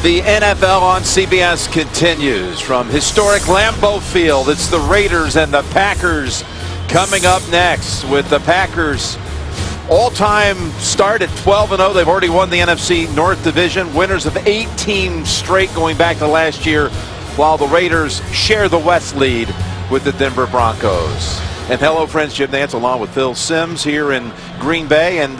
The NFL on CBS continues from historic Lambeau Field. It's the Raiders and the Packers coming up next, with the Packers all-time start at 12-0. They've already won the NFC North Division, winners of 18 straight going back to last year, while the Raiders share the West lead with the Denver Broncos. And hello, friends, Jim Nantz along with Phil Simms here in Green Bay, and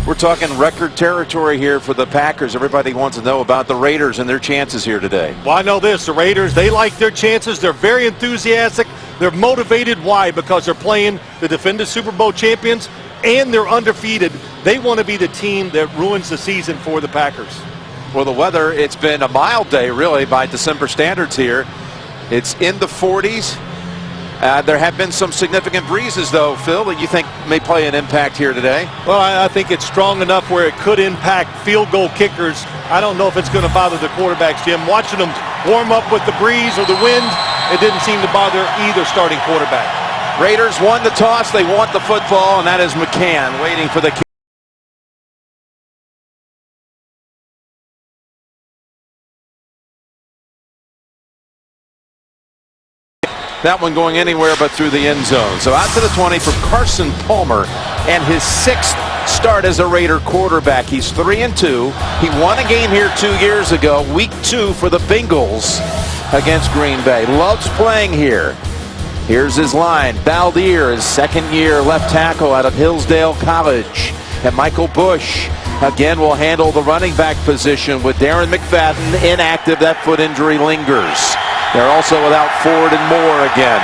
we're talking record territory here for the Packers. Everybody wants to know about the Raiders and their chances here today. Well, I know this. The Raiders, they like their chances. They're very enthusiastic. They're motivated. Why? Because they're playing the defending Super Bowl champions, and they're undefeated. They want to be the team that ruins the season for the Packers. Well, the weather, it's been a mild day, really, by December standards here. It's in the 40s. There have been some significant breezes, though, Phil, that you think may play an impact here today. Well, I think it's strong enough where it could impact field goal kickers. I don't know if it's going to bother the quarterbacks, Jim. Watching them warm up with the breeze or the wind, it didn't seem to bother either starting quarterback. Raiders won the toss. They want the football, and that is McCann waiting for the kick. That one going anywhere but through the end zone. So out to the 20 for Carson Palmer, and his 6th start as a Raider quarterback. He's 3-2. He won a game here 2 years ago, week 2 for the Bengals against Green Bay. Loves playing here. Here's his line. Baldier, his 2nd year left tackle out of Hillsdale College. And Michael Bush again will handle the running back position with Darren McFadden inactive. That foot injury lingers. They're also without Ford and Moore again.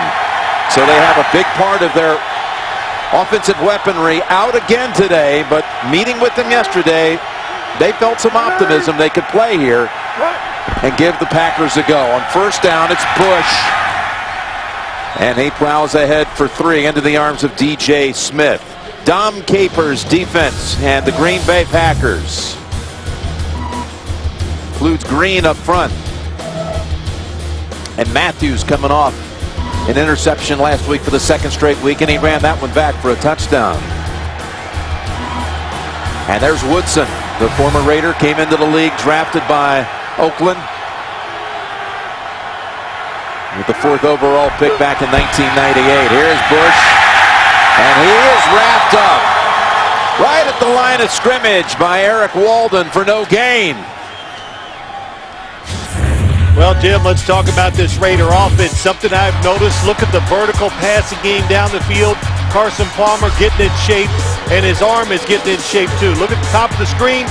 So they have a big part of their offensive weaponry out again today, but meeting with them yesterday, they felt some optimism they could play here and give the Packers a go. On first down, it's Bush. And he plows ahead for 3 into the arms of DJ Smith. Dom Capers defense and the Green Bay Packers. Includes Green up front. And Matthews coming off an interception last week for the 2nd straight week, and he ran that one back for a touchdown. And there's Woodson, the former Raider, came into the league drafted by Oakland with the 4th overall pick back in 1998. Here's Bush, and he is wrapped up right at the line of scrimmage by Eric Walden for no gain. Well, Jim, let's talk about this Raider offense. Something I've noticed, look at the vertical passing game down the field. Carson Palmer getting in shape, and his arm is getting in shape too. Look at the top of the screen,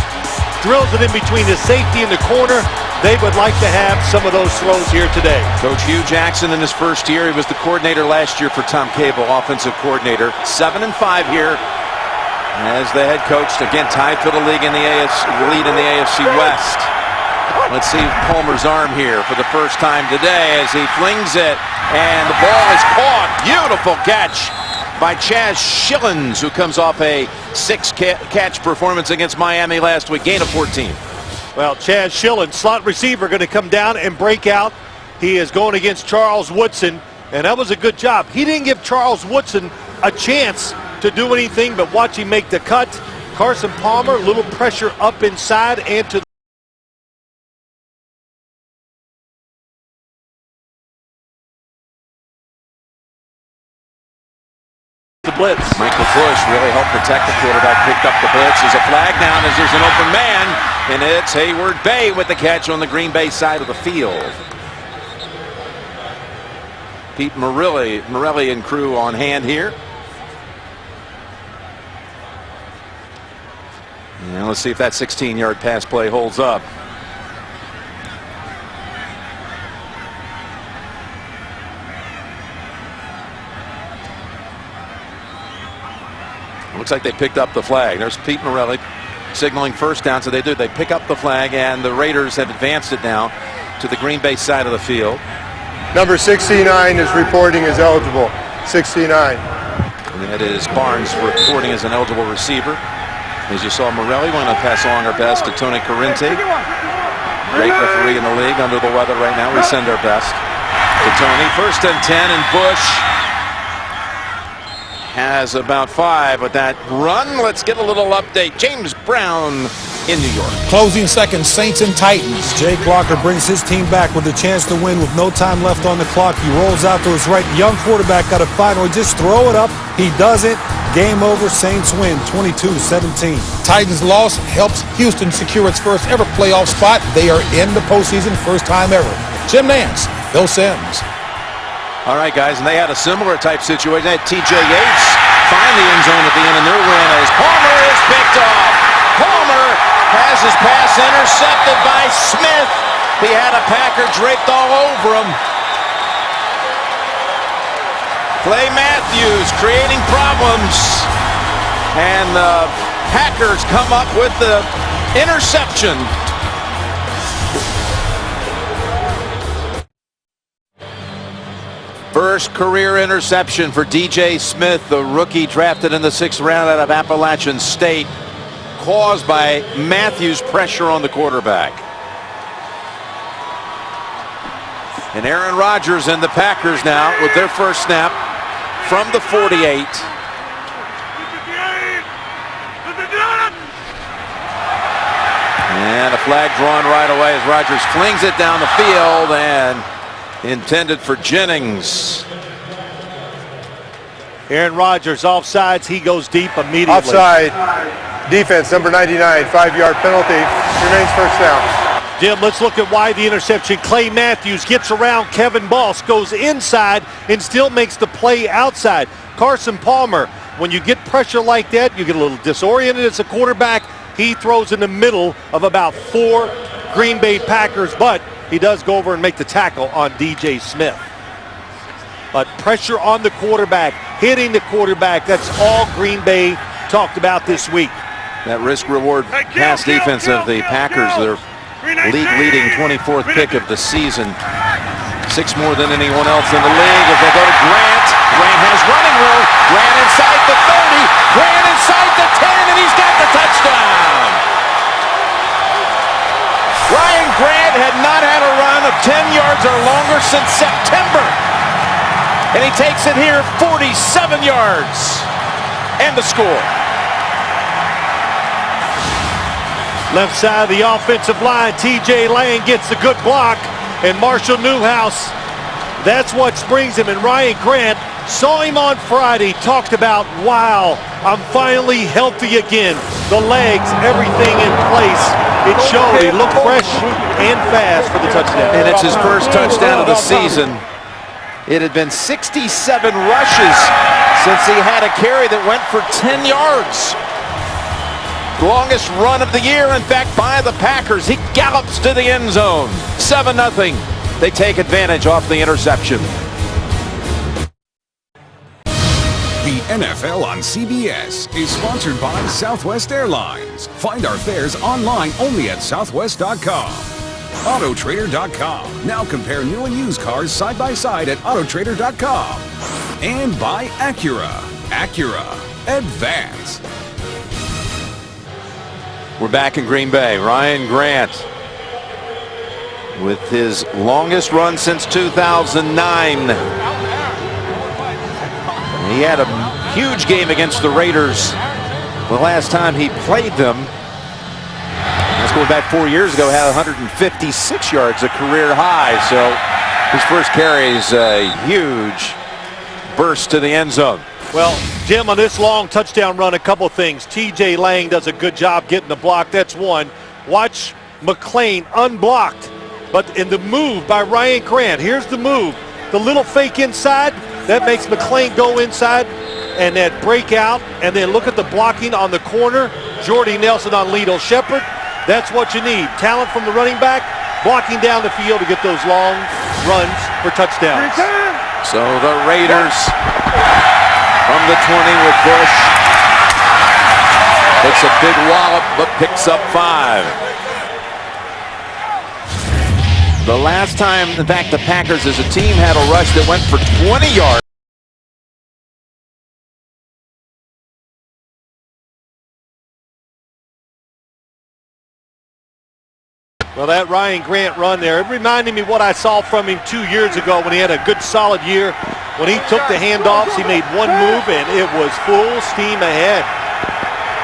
drills it in between the safety and the corner. They would like to have some of those throws here today. Coach Hugh Jackson in his first year, he was the coordinator last year for Tom Cable, offensive coordinator. 7-5 here as the head coach, again tied for the league in the lead in the AFC West. Let's see Palmer's arm here for the first time today as he flings it, and the ball is caught. Beautiful catch by Chaz Schilens, who comes off a 6-catch performance against Miami last week. Gain of 14. Well, Chaz Schilens, slot receiver, going to come down and break out. He is going against Charles Woodson, and that was a good job. He didn't give Charles Woodson a chance to do anything, but watch him make the cut. Carson Palmer, a little pressure up inside and to the blitz. Michael Bush really helped protect the quarterback, picked up the blitz. There's a flag down as there's an open man, and it's Hayward Bay with the catch on the Green Bay side of the field. Pete Morelli and crew on hand here. And let's see if that 16-yard pass play holds up. Looks like they picked up the flag. There's Pete Morelli signaling first down, so they do. They pick up the flag, and the Raiders have advanced it now to the Green Bay side of the field. Number 69 is reporting as eligible. 69. And that is Barnes reporting as an eligible receiver. As you saw, Morelli want to pass along our best to Tony Corrente. Great referee in the league, under the weather right now. We send our best to Tony. 1st and 10, and Bush has about 5 with that run. Let's get a little update. James Brown in New York. Closing seconds, Saints and Titans. Jake Locker brings his team back with a chance to win with no time left on the clock. He rolls out to his right. Young quarterback got to finally just throw it up. He doesn't. Game over. Saints win 22-17. Titans loss helps Houston secure its first ever playoff spot. They are in the postseason, first time ever. Jim Nance, Bill Sims. All right, guys, and they had a similar type situation. They had T.J. Yates find the end zone at the end of their win as Palmer is picked off. Palmer has his pass intercepted by Smith. He had a Packer draped all over him. Clay Matthews creating problems. And the Packers come up with the interception. First career interception for DJ Smith, the rookie drafted in the 6th round out of Appalachian State, caused by Matthews' pressure on the quarterback. And Aaron Rodgers and the Packers now with their first snap from the 48. And a flag drawn right away as Rodgers flings it down the field and intended for Jennings. Aaron Rodgers offsides. He goes deep immediately. Offside. Defense, number 99, 5-yard penalty. Remains first down. Jim, let's look at why the interception. Clay Matthews gets around Kevin Boss, goes inside, and still makes the play outside. Carson Palmer, when you get pressure like that, you get a little disoriented as a quarterback. He throws in the middle of about 4 Green Bay Packers, but he does go over and make the tackle on DJ Smith. But pressure on the quarterback, hitting the quarterback, that's all Green Bay talked about this week. That risk-reward pass defense of the Packers, their league-leading 24th pick of the season. 6 more than anyone else in the league as they go to Grant. Grant has running room. Grant inside the 30. Grant inside the 10, and he's got the touchdown. Ryan Grant had not had a run of 10 yards or longer since September. And he takes it here 47 yards. And the score. Left side of the offensive line, T.J. Lang gets a good block. And Marshall Newhouse, that's what springs him. And Ryan Grant saw him on Friday, talked about, wow, I'm finally healthy again. The legs, everything in place. It showed. He looked fresh and fast for the touchdown. And it's his first touchdown of the season. It had been 67 rushes since he had a carry that went for 10 yards. Longest run of the year, in fact, by the Packers. He gallops to the end zone. 7-0. They take advantage off the interception. The NFL on CBS is sponsored by Southwest Airlines. Find our fares online only at southwest.com. Autotrader.com. Now compare new and used cars side by side at Autotrader.com. And by Acura. Acura Advance. We're back in Green Bay. Ryan Grant with his longest run since 2009. He had a huge game against the Raiders the last time he played them. Let's go back 4 years ago, had 156 yards, a career high. So his first carry is a huge burst to the end zone. Well, Jim, on this long touchdown run, a couple things. T.J. Lang does a good job getting the block. That's one. Watch McClain unblocked. But in the move by Ryan Grant, here's the move. The little fake inside, that makes McClain go inside and that breakout. And then look at the blocking on the corner. Jordy Nelson on Lito Shepherd. That's what you need. Talent from the running back, blocking down the field to get those long runs for touchdowns. So the Raiders from the 20 with Bush. Takes a big wallop, but picks up 5. The last time, in fact, the Packers as a team had a rush that went for 20 yards. Well, that Ryan Grant run there, it reminded me what I saw from him 2 years ago when he had a good solid year. When he took the handoffs, he made one move, and it was full steam ahead.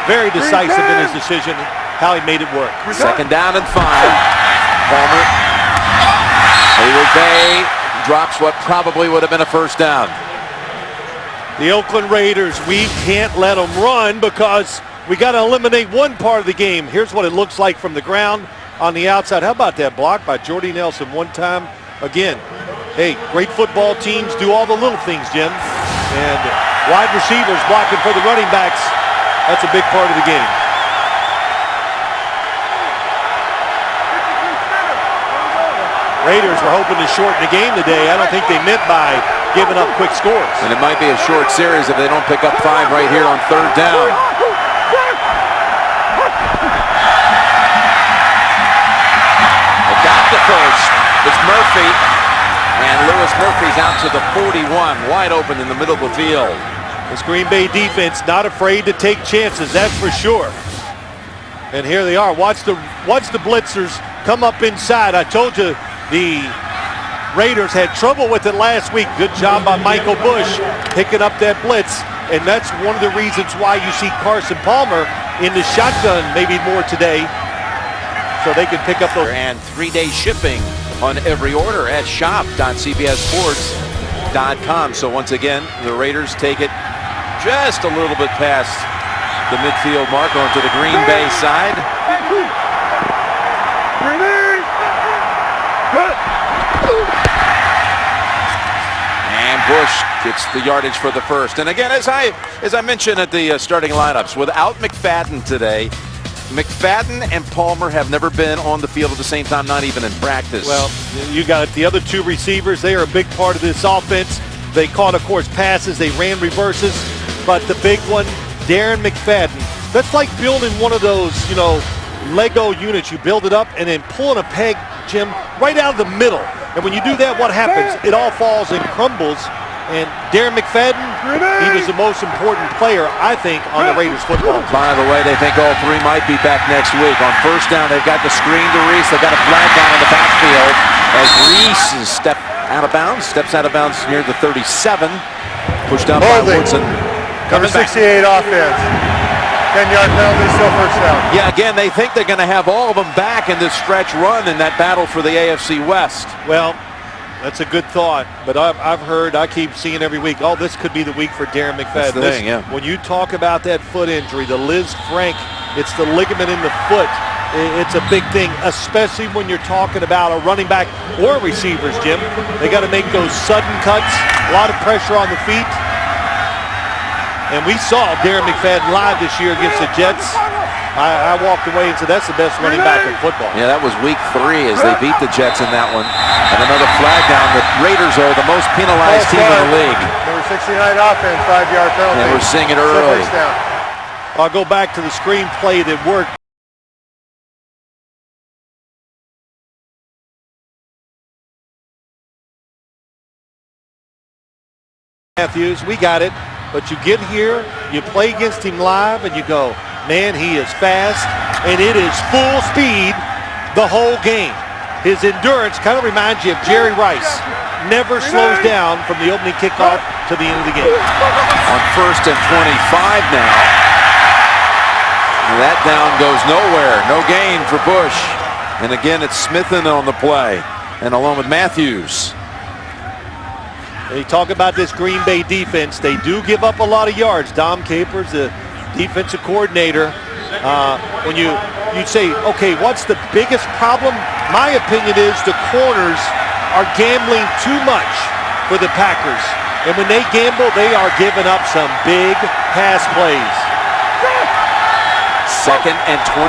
Very decisive in his decision, how he made it work. 2nd down and 5. Palmer. Hayward Bay drops what probably would have been a 1st down. The Oakland Raiders, we can't let them run because we got to eliminate one part of the game. Here's what it looks like from the ground on the outside. How about that block by Jordy Nelson one time? Again, hey, great football teams do all the little things, Jim. And wide receivers blocking for the running backs, that's a big part of the game. Raiders were hoping to shorten the game today. I don't think they meant by giving up quick scores. And it might be a short series if they don't pick up 5 right here on 3rd down. They got the first. It's Murphy. And Lewis Murphy's out to the 41, wide open in the middle of the field. This Green Bay defense not afraid to take chances, that's for sure. And here they are. Watch the blitzers come up inside. I told you the Raiders had trouble with it last week. Good job by Michael Bush picking up that blitz. And that's one of the reasons why you see Carson Palmer in the shotgun maybe more today, so they can pick up those. And 3-day shipping on every order at shop.cbssports.com. So once again, the Raiders take it just a little bit past the midfield mark onto the Green Bay side. And Bush gets the yardage for the first. And again, as I mentioned at the starting lineups, without McFadden today, McFadden and Palmer have never been on the field at the same time, not even in practice. Well, you got the other 2 receivers. They are a big part of this offense. They caught, of course, passes. They ran reverses. But the big one, Darren McFadden, that's like building one of those, Lego units. You build it up and then pulling a peg, Jim, right out of the middle. And when you do that, what happens? It all falls and crumbles. And Darren McFadden, he was the most important player, I think, on the Raiders football team. By the way, they think all 3 might be back next week. On 1st down, they've got the screen to Reese. They've got a flag down in the backfield as Reese is steps out of bounds near the 37. Pushed down by Woodson. Number 68 offense. 10-yard penalty, still 1st down. Yeah, again, they think they're going to have all of them back in this stretch run in that battle for the AFC West. Well, that's a good thought, but I've heard, I keep seeing every week, oh, this could be the week for Darren McFadden. That's the thing, yeah. When you talk about that foot injury, the Liz Frank, it's the ligament in the foot. It's a big thing, especially when you're talking about a running back or receivers, Jim. They got to make those sudden cuts, a lot of pressure on the feet. And we saw Darren McFadden live this year against the Jets. I walked away and said that's the best running back in football. Yeah, that was week 3 as they beat the Jets in that one. And another flag down. The Raiders are the most penalized team in the league. Number 69 offense, 5-yard penalty. And we're seeing it early. Still 1st down. I'll go back to the screenplay that worked. Matthews, we got it. But you get here, you play against him live, and you go, man, he is fast, and it is full speed the whole game. His endurance kind of reminds you of Jerry Rice. Never slows down from the opening kickoff to the end of the game. On 1st and 25 now. And that down goes nowhere. No gain for Bush. And again, it's Smithen on the play, and along with Matthews. They talk about this Green Bay defense. They do give up a lot of yards. Dom Capers, the defensive coordinator. When you say, okay, what's the biggest problem? My opinion is the corners are gambling too much for the Packers. And when they gamble, they are giving up some big pass plays. 2nd and 25.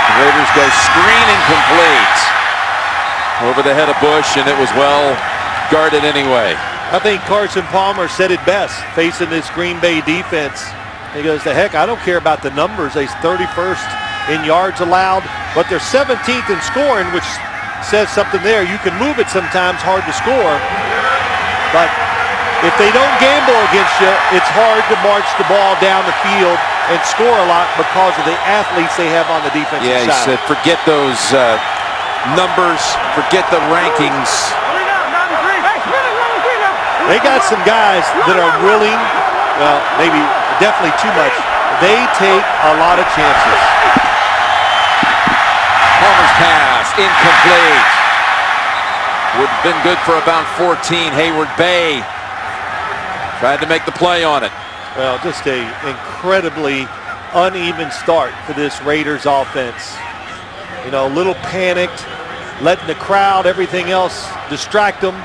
The Raiders go screen incomplete. Over the head of Bush, and it was well guarded anyway. I think Carson Palmer said it best facing this Green Bay defense. He goes, the heck, I don't care about the numbers. They're 31st in yards allowed, but they're 17th in scoring, which says something there. You can move it sometimes, hard to score. But if they don't gamble against you, it's hard to march the ball down the field and score a lot because of the athletes they have on the defensive Yeah, he side. said, forget those numbers, forget the rankings. They got some guys that are willing, well, maybe definitely too much. They take a lot of chances. Palmer's pass, incomplete. Would have been good for about 14. Hayward Bay tried to make the play on it. Well, just a incredibly uneven start for this Raiders offense. You know, a little panicked, letting the crowd, everything else distract them.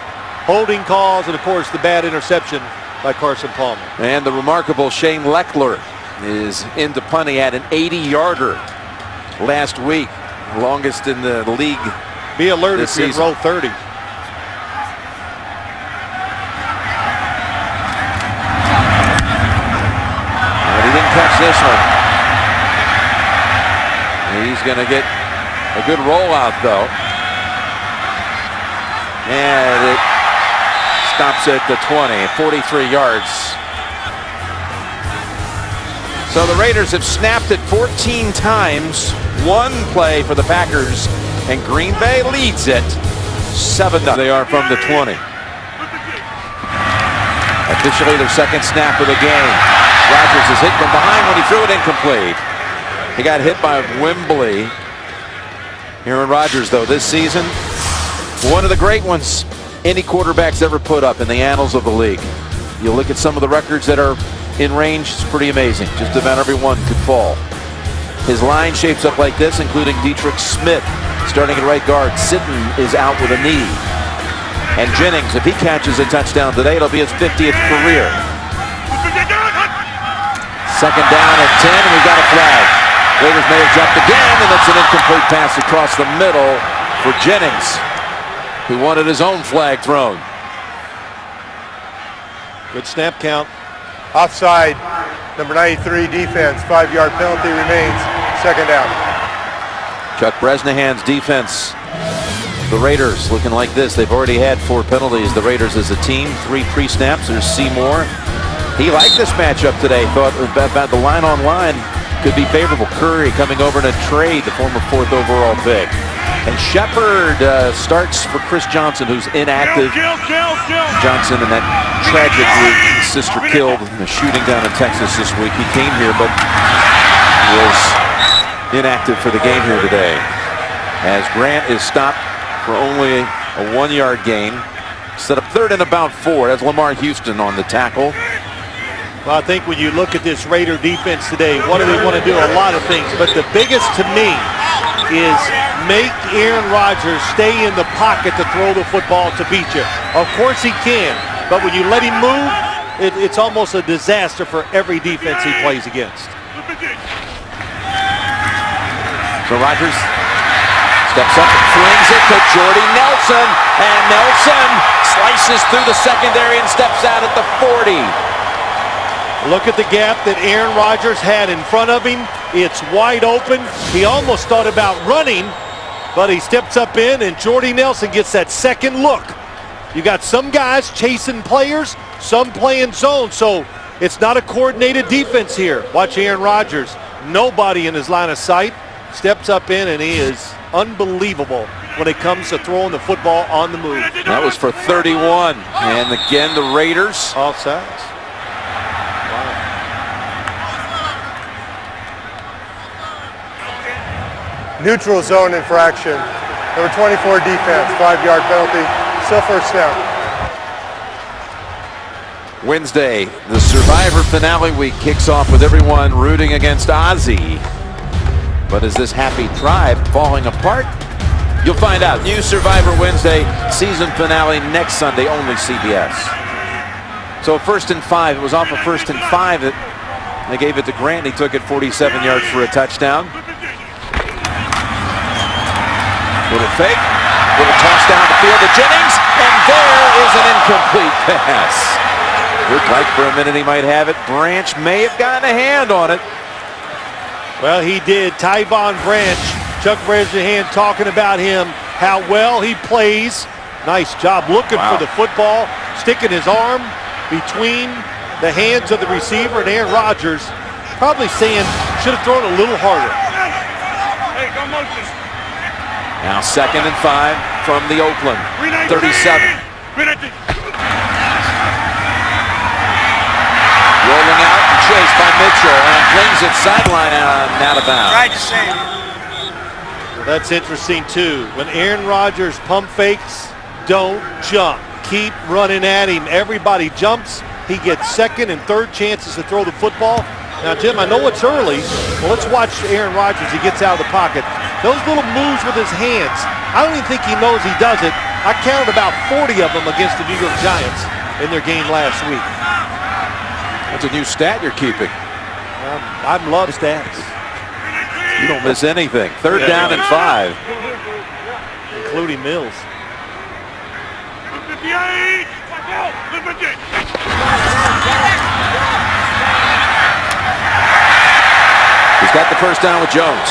Holding calls, and of course the bad interception by Carson Palmer. And the remarkable Shane Leckler is into punting. He had an 80-yarder last week, longest in the league. Be alert this if you're in season. row 30. But he didn't catch this one. He's going to get a good rollout, though. And it stops at the 20, 43 yards. So the Raiders have snapped it 14 times. One play for the Packers, and Green Bay leads it 7-0. They are from the 20. Officially their second snap of the game. Rodgers is hit from behind when he threw it incomplete. He got hit by Wembley. Aaron Rodgers, though, this season, one of the great ones any quarterback's ever put up in the annals of the league. You look at some of the records that are in range, it's pretty amazing. Just about everyone could fall. His line shapes up like this, including Dietrich Smith starting at right guard. Sitton is out with a knee. And Jennings, if he catches a touchdown today, it'll be his 50th career. Second down at 10, and we've got a flag. Raiders may have jumped again, and it's an incomplete pass across the middle for Jennings, who wanted his own flag thrown. Good snap count. Offside, number 93 defense, 5-yard penalty remains, second down. Chuck Bresnahan's defense. The Raiders looking like this. They've already had 4 penalties. The Raiders as a team, 3 pre-snaps. There's Seymour. He liked this matchup today. Thought about the line on line could be favorable. Curry coming over in a trade, the former 4th overall pick. And Shepard starts for Chris Johnson, who's inactive. Johnson in that tragic week, his sister killed in a shooting down in Texas this week. He came here, but was inactive for the game here today. As Grant is stopped for only a 1-yard gain. Set up third and about 4. That's Lamar Houston on the tackle. Well, I think when you look at this Raider defense today, what do they want to do? A lot of things. But the biggest to me is make Aaron Rodgers stay in the pocket to throw the football to beat you. Of course he can, but when you let him move, it's almost a disaster for every defense he plays against. So Rodgers steps up and flings it to Jordy Nelson, and Nelson slices through the secondary and steps out at the 40. Look at the gap that Aaron Rodgers had in front of him. It's wide open. He almost thought about running, but he steps up in, and Jordy Nelson gets that second look. You got some guys chasing players, some playing zone, so it's not a coordinated defense here. Watch Aaron Rodgers. Nobody in his line of sight. Steps up in, and he is unbelievable when it comes to throwing the football on the move. That was for 31. And again, the Raiders. Offsides. Neutral zone infraction. Number 24 defense, 5-yard penalty, still first down. Wednesday, the Survivor finale week kicks off with everyone rooting against Ozzy. But is this happy tribe falling apart? You'll find out. New Survivor Wednesday, season finale next Sunday, only CBS. So 1st and 5, it was off of 1st and 5. They gave it to Grant. He took it 47 yards for a touchdown. Little fake, little toss down the field to Jennings, and there is an incomplete pass. Looked like for a minute he might have it. Branch may have gotten a hand on it. Well, he did. Tyvon Branch, Chuck Bresnahan talking about him, how well he plays. Nice job looking for the football, sticking his arm between the hands of the receiver and Aaron Rodgers. probably saying, should have thrown a little harder. Now 2nd and 5 from the Oakland 37. Rolling out and chased by Mitchell and flings it sideline out of bounds. Right to save. That's interesting too. When Aaron Rodgers pump fakes, don't jump. Keep running at him. Everybody jumps. He gets 2nd and 3rd chances to throw the football. Now, Jim, I know it's early. Well, let's watch Aaron Rodgers. He gets out of the pocket. Those little moves with his hands, I don't even think he knows he does it. I counted about 40 of them against the New York Giants in their game last week. That's a new stat you're keeping. I love stats. You don't miss anything. 3rd down and 5. Including Mills. He's got the first down with Jones.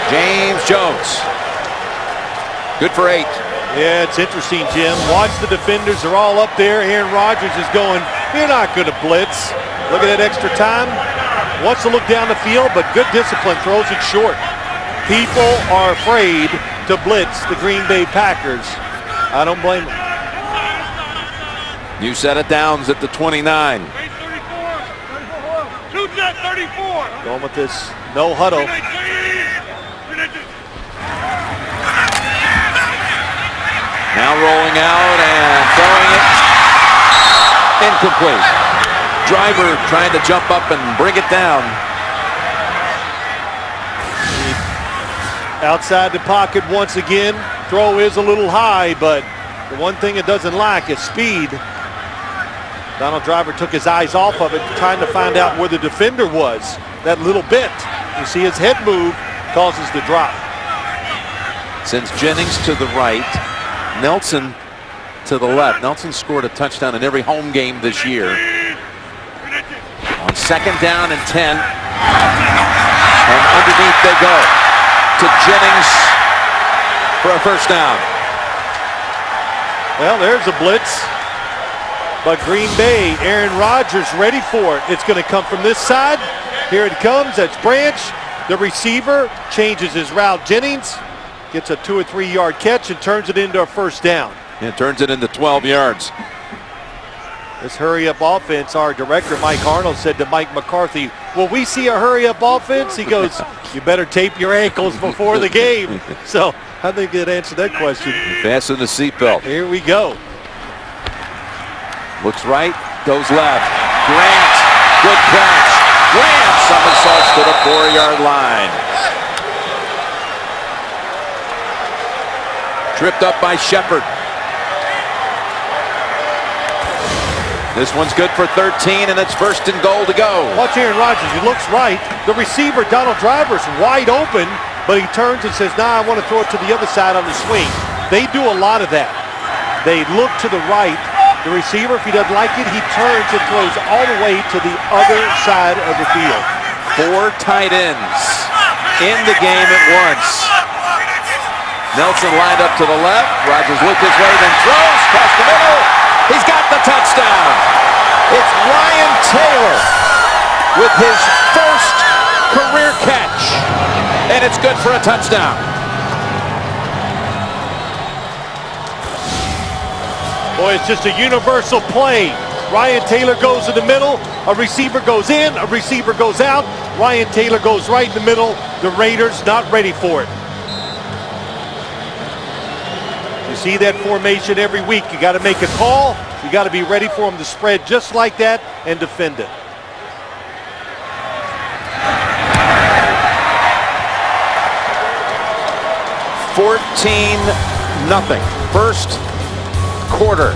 James Jones. Good for 8. Yeah, it's interesting, Jim. Watch the defenders. They're all up there. Aaron Rodgers is going, you're not going to blitz. Look at that extra time. Wants to look down the field, but good discipline. Throws it short. People are afraid to blitz the Green Bay Packers. I don't blame them. New set of downs at the 29. Going with this no huddle. Now rolling out and throwing it. Incomplete. Driver trying to jump up and bring it down. Outside the pocket once again. Throw is a little high, but the one thing it doesn't lack is speed. Donald Driver took his eyes off of it, trying to find out where the defender was. That little bit. You see his head move causes the drop. Sends Jennings to the right. Nelson to the left. Nelson scored a touchdown in every home game this year. On 2nd down and 10. And underneath they go to Jennings for a first down. Well, there's a blitz. But Green Bay, Aaron Rodgers ready for it. It's going to come from this side. Here it comes. That's Branch. The receiver changes his route. Jennings gets a 2 or 3 yard catch and turns it into a first down. And turns it into 12 yards. This hurry-up offense, our director, Mike Arnold, said to Mike McCarthy, will we see a hurry-up offense? He goes, you better tape your ankles before the game. So I think it answered that question. Fasten the seatbelt. Here we go. Looks right, goes left. Grant, good catch. Grant somersaults to the 4-yard line. Tripped up by Shepard. This one's good for 13, and it's 1st and goal to go. Watch Aaron Rodgers. He looks right. The receiver, Donald Driver's wide open, but he turns and says, nah, I want to throw it to the other side on the swing. They do a lot of that. They look to the right. The receiver, if he doesn't like it, he turns and throws all the way to the other side of the field. 4 tight ends in the game at once. Nelson lined up to the left. Rodgers looked his way, then throws across the middle. He's got the touchdown. It's Ryan Taylor with his first career catch. And it's good for a touchdown. Boy, it's just a universal play. Ryan Taylor goes in the middle. A receiver goes in. A receiver goes out. Ryan Taylor goes right in the middle. The Raiders not ready for it. You see that formation every week. You got to make a call. You got to be ready for them to spread just like that and defend it. $14-0. First quarter.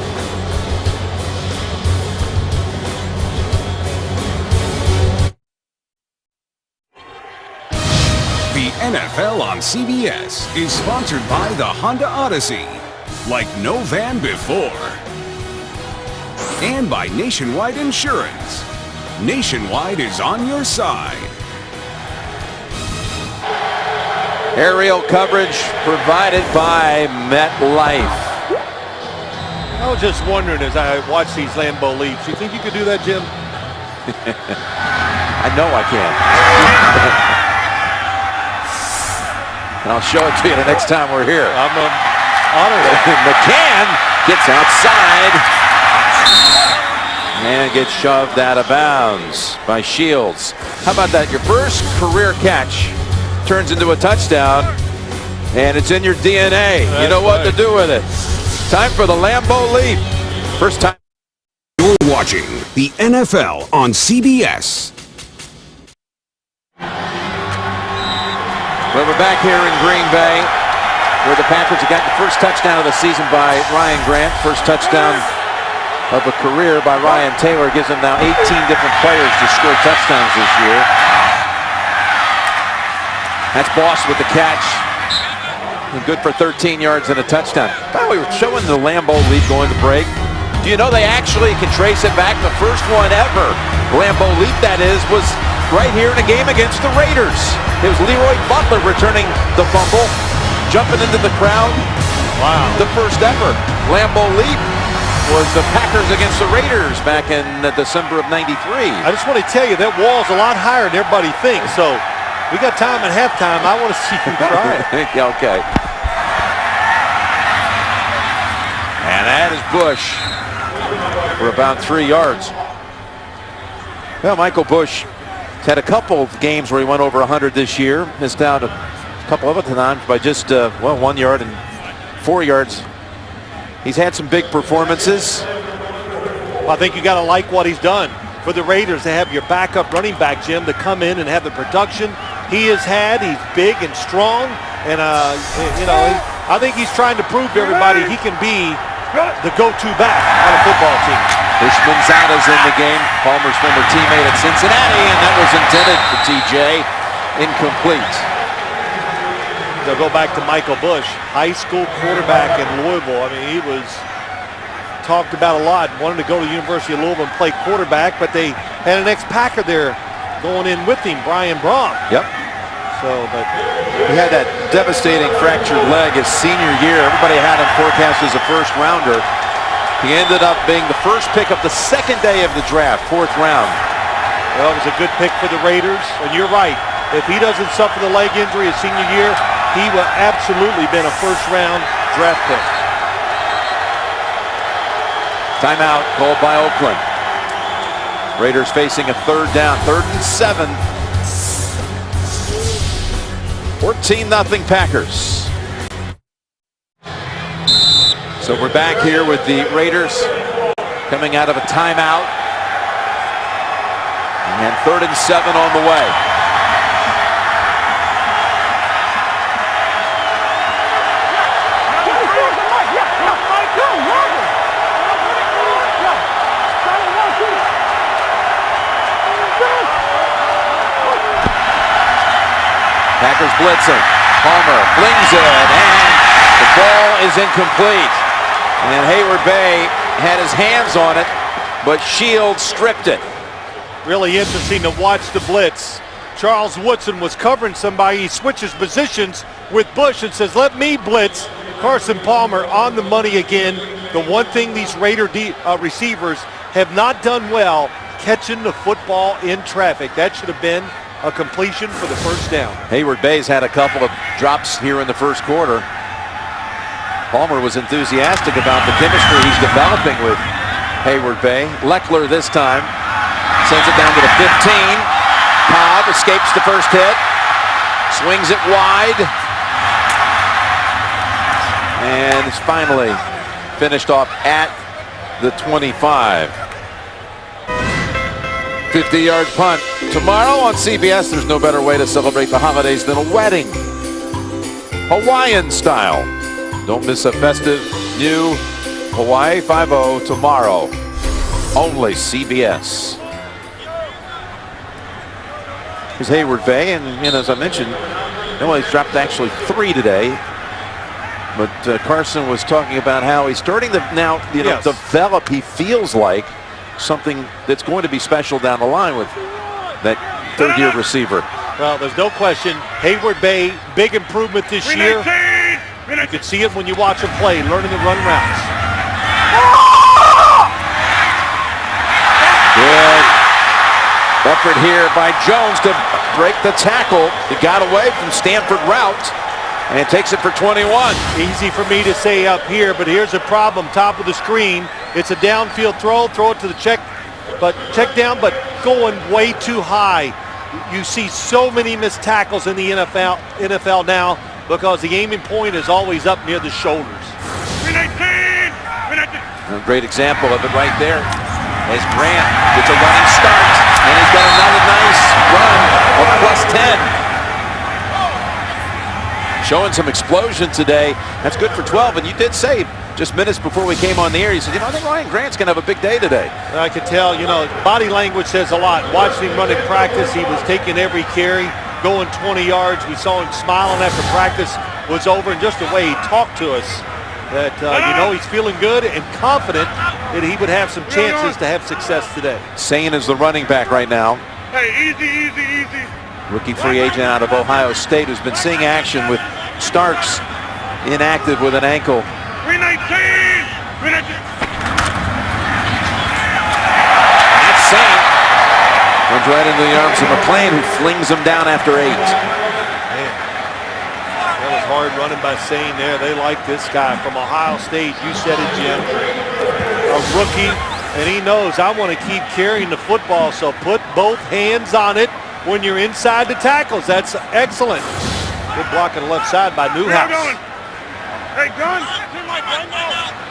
The NFL on CBS is sponsored by the Honda Odyssey, like no van before. And by Nationwide Insurance. Nationwide is on your side. Aerial coverage provided by MetLife. I was just wondering as I watch these Lambeau leaps, you think you could do that, Jim? I know I can. And I'll show it to you the next time we're here. I'm honored. McCann gets outside and gets shoved out of bounds by Shields. How about that? Your first career catch turns into a touchdown, and it's in your DNA. You know what to do with it. Time for the Lambeau Leap. First time. You're watching the NFL on CBS. Well, we're back here in Green Bay, where the Packers have got the first touchdown of the season by Ryan Grant. First touchdown of a career by Ryan Taylor. Gives him now 18 different players to score touchdowns this year. That's Boss with the catch. And good for 13 yards and a touchdown. By the way, we're showing the Lambeau Leap going to break. Do you know they actually can trace it back? The first one ever, Lambeau Leap that is, was right here in a game against the Raiders. It was Leroy Butler returning the fumble, jumping into the crowd. Wow. The first ever Lambeau Leap was the Packers against the Raiders back in December of '93. I just want to tell you, that wall's a lot higher than everybody thinks. So we got time at halftime. I want to see you try it. Okay. And that is Bush for about 3 yards. Well, Michael Bush had a couple of games where he went over 100 this year. Missed out a couple of other times by just, 1 yard and 4 yards. He's had some big performances. Well, I think you got to like what he's done for the Raiders to have your backup running back, Jim, to come in and have the production he has had. He's big and strong, and I think he's trying to prove to everybody he can be the go-to back on a football team. Ishmanzada's in the game, Palmer's former teammate at Cincinnati, and that was intended for TJ. Incomplete. They'll go back to Michael Bush, high school quarterback in Louisville. I mean, he was talked about a lot, wanted to go to the University of Louisville and play quarterback, but they had an ex-Packer there going in with him, Brian Brom. Yep. But he had that devastating fractured leg his senior year. Everybody had him forecast as a first rounder. He ended up being the first pick of the second day of the draft, 4th round. Well, it was a good pick for the Raiders, and you're right. If he doesn't suffer the leg injury his senior year, he will absolutely been a first-round draft pick. Timeout called by Oakland. Raiders facing a 3rd down, 3rd and 7. 14-0 Packers. So we're back here with the Raiders coming out of a timeout. And 3rd and 7 on the way. Packers blitzing. Palmer flings it, and the ball is incomplete. And Hayward Bay had his hands on it, but Shields stripped it. Really interesting to watch the blitz. Charles Woodson was covering somebody. He switches positions with Bush and says, let me blitz. Carson Palmer on the money again. The one thing these Raider receivers have not done well, catching the football in traffic. That should have been a completion for the first down. Hayward Bay's had a couple of drops here in the first quarter. Palmer was enthusiastic about the chemistry he's developing with Hayward Bay. Leckler this time sends it down to the 15. Cobb escapes the first hit, swings it wide, and it's finally finished off at the 25. 50-yard punt. Tomorrow on CBS, there's no better way to celebrate the holidays than a wedding. Hawaiian style. Don't miss a festive new Hawaii 5-0 tomorrow. Only CBS. Here's Hayward Bay, and as I mentioned, he's dropped actually 3 today. But Carson was talking about how he's starting to now, develop. He feels like something that's going to be special down the line with that 3rd-year receiver. Well, there's no question. Hayward Bay, big improvement this year. You can see it when you watch him play, learning to run routes. Good. Effort here by Jones to break the tackle. He got away from Stanford route and takes it for 21. Easy for me to say up here, but here's a problem. Top of the screen. It's a downfield throw. Throw it to the check down, but going way too high. You see so many missed tackles in the NFL now because the aiming point is always up near the shoulders. A great example of it right there as Grant gets a running start, and he's got another nice run of +10. Showing some explosion today. That's good for 12, and you did say just minutes before we came on the air, you said, I think Ryan Grant's going to have a big day today. I could tell, body language says a lot. Watching him run in practice, he was taking every carry, going 20 yards. We saw him smiling after practice was over, and just the way he talked to us, that, he's feeling good and confident that he would have some chances to have success today. Sane is the running back right now. Hey, easy. Rookie free agent out of Ohio State who's been seeing action with Starks inactive with an ankle. 319. That's Sane. Runs right into the arms of McClain, who flings him down after 8. That was hard running by Sane there. They like this guy from Ohio State. You said it, Jim. A rookie, and he knows I want to keep carrying the football, so put both hands on it when you're inside the tackles. That's excellent. Good block on the left side by Newhouse. Hey, gun.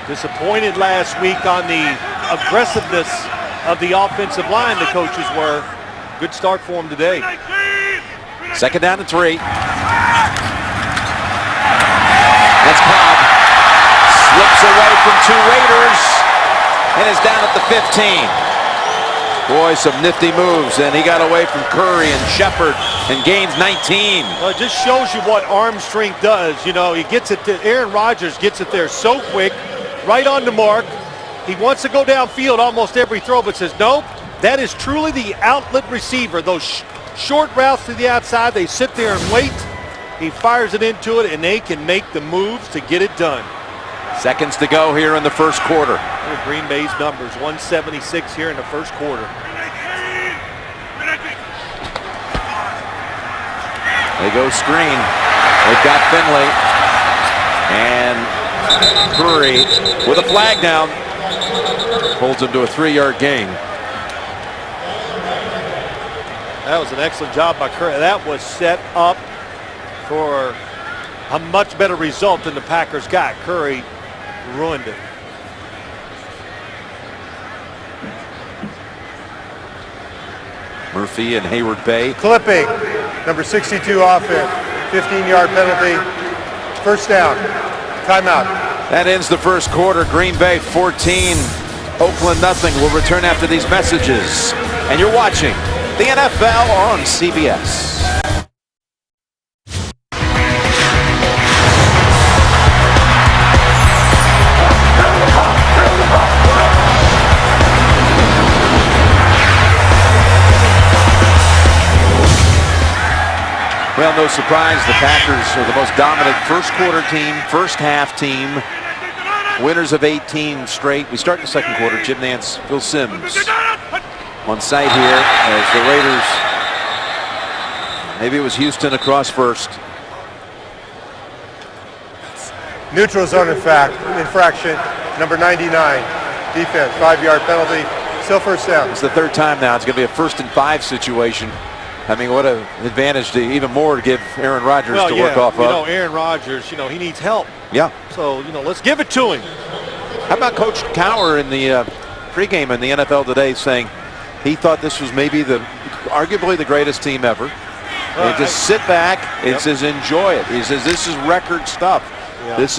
Disappointed last week on the aggressiveness of the offensive line, the coaches were. Good start for him today. Second down and 3. That's Cobb. Slips away from 2 Raiders and is down at the 15. Boy, some nifty moves, and he got away from Curry and Shepard and gains 19. Well, it just shows you what arm strength does. He gets it to Aaron Rodgers, gets it there so quick, right on the mark. He wants to go downfield almost every throw, but says, nope, that is truly the outlet receiver. Those short routes to the outside, they sit there and wait. He fires it into it, and they can make the moves to get it done. Seconds to go here in the first quarter. Green Bay's numbers, 176 here in the first quarter. They go screen. They've got Finley. And Curry with a flag down. Holds him to a 3-yard gain. That was an excellent job by Curry. That was set up for a much better result than the Packers got. Curry ruined it. Murphy and Hayward Bay. Clipping. Number 62 offense. 15-yard penalty. First down. Timeout. That ends the first quarter. Green Bay 14, Oakland nothing. We'll return after these messages. And you're watching the NFL on CBS. Well, no surprise, the Packers are the most dominant first quarter team, first half team, winners of 18 straight. We start the second quarter. Jim Nance, Phil Simms on site here as the Raiders, maybe it was Houston across first. Neutral zone infraction. Number 99. Defense. 5-yard penalty. Still first down. It's the third time now. It's going to be a 1st and 5 situation. I mean, what an advantage to even more to give Aaron Rodgers to work off of. Aaron Rodgers, he needs help. Yeah. So, let's give it to him. How about Coach Cowher in the pregame in the NFL today saying he thought this was maybe arguably the greatest team ever. And just sit back and says enjoy it. He says this is record stuff. Yeah. This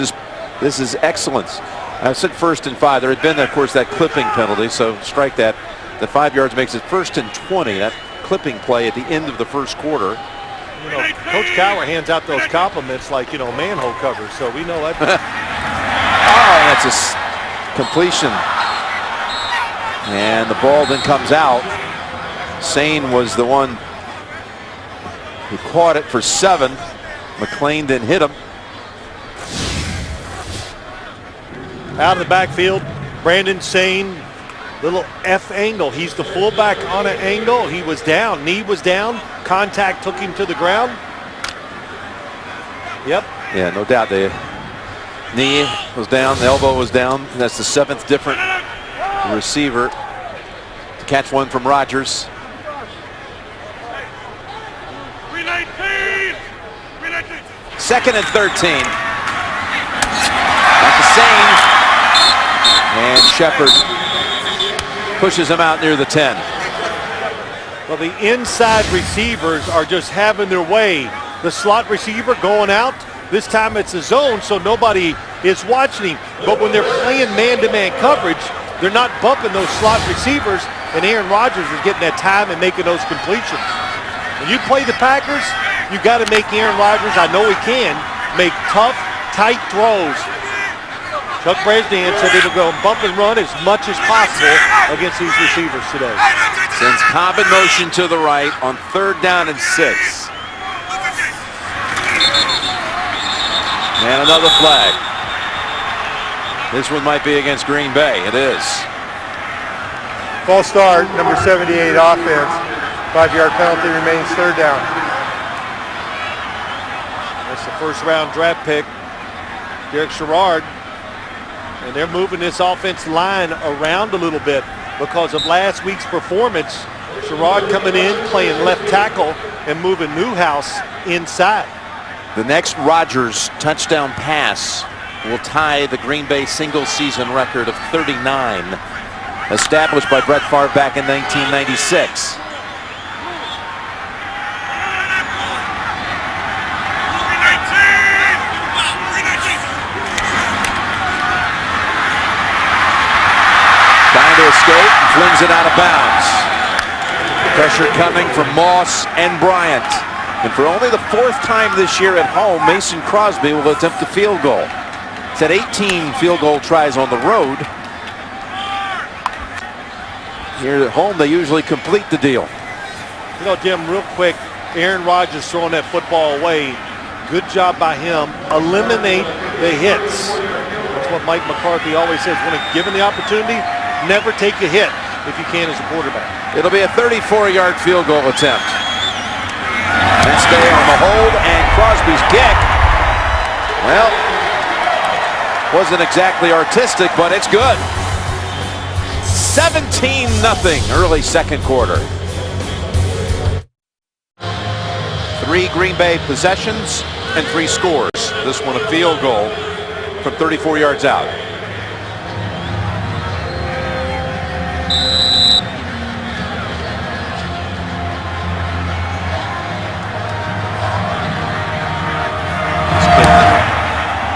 is excellence. I said 1st and 5. There had been, of course, that clipping penalty, so strike that. The 5 yards makes it 1st and 20. That clipping play at the end of the first quarter. Coach Cowher hands out those compliments like, manhole covers, so we know that. Oh, that's a completion. And the ball then comes out. Sane was the one who caught it for 7. McClain didn't hit him. Out of the backfield, Brandon Sane Little F angle. He's the fullback on an angle. He was down. Knee was down. Contact took him to the ground. Yep. Yeah, no doubt. The knee was down, the elbow was down. And that's the 7th different receiver to catch one from Rodgers. 2nd and 13. Not the same. And Shepard pushes him out near the 10. Well, the inside receivers are just having their way. The slot receiver going out. This time it's a zone, so nobody is watching him. But when they're playing man-to-man coverage, they're not bumping those slot receivers, and Aaron Rodgers is getting that time and making those completions. When you play the Packers, you got to make Aaron Rodgers, I know he can, make tough, tight throws. Chuck Bresnan said they would go bump and run as much as possible against these receivers today. Sends Cobb in motion to the right on 3rd down and 6. And another flag. This one might be against Green Bay. It is. False start, number 78 offense. 5-yard penalty, remains 3rd down. That's the first-round draft pick, Derek Sherrard. And they're moving this offense line around a little bit because of last week's performance. Sherrard coming in, playing left tackle, and moving Newhouse inside. The next Rodgers touchdown pass will tie the Green Bay single-season record of 39, established by Brett Favre back in 1996. Trying to escape and flings it out of bounds. Pressure coming from Moss and Bryant. And for only the 4th time this year at home, Mason Crosby will attempt a field goal. He's had 18 field goal tries on the road. Here at home, they usually complete the deal. You know, Jim, real quick, Aaron Rodgers throwing that football away. Good job by him. Eliminate the hits. That's what Mike McCarthy always says. When given the opportunity, never take a hit if you can as a quarterback. It'll be a 34-yard field goal attempt. And stay on the hold, and Crosby's kick, well, wasn't exactly artistic, but it's good. 17-0 early 2nd quarter. 3 Green Bay possessions and 3 scores. This one a field goal from 34 yards out.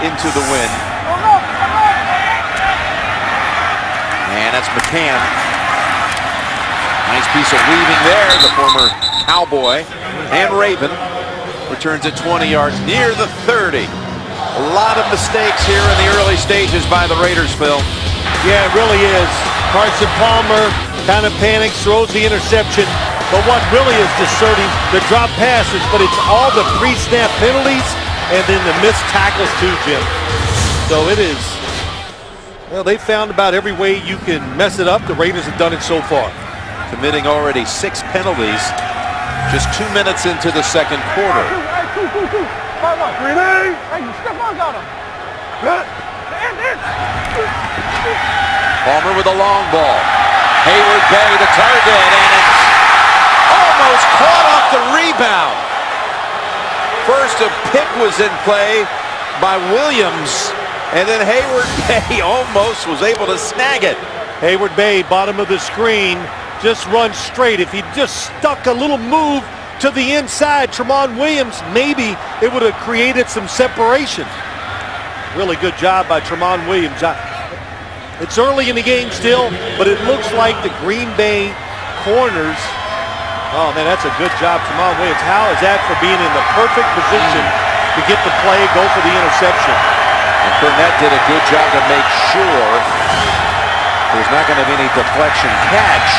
Into the wind. And that's McCann. Nice piece of weaving there. The former Cowboy and Raven returns at 20 yards near the 30. A lot of mistakes here in the early stages by the Raiders, Phil. Yeah, it really is. Carson Palmer kind of panics, throws the interception. But what really is discerning, the drop passes, but it's all the pre-snap penalties and then the missed tackles too, Jim. So it is, well, they found about every way you can mess it up. The Raiders have done it so far. Committing already 6 penalties just 2 minutes into the 2nd quarter. Palmer with a long ball. Hayward Bay the target, and it's almost caught off the rebound. First, a pick was in play by Williams, and then Hayward Bay almost was able to snag it. Hayward Bay, bottom of the screen, just run straight. If he just stuck a little move to the inside, Tramon Williams, maybe it would have created some separation. Really good job by Tramon Williams. It's early in the game still, but it looks like the Green Bay corners. Oh, man, that's a good job, Tramon Williams. How is that for being in the perfect position to get the play, go for the interception? And Burnett did a good job to make sure there's not going to be any deflection catch.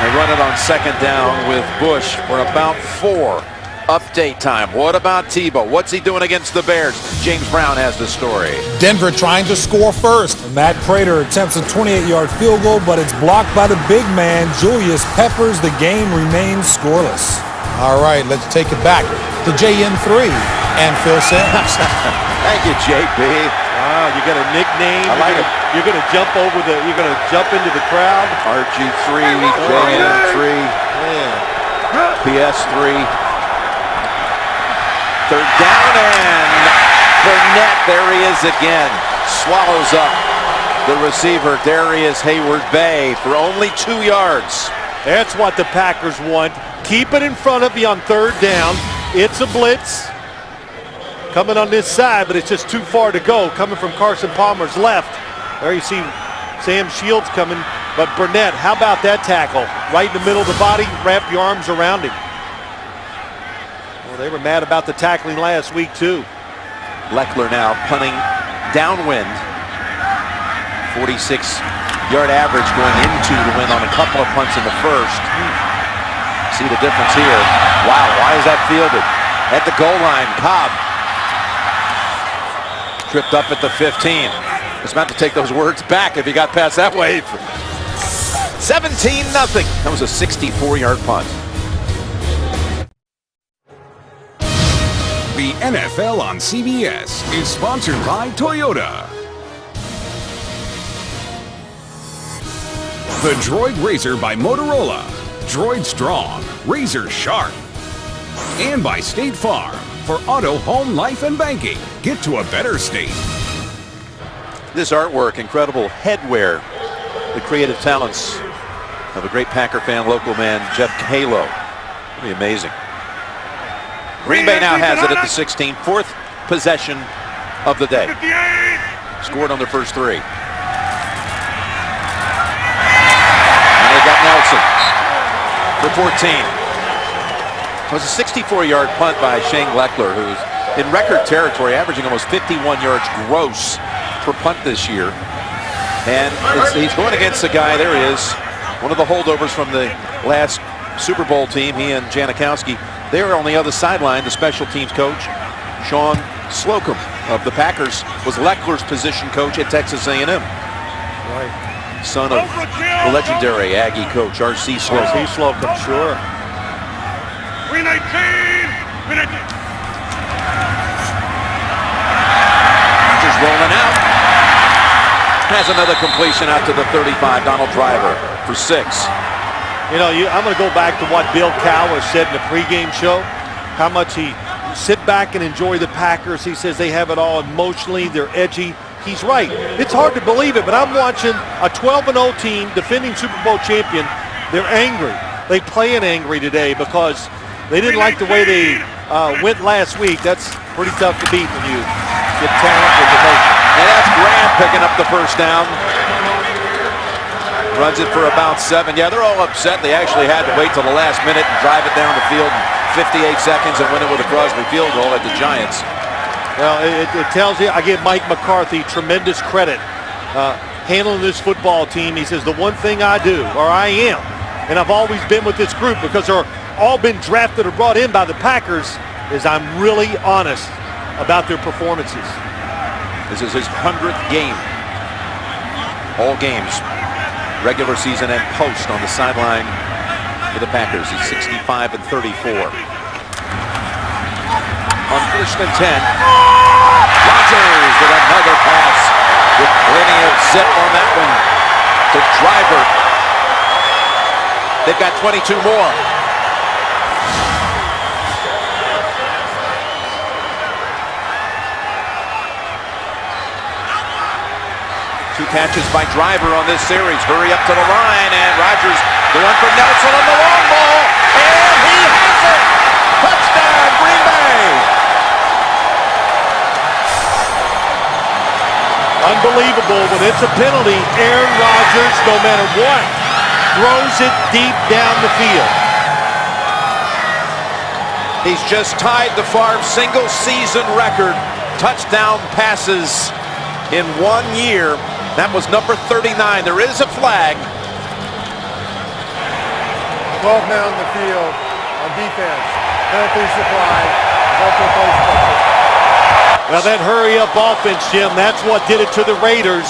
They run it on 2nd down with Bush for about 4. Update time. What about Tebow? What's he doing against the Bears? James Brown has the story. Denver trying to score first. Matt Prater attempts a 28-yard field goal, but it's blocked by the big man, Julius Peppers. The game remains scoreless. All right, let's take it back to JM3 and Phil Simms. Thank you, JP. Wow, you got a nickname. I like it. You're gonna jump over the. You're gonna jump into the crowd. RG3, JM3, PS3. Third down, and Burnett, there he is again. Swallows up the receiver, Darius Hayward-Bay, for only 2 yards. That's what the Packers want. Keep it in front of you on third down. It's a blitz. Coming on this side, but it's just too far to go. Coming from Carson Palmer's left. There you see Sam Shields coming, but Burnett, how about that tackle? Right in the middle of the body, wrap your arms around him. Well, they were mad about the tackling last week, too. Leckler now punting downwind. 46-yard average going into the win on a couple of punts in the first. See the difference here. Wow, why is that fielded? At the goal line, Cobb tripped up at the 15. Was about to take those words back if he got past that way. 17-0. That was a 64-yard punt. The NFL on CBS is sponsored by Toyota. The Droid Razor by Motorola. Droid strong, razor sharp. And by State Farm. For auto, home, life, and banking. Get to a better state. This artwork, incredible headwear. The creative talents of a great Packer fan, local man, Jeff Kalo. Pretty amazing. Green Bay now has it at the 16, fourth possession of the day. Scored on their first 3. And they got Nelson for 14. It was a 64-yard punt by Shane Leckler, who's in record territory, averaging almost 51 yards gross per punt this year. And he's going against a guy, there he is, one of the holdovers from the last Super Bowl team, he and Janikowski. There on the other sideline, the special teams coach, Sean Slocum of the Packers, was Leckler's position coach at Texas A&M. Right. Son of the legendary Aggie coach, R.C. Slocum. R.C. Slocum, sure. 319! Just rolling out. Has another completion out to the 35, Donald Driver for 6. You know, I'm going to go back to what Bill Cowher said in the pregame show, how much he sit back and enjoy the Packers. He says they have it all emotionally, they're edgy. He's right. It's hard to believe it, but I'm watching a 12-0 team, defending Super Bowl champion. They're angry. They playing angry today because they didn't like the way they went last week. That's pretty tough to beat when you get talent with emotion. And that's Graham picking up the first down. Runs it for about 7. Yeah, they're all upset. They actually had to wait till the last minute and drive it down the field in 58 seconds and win it with a Crosby field goal at the Giants. Well, it tells you, I give Mike McCarthy tremendous credit handling this football team. He says, the one thing I do, or I am, and I've always been with this group because they're all been drafted or brought in by the Packers, is I'm really honest about their performances. This is his 100th game. All games, regular season and post, on the sideline for the Packers. He's 65 and 34. On 1st and 10, Rodgers with another pass with plenty of zip on that one to Driver. They've got 22 more. Two catches by Driver on this series. Hurry up to the line, and Rodgers going for Nelson on the long ball, and he has it! Touchdown, Green Bay! Unbelievable. When it's a penalty, Aaron Rodgers, no matter what, throws it deep down the field. He's just tied the Favre single-season record touchdown passes in 1 year. That was number 39. There is a flag. 12 men on the field on defense. Penalties applied. Multiple plays special. Well, that hurry-up offense, Jim, that's what did it to the Raiders.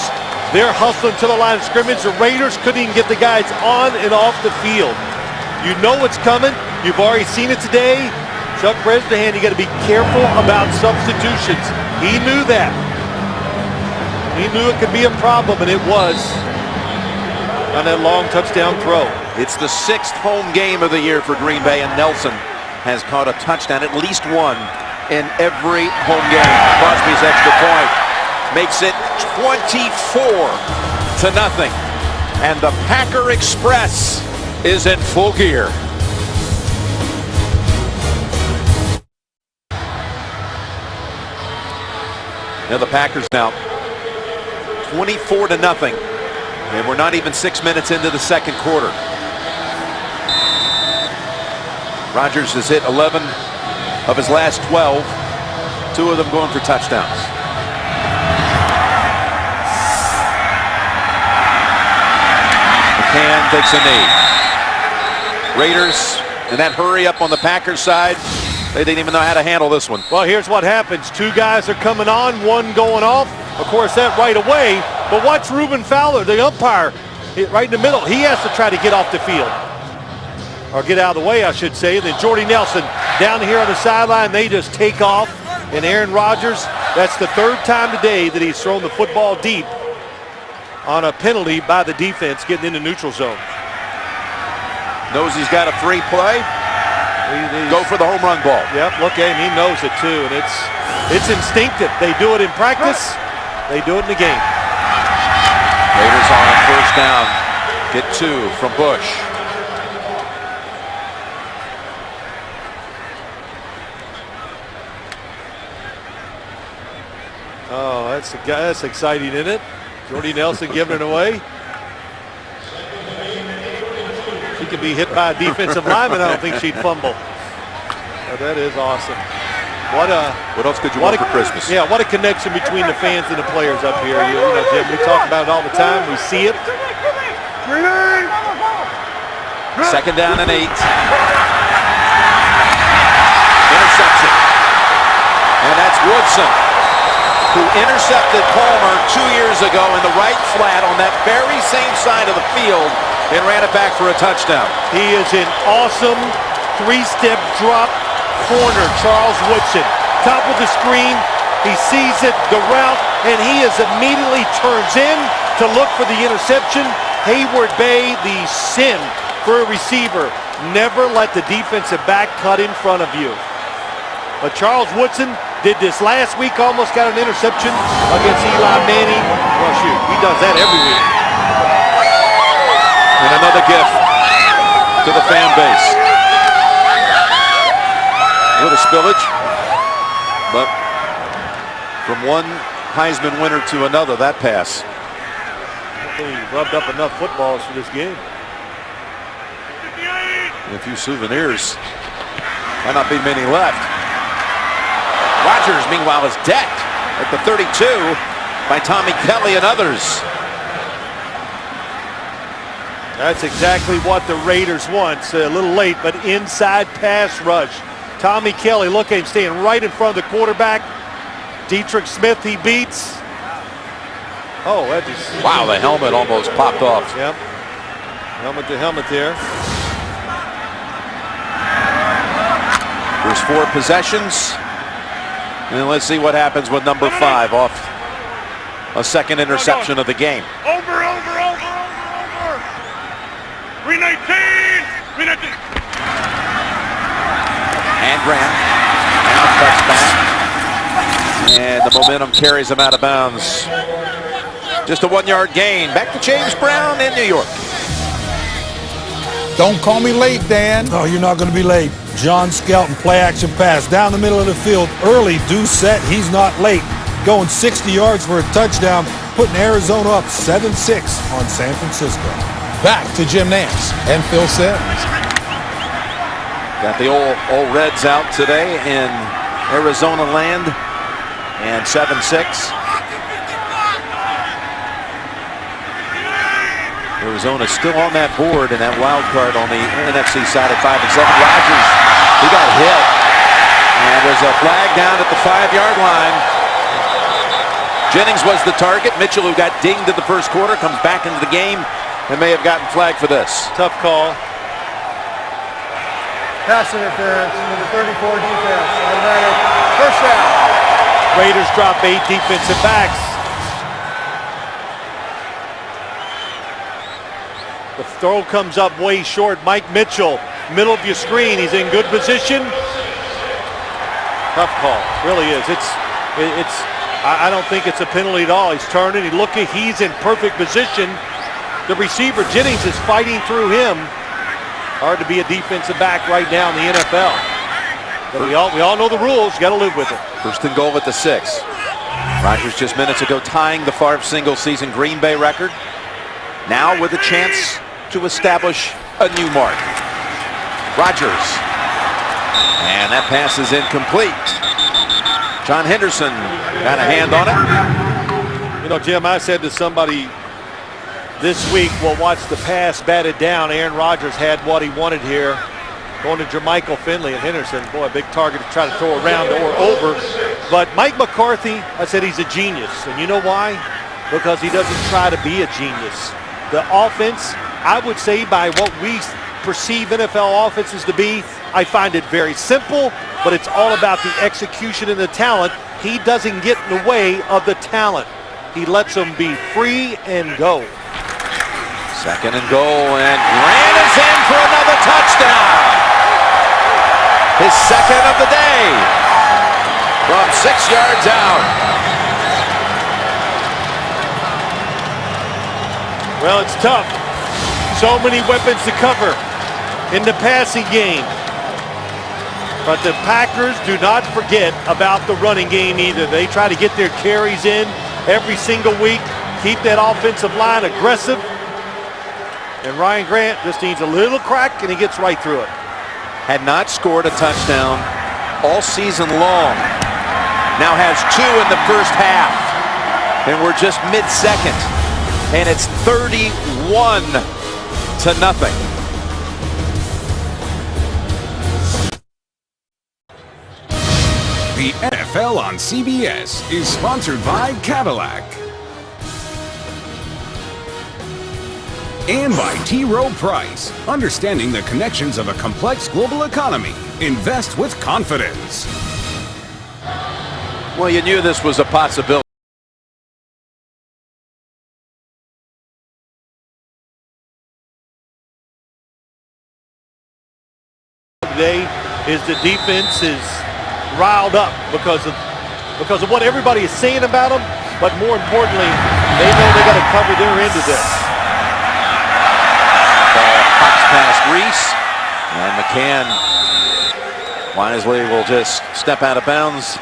They're hustling to the line of scrimmage. The Raiders couldn't even get the guys on and off the field. You know what's coming. You've already seen it today. Chuck Bresnahan, you got to be careful about substitutions. He knew that. He knew it could be a problem, and it was on that long touchdown throw. It's the 6th home game of the year for Green Bay, and Nelson has caught a touchdown, at least one, in every home game. Crosby's extra point makes it 24-0. And the Packer Express is in full gear. Now the Packers now 24-0, and we're not even 6 minutes into the second quarter. Rodgers has hit 11 of his last 12, 2 of them going for touchdowns. McCann takes a knee. Raiders, and that hurry up on the Packers side, they didn't even know how to handle this one. Well, here's what happens. 2 guys are coming on, 1 going off. Of course, that right away. But watch Reuben Fowler, the umpire, right in the middle. He has to try to get off the field. Or get out of the way, I should say. Then Jordy Nelson down here on the sideline. They just take off. And Aaron Rodgers, that's the 3rd time today that he's thrown the football deep on a penalty by the defense getting into neutral zone. Knows he's got a free play. Go for the home run ball. Yep, look at him. He knows it too. And it's instinctive. They do it in practice. They do it in the game. Raiders on 1st down. Get 2 from Bush. Oh, that's exciting, isn't it? Jordy Nelson giving it away. She could be hit by a defensive lineman. I don't think she'd fumble. Oh, that is awesome. What else could you want for Christmas? Yeah, what a connection between the fans and the players up here. You know, Jim, we talk about it all the time. We see it. 2nd down and 8. Interception. And that's Woodson, who intercepted Palmer 2 years ago in the right flat on that very same side of the field and ran it back for a touchdown. He is an awesome 3-step drop corner, Charles Woodson. Top of the screen, he sees it, the route, and he immediately turns in to look for the interception. Hayward Bay, the sin for a receiver. Never let the defensive back cut in front of you. But Charles Woodson did this last week, almost got an interception against Eli Manning. Well, shoot, he does that every week. And another gift to the fan base. A little spillage, but from one Heisman winner to another, that pass. He rubbed up enough footballs for this game. And a few souvenirs. Might not be many left. Rodgers, meanwhile, is decked at the 32 by Tommy Kelly and others. That's exactly what the Raiders want. A little late, but inside pass rush. Tommy Kelly, look at him staying right in front of the quarterback. Dietrich Smith, he beats. Oh, that just... Wow, the helmet almost popped off. Yep. Helmet to helmet there. There's 4 possessions. And let's see what happens with number 5 off a second interception of the game. Over. 319. 319. And Grant now cuts back. And the momentum carries him out of bounds. Just a 1-yard gain. Back to James Brown in New York. Don't call me late, Dan. No, you're not going to be late. John Skelton, play action pass down the middle of the field. Early, do set. He's not late. Going 60 yards for a touchdown, putting Arizona up 7-6 on San Francisco. Back to Jim Nance and Phil Simms. Got the old Reds out today in Arizona land. And 7-6. Arizona still on that board, and that wild card on the NFC side at 5-7. Rodgers He got hit. And there's a flag down at the 5-yard line. Jennings was the target. Mitchell, who got dinged in the first quarter, comes back into the game and may have gotten flagged for this. Tough call. Pass interference, number 34 defense, automatic, first down. Raiders drop 8 defensive backs. The throw comes up way short. Mike Mitchell, middle of your screen. He's in good position. Tough call, really is. I don't think it's a penalty at all. He's turning, he's in perfect position. The receiver, Jennings, is fighting through him. Hard to be a defensive back right now in the NFL. But we all know the rules. You got to live with it. First and goal at the 6. Rodgers just minutes ago tying the Favre single-season Green Bay record. Now with a chance to establish a new mark. Rodgers. And that pass is incomplete. John Henderson got a hand on it. You know, Jim, I said to somebody this week, we'll watch the pass batted down. Aaron Rodgers had what he wanted here. Going to Jermichael Finley and Henderson. Boy, a big target to try to throw around or over. But Mike McCarthy, I said he's a genius. And you know why? Because he doesn't try to be a genius. The offense, I would say by what we perceive NFL offenses to be, I find it very simple, but it's all about the execution and the talent. He doesn't get in the way of the talent. He lets them be free and go. Second and goal, and Grant is in for another touchdown. His second of the day from 6 yards out. Well, it's tough. So many weapons to cover in the passing game. But the Packers do not forget about the running game either. They try to get their carries in every single week, keep that offensive line aggressive. And Ryan Grant just needs a little crack, and he gets right through it. Had not scored a touchdown all season long. Now has 2 in the first half. And we're just mid-second. And it's 31-0. The NFL on CBS is sponsored by Cadillac. And by T. Rowe Price. Understanding the connections of a complex global economy. Invest with confidence. Well, you knew this was a possibility. Today is the defense is riled up because of what everybody is saying about them, but more importantly, they know they got to cover their end of this. Ball pops past Reese, and McCann wisely will just step out of bounds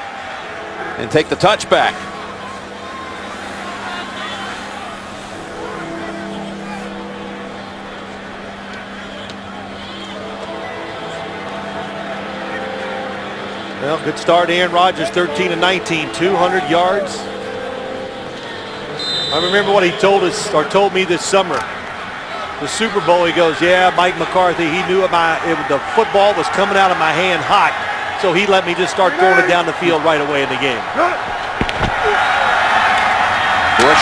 and take the touchback. Well, good start. Aaron Rodgers, 13 of 19, 200 yards. I remember what he told us, or told me this summer. The Super Bowl, he goes, yeah, Mike McCarthy, he knew the football was coming out of my hand hot, so he let me just start throwing it down the field right away in the game. Bush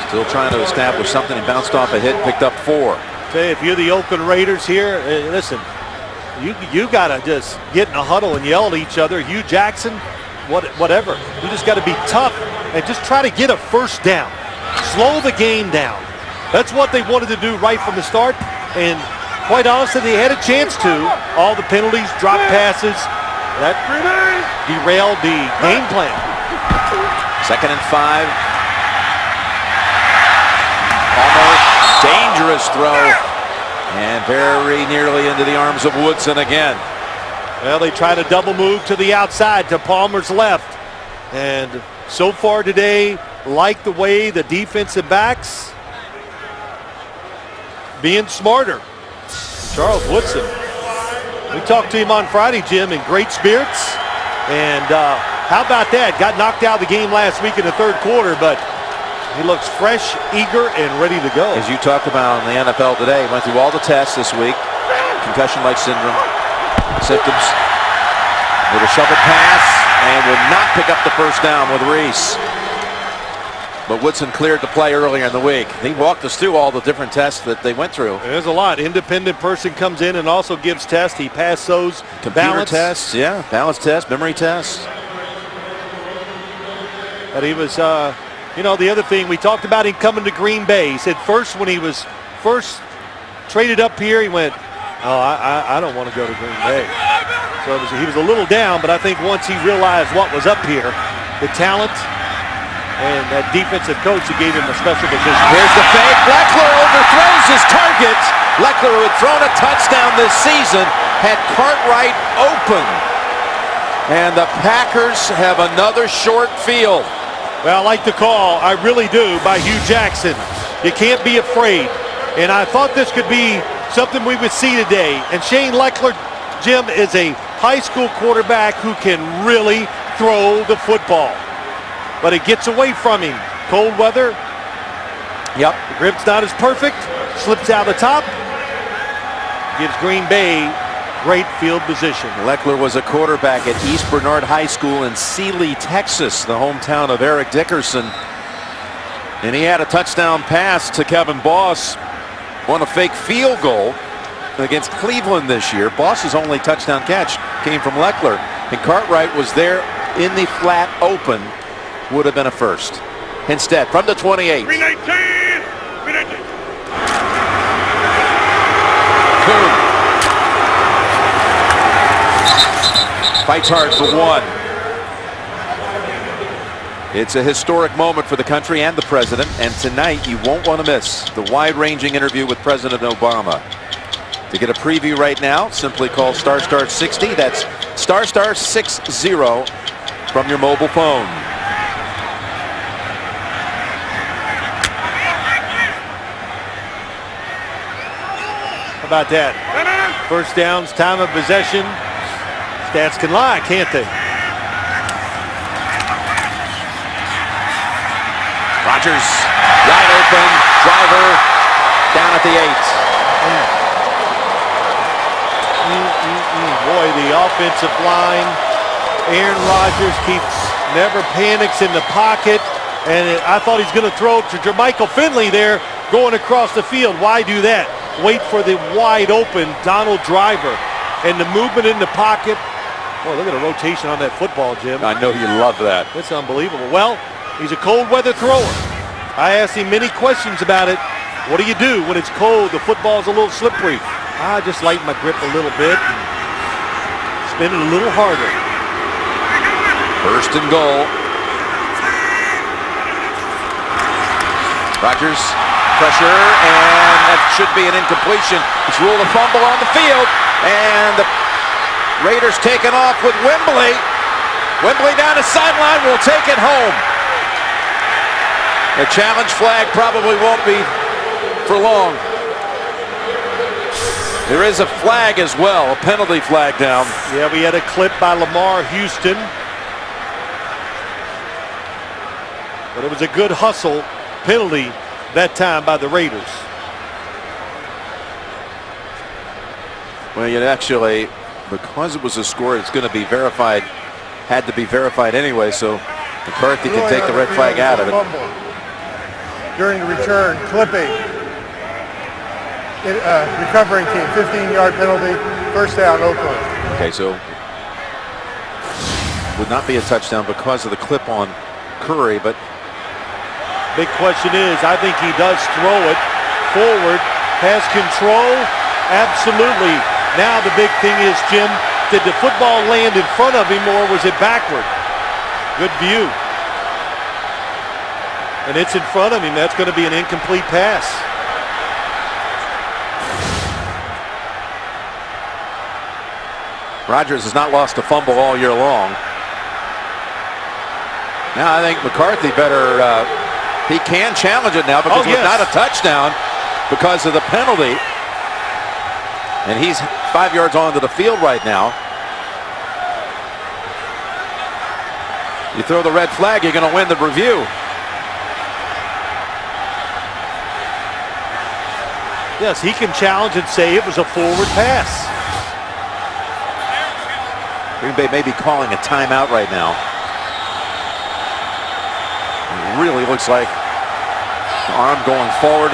still trying to establish something. He bounced off a hit, picked up 4. Say, if you're the Oakland Raiders here, listen, you got to just get in a huddle and yell at each other. Hugh Jackson, whatever. You just got to be tough and just try to get a first down. Slow the game down. That's what they wanted to do right from the start. And quite honestly, they had a chance to. All the penalties, drop passes, that derailed the game plan. Second and 5. Almost dangerous throw. And very nearly into the arms of Woodson again. Well, they try to double move to the outside to Palmer's left. And so far today, like the way the defensive backs being smarter. Charles Woodson, we talked to him on Friday, Jim, in great spirits. And how about that? Got knocked out of the game last week in the third quarter, but he looks fresh, eager, and ready to go. As you talked about in the NFL today, went through all the tests this week. concussion-like symptoms. Little shovel pass, and will not pick up the first down with Reese. But Woodson cleared the play earlier in the week. He walked us through all the different tests that they went through. There's a lot. Independent person comes in and also gives tests. He passed those. Computer tests, yeah, balance tests, memory tests. But he was, you know, the other thing, we talked about him coming to Green Bay. He said first when he was first traded up here, he went, oh, I don't want to go to Green Bay. So he was a little down, but I think once he realized what was up here, the talent, and that defensive coach who gave him a special position. Here's the fake. Leckler overthrows his target. Leckler, who had thrown a touchdown this season, had Cartwright open. And the Packers have another short field. Well, I like the call. I really do, by Hugh Jackson. You can't be afraid. And I thought this could be something we would see today. And Shane Leckler, Jim, is a high school quarterback who can really throw the football. But it gets away from him. Cold weather. Yep. The grip's not as perfect. Slips out the top. Gives Green Bay great field position. Leckler was a quarterback at East Bernard High School in Sealy, Texas, the hometown of Eric Dickerson. And he had a touchdown pass to Kevin Boss on a fake field goal against Cleveland this year. Boss's only touchdown catch came from Leckler. And Cartwright was there in the flat open. Would have been a first. Instead, from the 28. 319. 319. Coon fights hard for one. It's a historic moment for the country and the president, and tonight you won't want to miss the wide-ranging interview with President Obama. To get a preview right now, simply call *60. That's *60 from your mobile phone. How about that? First downs, time of possession. Stats can lie, can't they? Rodgers, wide open, driver, down at the 8. Boy, the offensive line. Aaron Rodgers never panics in the pocket. And I thought he's going to throw to Jermichael Finley there going across the field. Why do that? Wait for the wide open Donald Driver. And the movement in the pocket. Boy, look at the rotation on that football, Jim. I know you love that. That's unbelievable. Well, he's a cold weather thrower. I asked him many questions about it. What do you do when it's cold? The football's a little slippery. I just lighten my grip a little bit and spin it a little harder. First and goal. Rodgers, pressure, and that should be an incompletion. It's ruled a fumble on the field, and the Raiders taken off with Wembley. Wembley down the sideline, will take it home. The challenge flag probably won't be for long. There is a flag as well, a penalty flag down. Yeah, we had a clip by Lamar Houston. But it was a good hustle penalty that time by the Raiders. Well, it actually, because it was a score, it's going to be verified, had to be verified anyway, so McCarthy can take the red flag out of it. During the return, clipping. Recovering team, 15-yard penalty, first down, Oakland. Okay, so would not be a touchdown because of the clip on Curry, but big question is, I think he does throw it forward, has control, absolutely. Now the big thing is, Jim, did the football land in front of him or was it backward? Good view. And it's in front of him. That's going to be an incomplete pass. Rodgers has not lost a fumble all year long. Now I think McCarthy better, he can challenge it now because it's not a touchdown because of the penalty. And he's 5 yards onto the field right now. You throw the red flag, you're going to win the review. Yes, he can challenge and say it was a forward pass. Green Bay may be calling a timeout right now. It really looks like the arm going forward.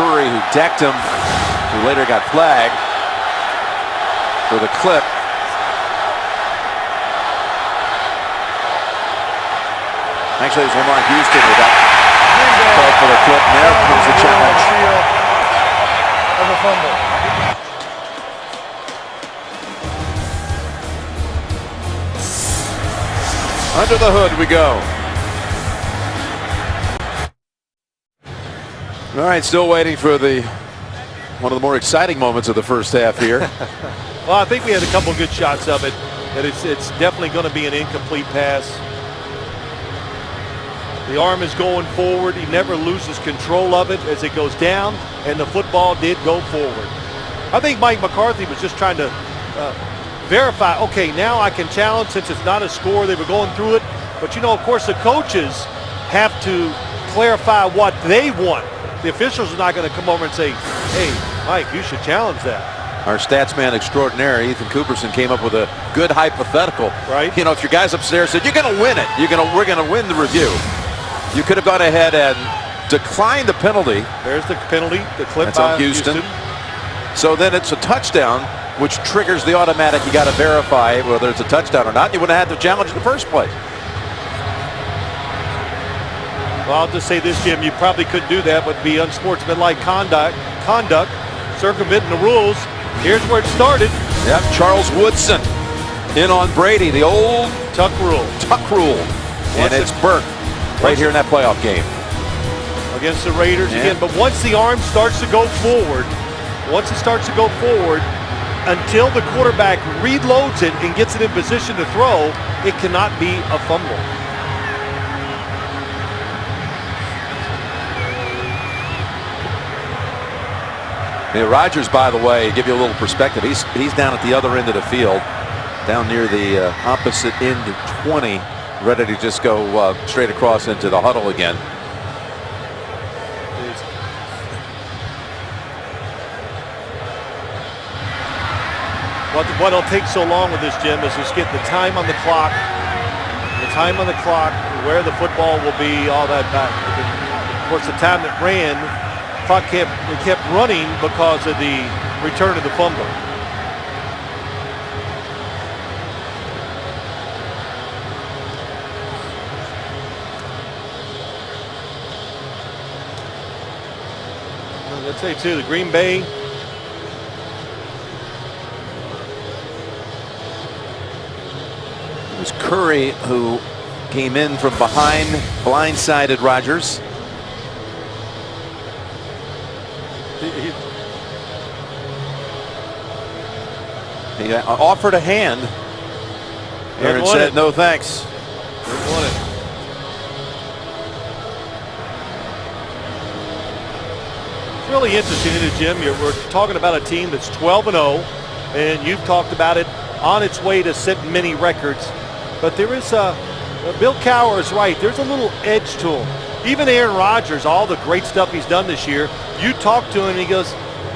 Curry, who decked him, who later got flagged for the clip. Actually, it was Lamar Houston who got called for the clip, and there comes the challenge. Of a fumble. Under the hood we go. All right, still waiting for one of the more exciting moments of the first half here. Well, I think we had a couple good shots of it. That it's definitely going to be an incomplete pass. The arm is going forward. He never loses control of it as it goes down, and the football did go forward. I think Mike McCarthy was just trying to verify, okay, now I can challenge since it's not a score. They were going through it. But, you know, of course, the coaches have to clarify what they want. The officials are not going to come over and say, hey, Mike, you should challenge that. Our stats man extraordinaire, Ethan Cooperson, came up with a good hypothetical. Right. You know, if your guys upstairs said, you're going to win it, we're going to win the review. You could have gone ahead and declined the penalty. There's the penalty, the clip That's by on Houston. So then it's a touchdown, which triggers the automatic. You got to verify whether it's a touchdown or not. You wouldn't have had to challenge in the first place. Well, I'll just say this, Jim. You probably couldn't do that, but be unsportsmanlike conduct, circumventing the rules. Here's where it started. Yep, Charles Woodson in on Brady, the old Tuck rule. And it's Burke right here in that playoff game. Against the Raiders Yeah. again. But once the arm starts to go forward, until the quarterback reloads it and gets it in position to throw, it cannot be a fumble. Yeah, Rodgers, by the way, give you a little perspective. He's down at the other end of the field, down near the opposite end of 20, ready to just go straight across into the huddle again. What'll take so long with this, Jim, is just get the time on the clock, where the football will be, all that back. Of course, the time that ran, clock kept running because of the return of the fumble. Let's say too, the Green Bay. It was Curry who came in from behind, blindsided Rodgers. He offered a hand. Aaron said, no thanks. Didn't want it. It's really interesting, isn't it, Jim? We're talking about a team that's 12-0, and you've talked about it on its way to setting many records. But there is Bill Cowher is right. There's a little edge to him. Even Aaron Rodgers, all the great stuff he's done this year, you talk to him and he goes,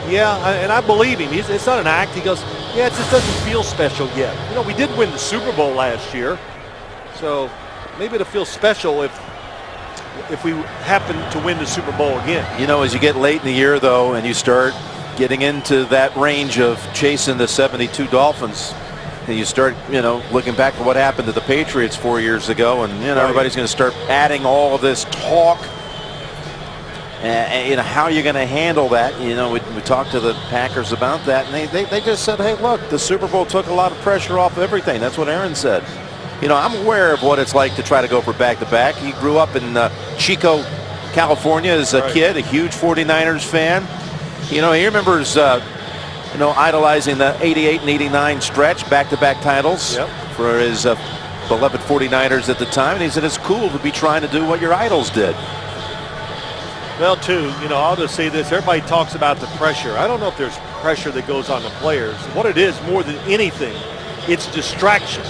yeah, and I believe him. It's not an act. He goes, yeah, it just doesn't feel special yet. You know, we did win the Super Bowl last year, so maybe it'll feel special if we happen to win the Super Bowl again. You know, as you get late in the year, though, and you start getting into that range of chasing the 72 Dolphins, and you start, you know, looking back at what happened to the Patriots 4 years ago, and, you know, everybody's going to start adding all of this talk. And you know, how you're going to handle that. You know, we talked to the Packers about that, and they just said, hey, look, the Super Bowl took a lot of pressure off everything. That's what Aaron said. You know, I'm aware of what it's like to try to go for back-to-back. He grew up in Chico, California as a kid, a huge 49ers fan. You know, he remembers, you know, idolizing the 88 and 89 stretch, back-to-back titles for his beloved 49ers at the time. And he said it's cool to be trying to do what your idols did. Well, too, you know, I'll just say this. Everybody talks about the pressure. I don't know if there's pressure that goes on the players. What it is, more than anything, it's distractions.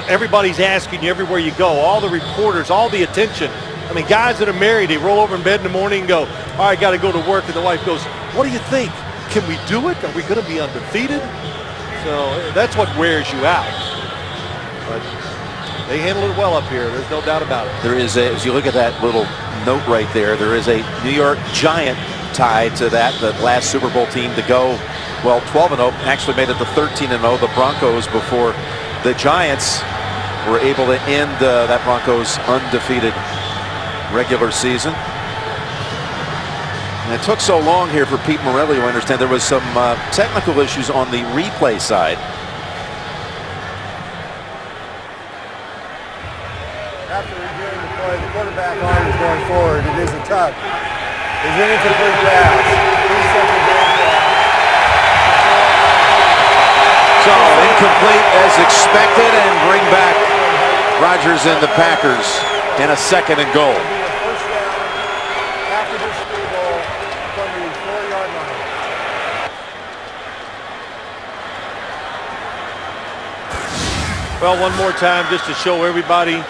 everybody's asking you everywhere you go. All the reporters, all the attention. I mean, guys that are married, they roll over in bed in the morning and go, all right, got to go to work. And the wife goes, what do you think? Can we do it? Are we going to be undefeated? So that's what wears you out. But they handle it well up here. There's no doubt about it. There is, as you look at that little note right there, there is a New York Giant tied to that, the last Super Bowl team to go, well, 12-0, actually made it to 13-0, the Broncos, before the Giants were able to end that Broncos undefeated regular season. And it took so long here for Pete Morelli, I understand there was some technical issues on the replay side. After reviewing the play, the quarterback arm is going forward. It is a tuck. Is an incomplete pass. So incomplete as expected, and bring back Rodgers and the Packers in a 2nd and goal. First down after this field goal from the 4-yard line. Well, one more time just to show everybody,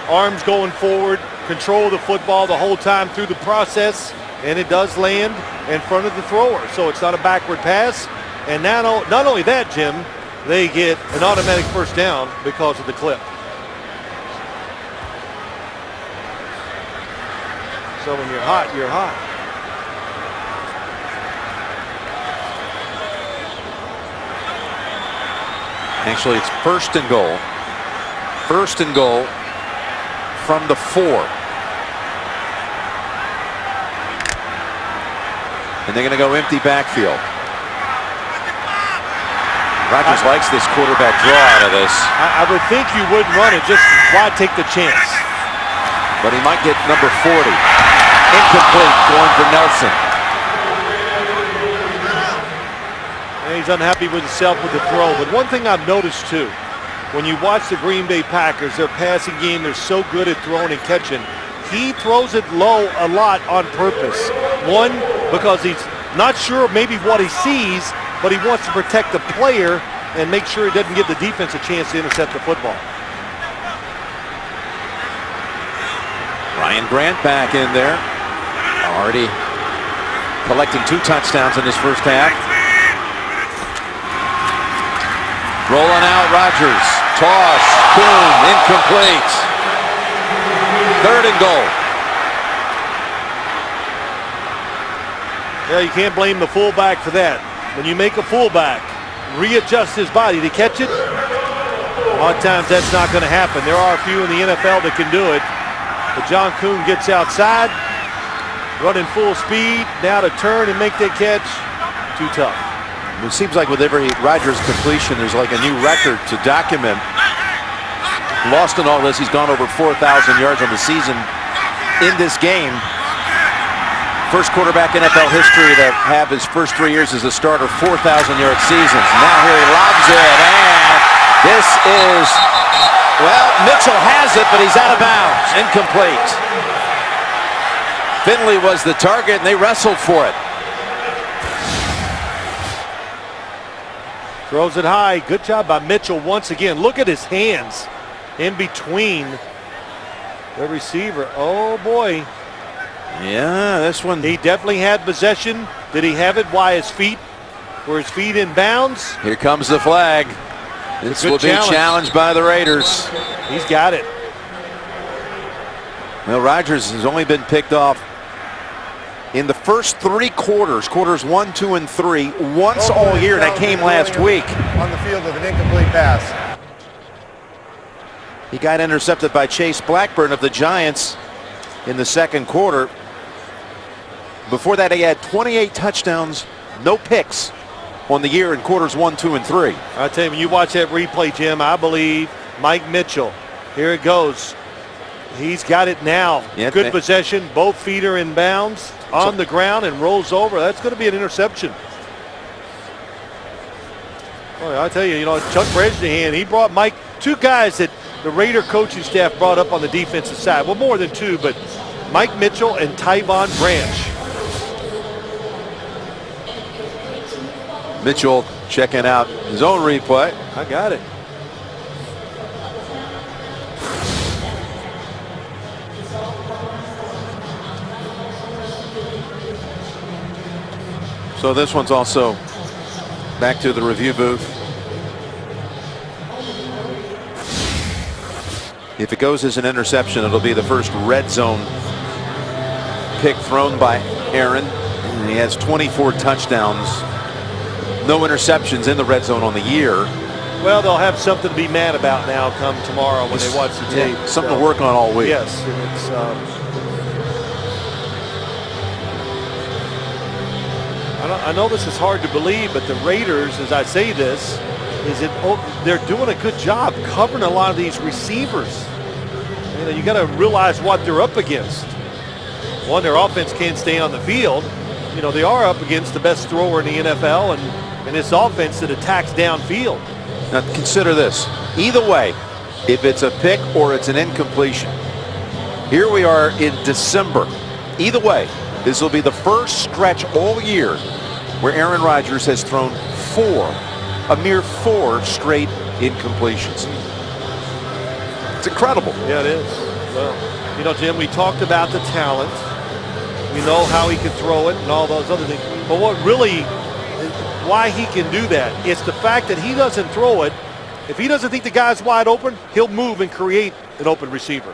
arms going forward, control the football the whole time through the process, and it does land in front of the thrower. So it's not a backward pass. And now, not only that, Jim, they get an automatic first down because of the clip. So when you're hot, you're hot. Actually, it's 1st and goal. 1st and goal from the 4. And they're going to go empty backfield. Rodgers likes this quarterback draw out of this. I would think you wouldn't run it. Just why take the chance? But he might get number 40. Incomplete, going for Nelson. And he's unhappy with himself with the throw. But one thing I've noticed too, when you watch the Green Bay Packers, their passing game, they're so good at throwing and catching. He throws it low a lot on purpose. One, because he's not sure maybe what he sees, but he wants to protect the player and make sure he doesn't give the defense a chance to intercept the football. Ryan Grant back in there. Already collecting 2 touchdowns in this first half. Rolling out Rodgers. Toss. Boom. Incomplete. 3rd and goal. Yeah, you can't blame the fullback for that. When you make a fullback readjust his body to catch it, a lot of times that's not going to happen. There are a few in the NFL that can do it. But John Kuhn gets outside, running full speed, now to turn and make that catch, too tough. It seems like with every Rodgers completion, there's like a new record to document. Lost in all this, he's gone over 4,000 yards on the season in this game. First quarterback in NFL history to have his first 3 years as a starter 4,000-yard seasons. Now here he lobs it, and this is, well, Mitchell has it, but he's out of bounds. Incomplete. Finley was the target, and they wrestled for it. Throws it high. Good job by Mitchell once again. Look at his hands in between the receiver. Oh, boy. Yeah, this one. He definitely had possession. Did he have it? Why his feet? Were his feet in bounds? Here comes the flag. This will be challenged by the Raiders. He's got it. Well, Rodgers has only been picked off in the first 3 quarters, quarters 1, 2, and 3, once all year, and that came last week. On the field of an incomplete pass. He got intercepted by Chase Blackburn of the Giants in the 2nd quarter. Before that, he had 28 touchdowns, no picks on the year in quarters 1, 2, and 3. I tell you, when you watch that replay, Jim, I believe Mike Mitchell. Here it goes. He's got it now. Yep. Good possession. Both feet are in bounds on the ground and rolls over. That's going to be an interception. Well, I tell you, Chuck Bresnahan, he brought Mike, 2 guys that the Raider coaching staff brought up on the defensive side. Well, more than 2, but Mike Mitchell and Tyvon Branch. Mitchell checking out his own replay. I got it. So this one's also back to the review booth. If it goes as an interception, it'll be the first red zone pick thrown by Aaron. And he has 24 touchdowns, no interceptions in the red zone on the year. Well, they'll have something to be mad about now come tomorrow when they watch the tape. Yeah, something to work on all week. Yes, and it's. I know this is hard to believe, but the Raiders, as I say this, they're doing a good job covering a lot of these receivers. You got to realize what they're up against. One, their offense can't stay on the field. They are up against the best thrower in the NFL, and this offense that attacks downfield. Now consider this. Either way, if it's a pick or it's an incompletion, here we are in December. Either way, this will be the first stretch all year where Aaron Rodgers has thrown a mere four straight incompletions. It's incredible. Yeah, it is. Well, Jim, we talked about the talent. We know how he can throw it and all those other things. But why he can do that, it's the fact that he doesn't throw it. If he doesn't think the guy's wide open, he'll move and create an open receiver.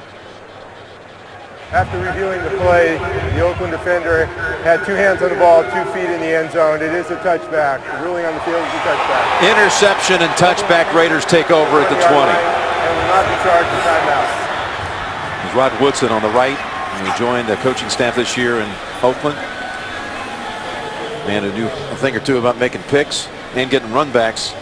After reviewing the play, the Oakland defender had 2 hands on the ball, 2 feet in the end zone. It is a touchback. The ruling on the field is a touchback. Interception and touchback. Raiders take over at the 20. And will not be charged with timeout. There's Rod Woodson on the right. And he joined the coaching staff this year in Oakland. Man who knew a thing or two about making picks and getting run backs.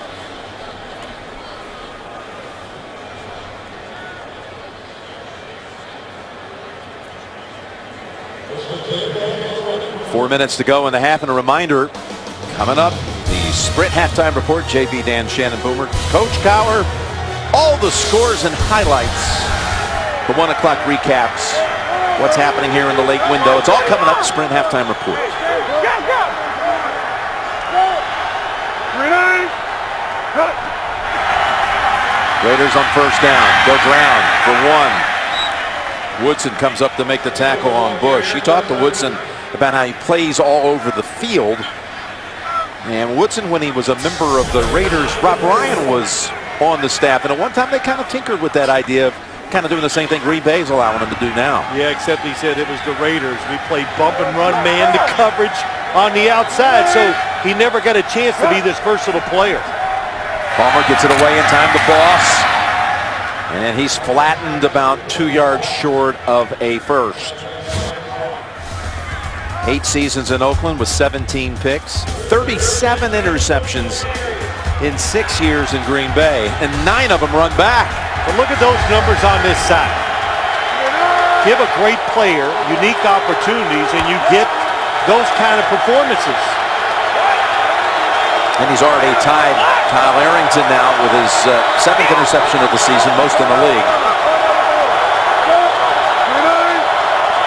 Four minutes to go in the half, and a reminder coming up, the Sprint halftime report. JB, Dan, Shannon, Boomer, Coach Cowher, all the scores and highlights. The 1 o'clock recaps. What's happening here in the late window. It's all coming up. Sprint halftime report. Raiders on first down. Go ground for 1. Woodson comes up to make the tackle on Bush. You talked to Woodson about how he plays all over the field. And Woodson, when he was a member of the Raiders, Rob Ryan was on the staff. And at one time they kind of tinkered with that idea of kind of doing the same thing Green Bay's allowing him to do now. Yeah, except he said it was the Raiders. We played bump and run man to coverage on the outside. So he never got a chance to be this versatile player. Palmer gets it away in time to Boss. And he's flattened about 2 yards short of a first. 8 seasons in Oakland with 17 picks, 37 interceptions in 6 years in Green Bay, and 9 of them run back. But look at those numbers on this side. Give a great player unique opportunities, and you get those kind of performances. And he's already tied Kyle Arrington now with his 7th interception of the season, most in the league.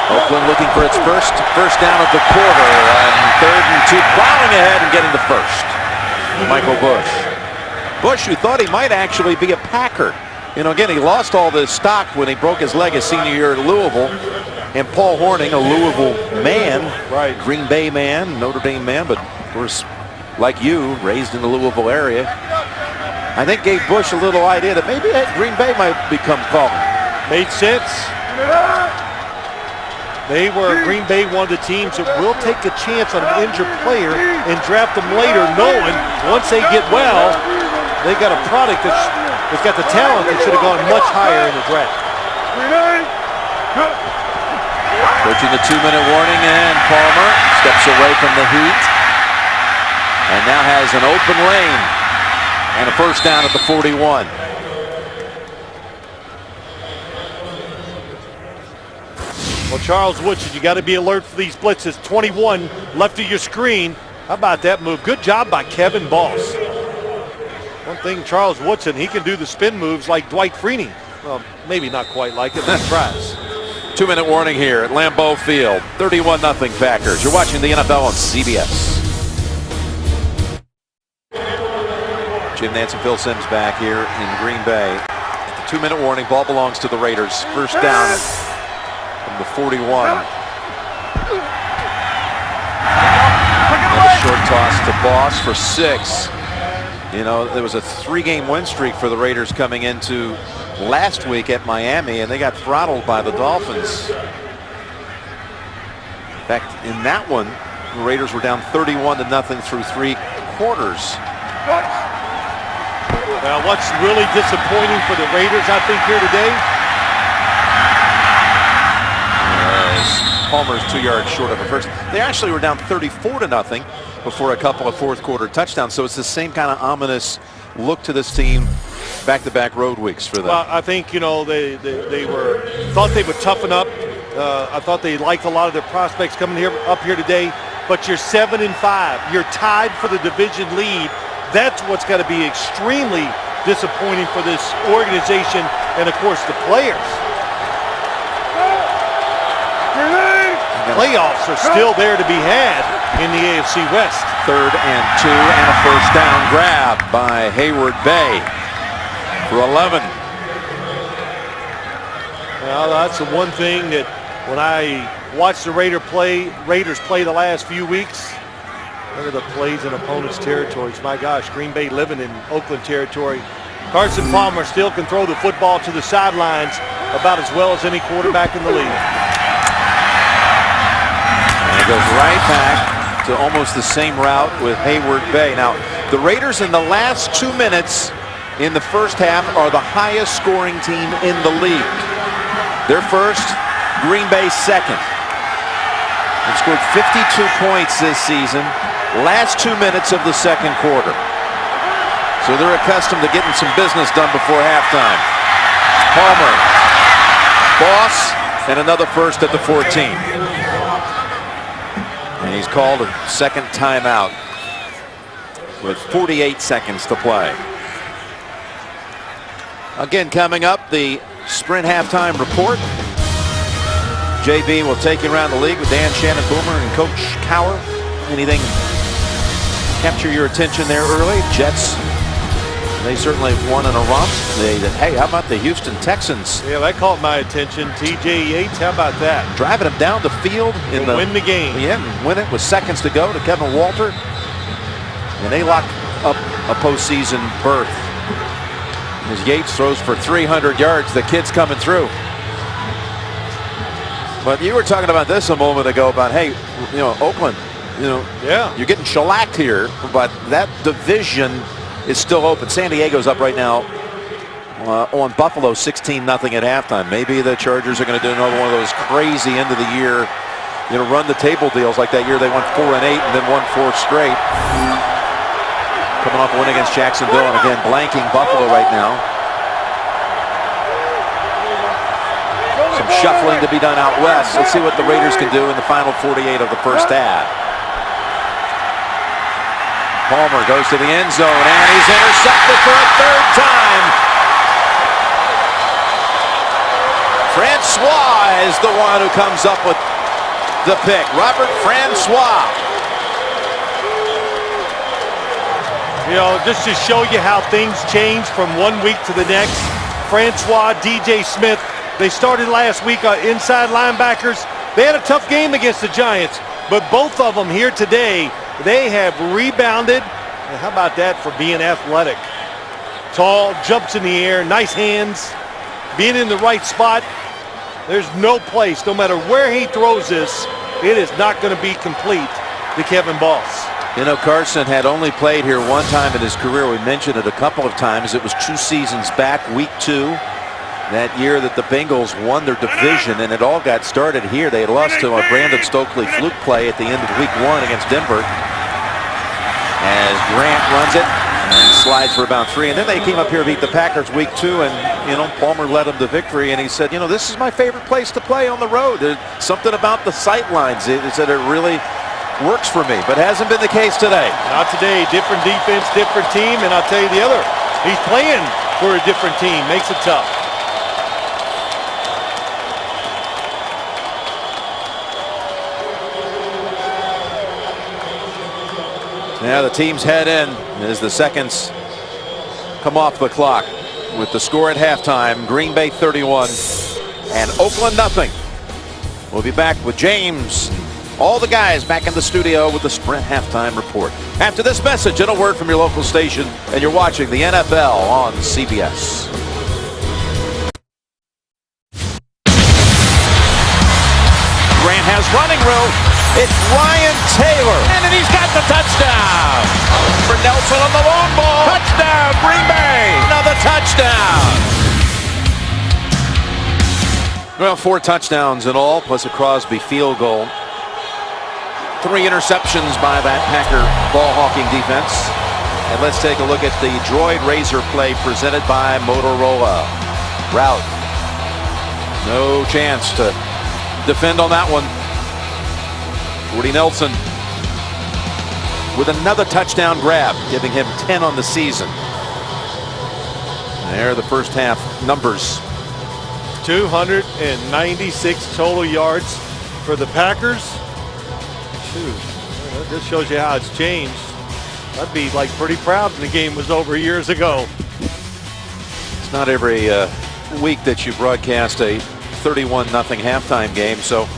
Oakland looking for its first down of the quarter, and 3rd and 2, plowing ahead and getting the first. Michael Bush. Bush, who thought he might actually be a Packer. Again, he lost all this stock when he broke his leg his senior year at Louisville. And Paul Hornung, a Louisville man, right, Green Bay man, Notre Dame man, but of course, like you, raised in the Louisville area. I think gave Bush a little idea that maybe Green Bay might become calling. Made sense. Green Bay one of the teams that will take a chance on an injured player and draft them later, knowing once they get well, they got a product that's got the talent that should have gone much higher in the draft. Approaching the 2-minute warning, and Palmer steps away from the heat and now has an open lane and a first down at the 41. Well, Charles Woodson, you got to be alert for these blitzes. 21 left of your screen. How about that move? Good job by Kevin Boss. One thing, Charles Woodson, he can do the spin moves like Dwight Freeney. Well, maybe not quite like it, but he tries. 2-minute warning here at Lambeau Field. 31-0 Packers. You're watching the NFL on CBS. Jim Nantz and Phil Simms back here in Green Bay. 2-minute warning. Ball belongs to the Raiders. First down from the 41. And the Short toss to Boss for 6. You know, there was a 3-game win streak for the Raiders coming into last week at Miami, and they got throttled by the Dolphins. In fact, in that one, the Raiders were down 31-0 through 3 quarters. Now, what's really disappointing for the Raiders, I think, here today? Palmer's 2 yards short of a first. They actually were down 34-0 before a couple of fourth-quarter touchdowns. So it's the same kind of ominous look to this team. Back-to-back road weeks for them. Well, I think, you know, they thought they would toughen up. I thought they liked a lot of their prospects coming up here today. But you're 7-5. You're tied for the division lead. That's what's got to be extremely disappointing for this organization and, of course, the players. Playoffs are still there to be had in the AFC West. 3rd and 2 and a first down grab by Hayward Bay for 11. Well, that's the one thing that when I watched the Raiders play the last few weeks, look at the plays in opponents' territories. My gosh, Green Bay living in Oakland territory. Carson Palmer still can throw the football to the sidelines about as well as any quarterback in the league. Goes right back to almost the same route with Hayward Bay. Now, the Raiders in the last 2 minutes in the first half are the highest scoring team in the league. They're first, Green Bay second. They've scored 52 points this season, last 2 minutes of the second quarter. So they're accustomed to getting some business done before halftime. Palmer, Boss, and another first at the 14. And he's called a second timeout with 48 seconds to play. Again, coming up, the Sprint halftime report. JB will take you around the league with Dan Shannon Boomer and Coach Cowher. Anything capture your attention there early? Jets, they certainly have won in a romp. Hey, how about the Houston Texans? Yeah, that caught my attention. TJ Yates, how about that? Driving him down the field in win the game. Yeah, win it with seconds to go to Kevin Walter. And they lock up a postseason berth. As Yates throws for 300 yards, the kid's coming through. But you were talking about this a moment ago about, hey, you know, Oakland, you know, yeah, you're getting shellacked here, but that division is still open. San Diego's up right now on Buffalo 16-0 at halftime. Maybe the Chargers are going to do another one of those crazy end of the year, you know, run the table deals like that year they won 4-8 and then won 4 straight. Coming off a win against Jacksonville and again blanking Buffalo right now. Some shuffling to be done out west. Let's see what the Raiders can do in the final 48 of the first half. Palmer goes to the end zone and he's intercepted for a 3rd time. Francois is the one who comes up with the pick. Robert Francois. You know, just to show you how things change from one week to the next. Francois, DJ Smith, they started last week inside linebackers. They had a tough game against the Giants, but both of them here today, they have rebounded. And how about that for being athletic? Tall, jumps in the air, nice hands, being in the right spot. There's no place, no matter where he throws this, it is not going to be complete to Kevin Boss. You know, Carson had only played here one time in his career. We mentioned it a couple of times. It was 2 seasons back, week 2. That year that the Bengals won their division, and it all got started here. They had lost to a Brandon Stokely fluke play at the end of week 1 against Denver. As Grant runs it and slides for about 3. And then they came up here to beat the Packers week 2, and, you know, Palmer led them to victory. And he said, you know, this is my favorite place to play on the road. There's something about the sight lines. He said it really works for me, but hasn't been the case today. Not today. Different defense, different team, and I'll tell you the other. He's playing for a different team. Makes it tough. Now the teams head in as the seconds come off the clock with the score at halftime. Green Bay 31 and Oakland nothing. We'll be back with James, All the guys back in the studio with the Sprint Halftime Report. After this message and a word from your local station, and you're watching the NFL on CBS. Grant has running room. It's Ryan Taylor. And he's got the touchdown. For Nelson on the long ball. Touchdown, Green Bay. Another touchdown. Well, 4 touchdowns in all, plus a Crosby field goal. 3 interceptions by that Packer ball-hawking defense. And let's take a look at the Droid Razor play presented by Motorola. Route. No chance to defend on that one. Jordy Nelson with another touchdown grab, giving him 10 on the season. There are the first half numbers. 296 total yards for the Packers. That just shows you how it's changed. I'd be like pretty proud when the game was over years ago. It's not every week that you broadcast a 31-0 halftime game, so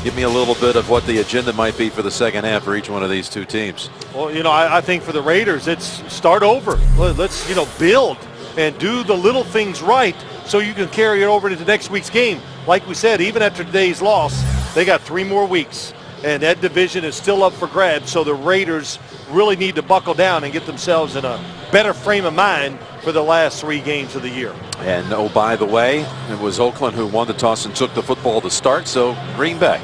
give me a little bit of what the agenda might be for the second half for each one of these two teams. Well, you know, I think for the Raiders, it's start over. Let's, build and do the little things right so you can carry it over into next week's game. Like we said, even after today's loss, they got 3 more weeks, and that division is still up for grabs, so the Raiders really need to buckle down and get themselves in a better frame of mind for the last 3 games of the year. And oh, by the way, it was Oakland who won the toss and took the football to start, so Green Bay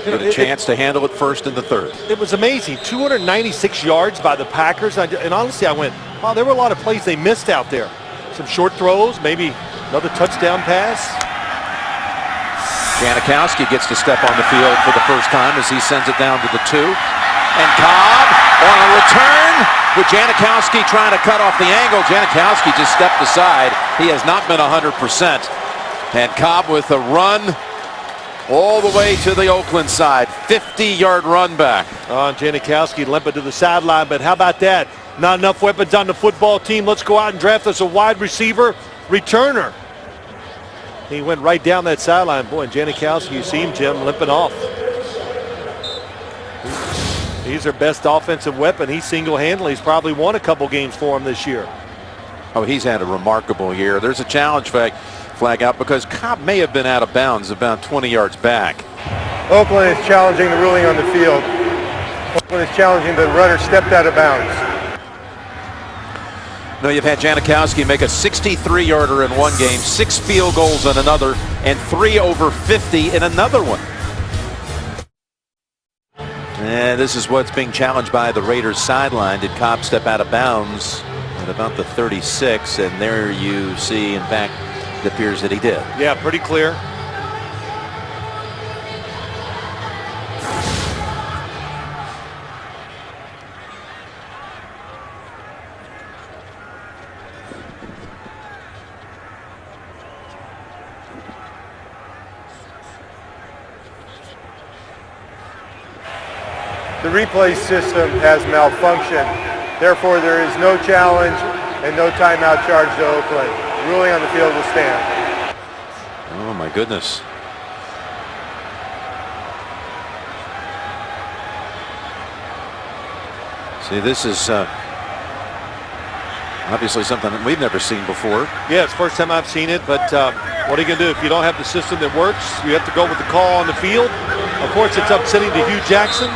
had a chance to handle it first in the third. It was amazing. 296 yards by the Packers, and honestly, I went, wow, there were a lot of plays they missed out there. Some short throws, maybe another touchdown pass. Janikowski gets to step on the field for the first time as he sends it down to the 2. And Cobb on a return with Janikowski trying to cut off the angle. Janikowski just stepped aside. He has not been 100%. And Cobb with a run all the way to the Oakland side. 50-yard run back. Janikowski limping to the sideline, but how about that? Not enough weapons on the football team. Let's go out and draft us a wide receiver returner. He went right down that sideline. Boy, and Janikowski, you see him, Jim, limping off. He's their best offensive weapon. He single-handedly has probably won a couple games for him this year. Oh, he's had a remarkable year. There's a challenge flag out because Cobb may have been out of bounds about 20 yards back. Oakland is challenging the ruling on the field. Oakland is challenging the runner stepped out of bounds. No, you've had Janikowski make a 63-yarder in one game, 6 field goals in another, and 3 over 50 in another one. And this is what's being challenged by the Raiders sideline. Did Cobb step out of bounds at about the 36? And there you see, in fact, it appears that he did. Yeah, pretty clear. The replay system has malfunctioned. Therefore, there is no challenge and no timeout charge to Oakland. The ruling on the field will stand. Oh, my goodness. See, this is obviously something that we've never seen before. Yeah, it's the first time I've seen it, but what are you going to do? If you don't have the system that works, you have to go with the call on the field. Of course, it's upsetting to Hugh Jackson.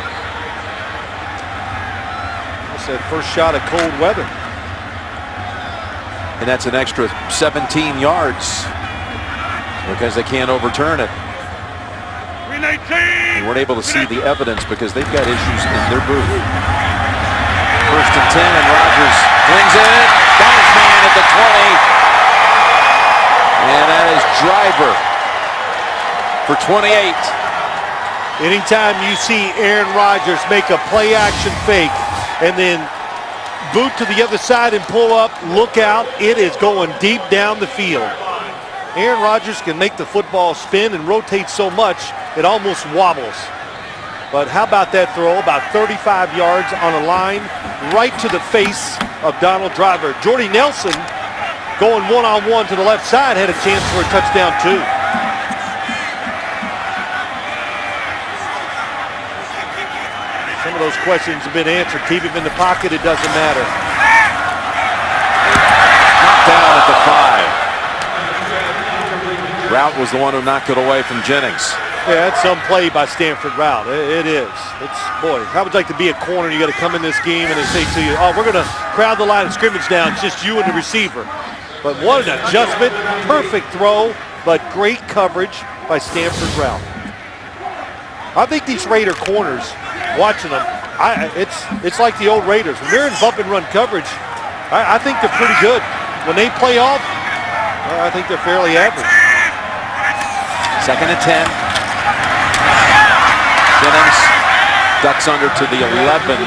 That first shot of cold weather. And that's an extra 17 yards because they can't overturn it. They weren't able to see the evidence because they've got issues in their booth. First and 10, and Rodgers flings it. Got his man at the 20. And that is Driver for 28. Anytime you see Aaron Rodgers make a play-action fake and then boot to the other side and pull up, look out, it is going deep down the field. Aaron Rodgers can make the football spin and rotate so much it almost wobbles. But how about that throw? About 35 yards on a line right to the face of Donald Driver. Jordy Nelson going one-on-one to the left side had a chance for a touchdown too. those questions have been answered. Keep him in the pocket, it doesn't matter. Knocked down at the 5. Route was the one who knocked it away from Jennings. Yeah, that's some play by Stanford Route. It is. It's, boy, how would you like to be a corner? You got to come in this game and they say to you, oh, we're going to crowd the line of scrimmage down. It's just you and the receiver. But what an adjustment. Perfect throw, but great coverage by Stanford Route. I think these Raider corners, watching them, it's like the old Raiders. When they're in bump and run coverage, I think they're pretty good. When they play off, I think they're fairly average. 2nd and 10. Jennings ducks under to the 11.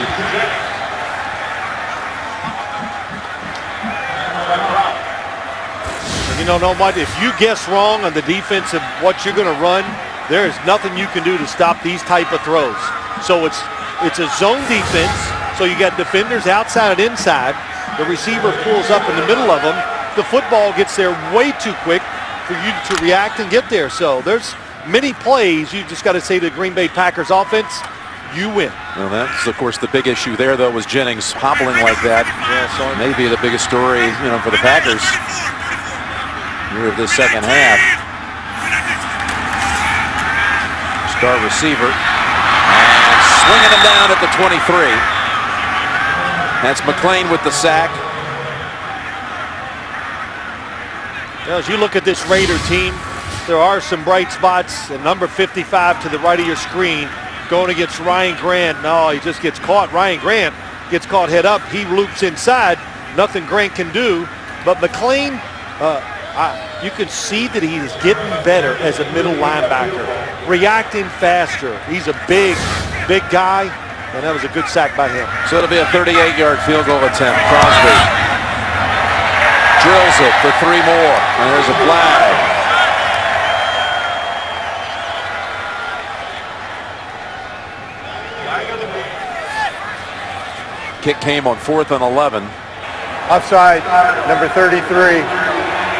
You know what? If you guess wrong on the defense of what you're going to run, there is nothing you can do to stop these type of throws. So it's a zone defense. So you got defenders outside and inside. The receiver pulls up in the middle of them. The football gets there way too quick for you to react and get there. So there's many plays. You just got to say to the Green Bay Packers offense, you win. Well, that's, of course, the big issue there, though, was Jennings hobbling like that. Yeah, so maybe the biggest story, for the Packers here of this second half. Star receiver. And swinging him down at the 23. That's McClain with the sack. Now, as you look at this Raider team, there are some bright spots. And number 55 to the right of your screen going against Ryan Grant. No, he just gets caught. Ryan Grant gets caught head up. He loops inside. Nothing Grant can do. But McClain, you can see that he is getting better as a middle linebacker, reacting faster. He's a big guy, and that was a good sack by him. So it'll be a 38-yard field goal attempt. Crosby drills it for 3 more, and there's a flag. Kick came on 4th and 11. Offside, number 33.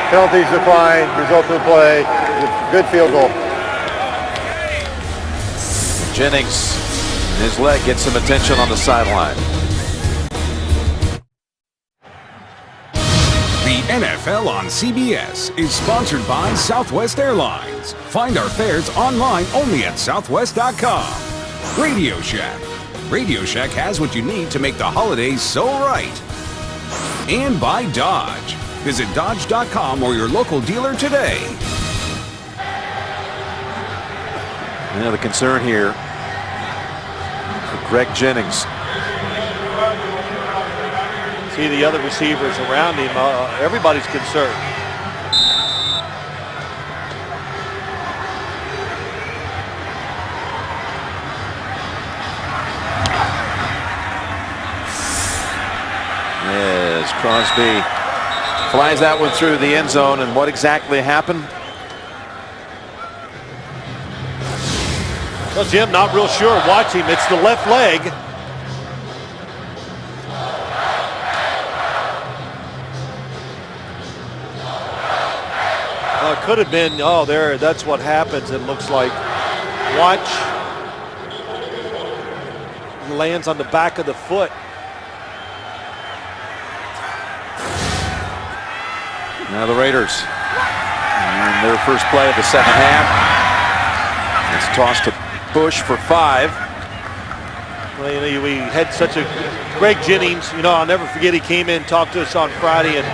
Penalties declined. Result of the play. Good field goal. Jennings, his leg gets some attention on the sideline. The NFL on CBS is sponsored by Southwest Airlines. Find our fares online only at southwest.com. Radio Shack. Radio Shack has what you need to make the holidays so right. And by Dodge. Visit Dodge.com or your local dealer today. The concern here for Greg Jennings. See the other receivers around him. Everybody's concerned. Yes, Crosby flies that one through the end zone, and what exactly happened? Well, Jim, not real sure. Watch him. It's the left leg. It could have been, there, that's what happens, it looks like. Watch. He lands on the back of the foot. Now the Raiders, and their first play of the second half. It's tossed to Bush for 5. Well, we had such a Greg Jennings. I'll never forget. He came in, talked to us on Friday, and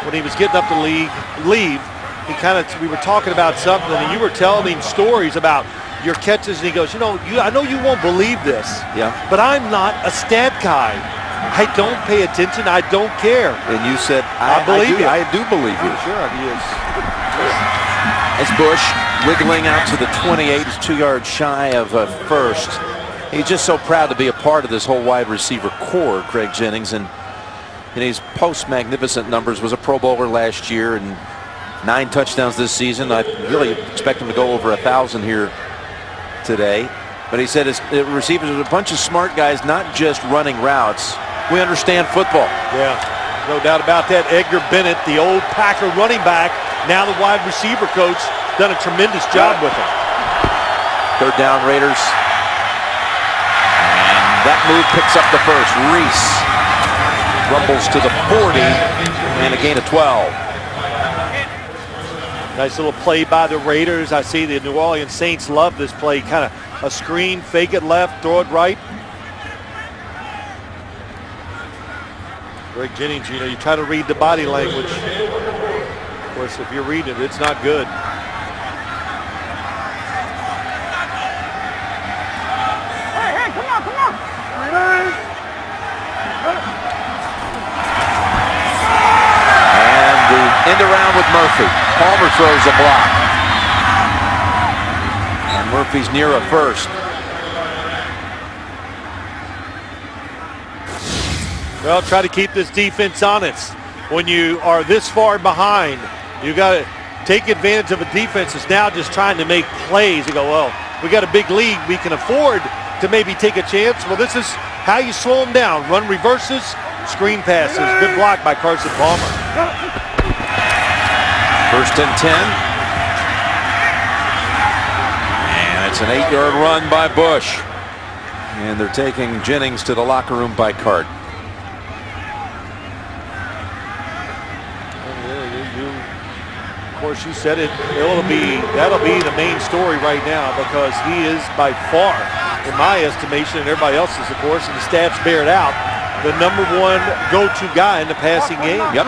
when he was getting up to leave, we were talking about something, and you were telling him stories about your catches, and he goes, I know you won't believe this, but I'm not a stat guy. I don't pay attention. I don't care. And you said, I believe you. I do believe you. Sure, he is. As Bush wiggling out to the 28, he's 2 yards shy of a first. He's just so proud to be a part of this whole wide receiver core, Greg Jennings, and his post-magnificent numbers. Was a Pro Bowler last year and 9 touchdowns this season. I really expect him to go over 1,000 here today. But he said his receivers are a bunch of smart guys, not just running routes. We understand football. Yeah, no doubt about that. Edgar Bennett, the old Packer running back, now the wide receiver coach, done a tremendous job with him. 3rd down, Raiders. And that move picks up the first. Reese rumbles to the 40 and a gain of 12. Nice little play by the Raiders. I see the New Orleans Saints love this play. Kind of a screen, fake it left, throw it right. Greg Jennings, you know, you try to read the body language. Of course, if you're reading it, it's not good. Hey, come on, come on. And the end around with Murphy. Palmer throws a block. And Murphy's near a first. Well, try to keep this defense honest. When you are this far behind, you got to take advantage of a defense that's now just trying to make plays. You go, well, we got a big lead. We can afford to maybe take a chance. Well, this is how you slow them down. Run reverses, screen passes. Good block by Carson Palmer. First and 10. And it's an 8-yard run by Bush. And they're taking Jennings to the locker room by cart. Of course, you said it. That'll be the main story right now, because he is by far, in my estimation, and everybody else's, of course, and the stats bear it out, the #1 go-to guy in the passing game. Yep.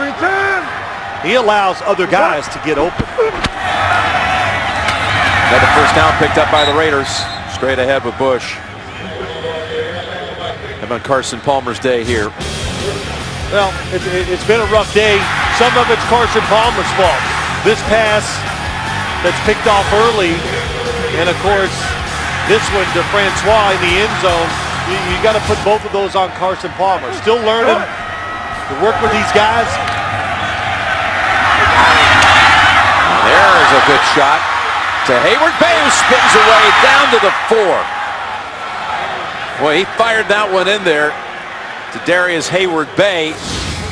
He allows other guys to get open. Another first down picked up by the Raiders. Straight ahead with Bush. How about Carson Palmer's day here? Well, it's been a rough day. Some of it's Carson Palmer's fault. This pass that's picked off early, and of course, this one to Francois in the end zone. You got to put both of those on Carson Palmer. Still learning to work with these guys. There is a good shot to Hayward Bay, who spins away down to the 4. Boy, he fired that one in there to Darius Hayward Bay,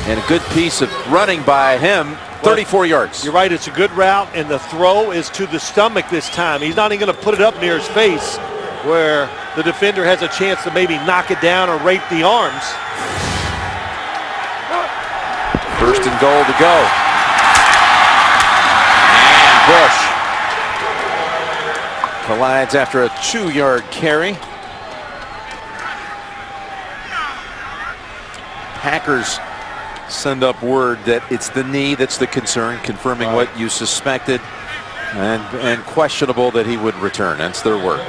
and a good piece of running by him. 34 yards. You're right, it's a good route, and the throw is to the stomach this time. He's not even going to put it up near his face, where the defender has a chance to maybe knock it down or rape the arms. First and goal to go. And Bush collides after a 2-yard carry. Packers send up word that it's the knee that's the concern, confirming what you suspected, and questionable that he would return. That's their word.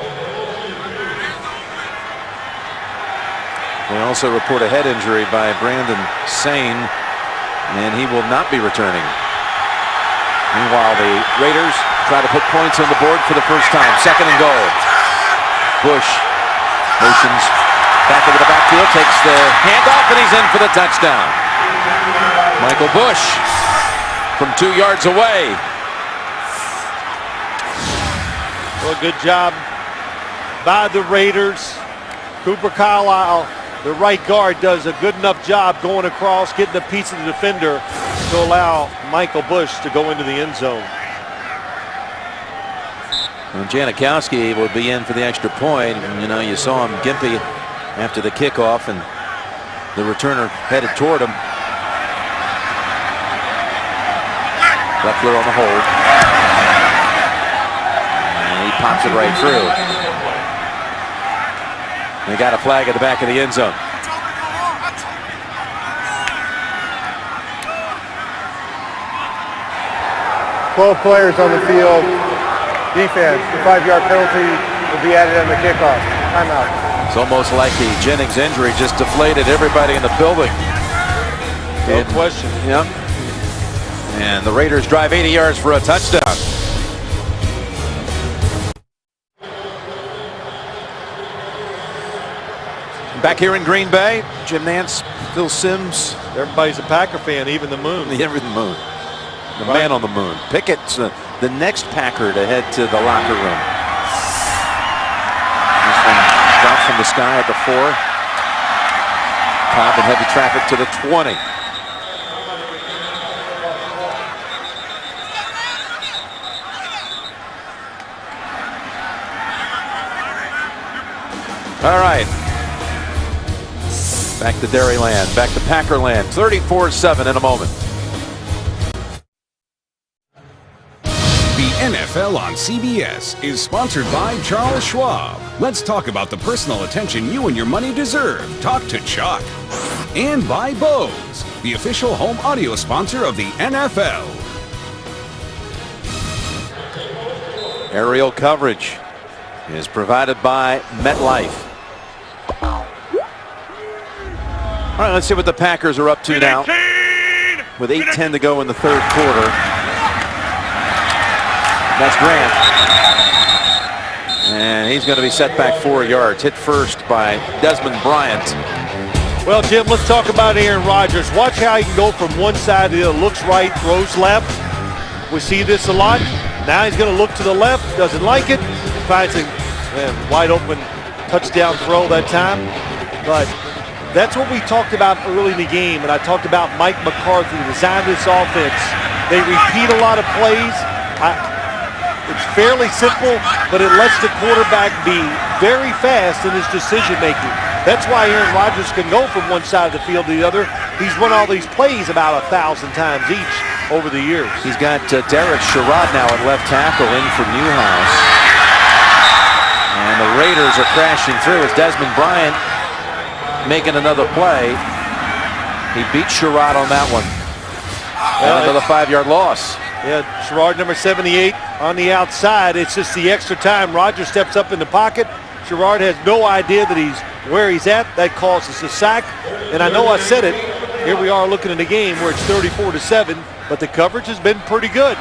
They also report a head injury by Brandon Sane, and he will not be returning. Meanwhile, the Raiders try to put points on the board for the first time. Second and goal. Bush motions back into the backfield, takes the handoff, and he's in for the touchdown. Michael Bush from 2 yards away. Well, good job by the Raiders. Cooper Carlisle, the right guard, does a good enough job going across, getting a piece of the defender to allow Michael Bush to go into the end zone. Well, Janikowski will be in for the extra point. You know, you saw him gimpy after the kickoff, and the returner headed toward him. Leffler on the hold. And he pops it right through. They got a flag at the back of the end zone. Both players on the field. Defense. The 5-yard penalty will be added on the kickoff. Timeout. It's almost like the Jennings injury just deflated everybody in the building. No question. Yep. And the Raiders drive 80 yards for a touchdown. Back here in Green Bay, Jim Nantz, Phil Simms. Everybody's a Packer fan, even the Moon. Even the Moon. The man on the moon. Pickett's the next Packer to head to the locker room. This one drops from the sky at the 4. Cobb in heavy traffic to the 20. All right. Back to Dairyland, back to Packerland, 34-7 in a moment. The NFL on CBS is sponsored by Charles Schwab. Let's talk about the personal attention you and your money deserve. Talk to Chuck. And by Bose, the official home audio sponsor of the NFL. Aerial coverage is provided by MetLife. All right, let's see what the Packers are up to now. With 8:10 to go in the third quarter. That's Grant. And he's going to be set back 4 yards. Hit first by Desmond Bryant. Well, Jim, let's talk about Aaron Rodgers. Watch how he can go from one side to the other. Looks right, throws left. We see this a lot. Now he's going to look to the left. Doesn't like it. Finds a wide open touchdown throw that time. But that's what we talked about early in the game. And I talked about Mike McCarthy, the design of this offense. They repeat a lot of plays. It's fairly simple, but it lets the quarterback be very fast in his decision-making. That's why Aaron Rodgers can go from one side of the field to the other. He's run all these plays about 1,000 times each over the years. He's got Derek Sherrod now at left tackle in for Newhouse. And the Raiders are crashing through as Desmond Bryant making another play. He beat Sherrod on that one. And another 5-yard loss. Yeah, Sherrod, number 78, on the outside. It's just the extra time. Rodgers steps up in the pocket. Sherrod has no idea that he's where he's at. That causes a sack. And I know I said it. Here we are looking at a game where it's 34-7, but the coverage has been pretty good.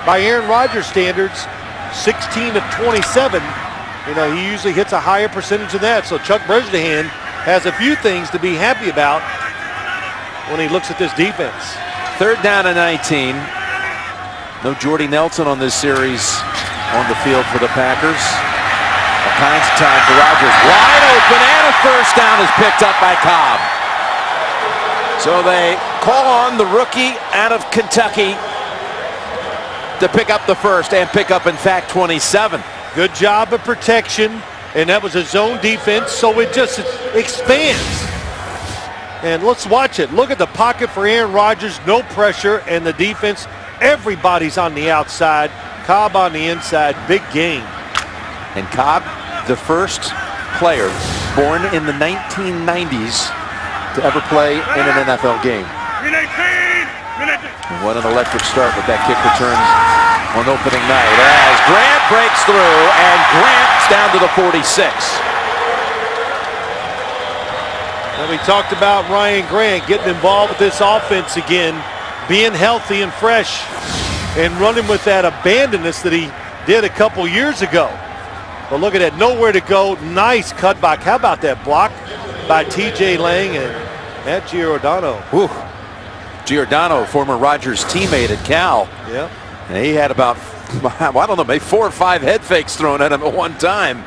By Aaron Rodgers standards, 16 of 27. You know, he usually hits a higher percentage than that. So Chuck Bresnahan has a few things to be happy about when he looks at this defense. Third down and 19. No Jordy Nelson on this series on the field for the Packers. All kinds of time for Rodgers. Wide open, and a first down is picked up by Cobb. So they call on the rookie out of Kentucky to pick up the first and pick up, in fact, 27. Good job of protection, and that was a zone defense, so it just expands. And let's watch it. Look at the pocket for Aaron Rodgers. No pressure, and the defense, everybody's on the outside. Cobb on the inside. Big game. And Cobb, the first player born in the 1990s to ever play in an NFL game. And what an electric start with that kick return on opening night as Grant breaks through, and Grant's down to the 46. And we talked about Ryan Grant getting involved with this offense again, being healthy and fresh, and running with that abandonness that he did a couple years ago. But look at that, nowhere to go. Nice cutback. How about that block by T.J. Lang and Matt Giordano? Whew. Giordano, former Rodgers teammate at Cal. Yeah. And he had about, I don't know, maybe 4 or 5 head fakes thrown at him at one time.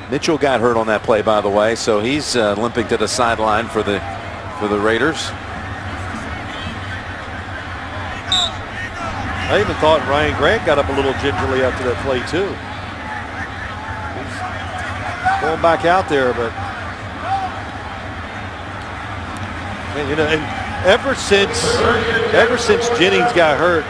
Mitchell got hurt on that play, by the way, so he's limping to the sideline for the Raiders. I even thought Ryan Grant got up a little gingerly after that play too. He's going back out there, but man, you know, and ever since Jennings got hurt,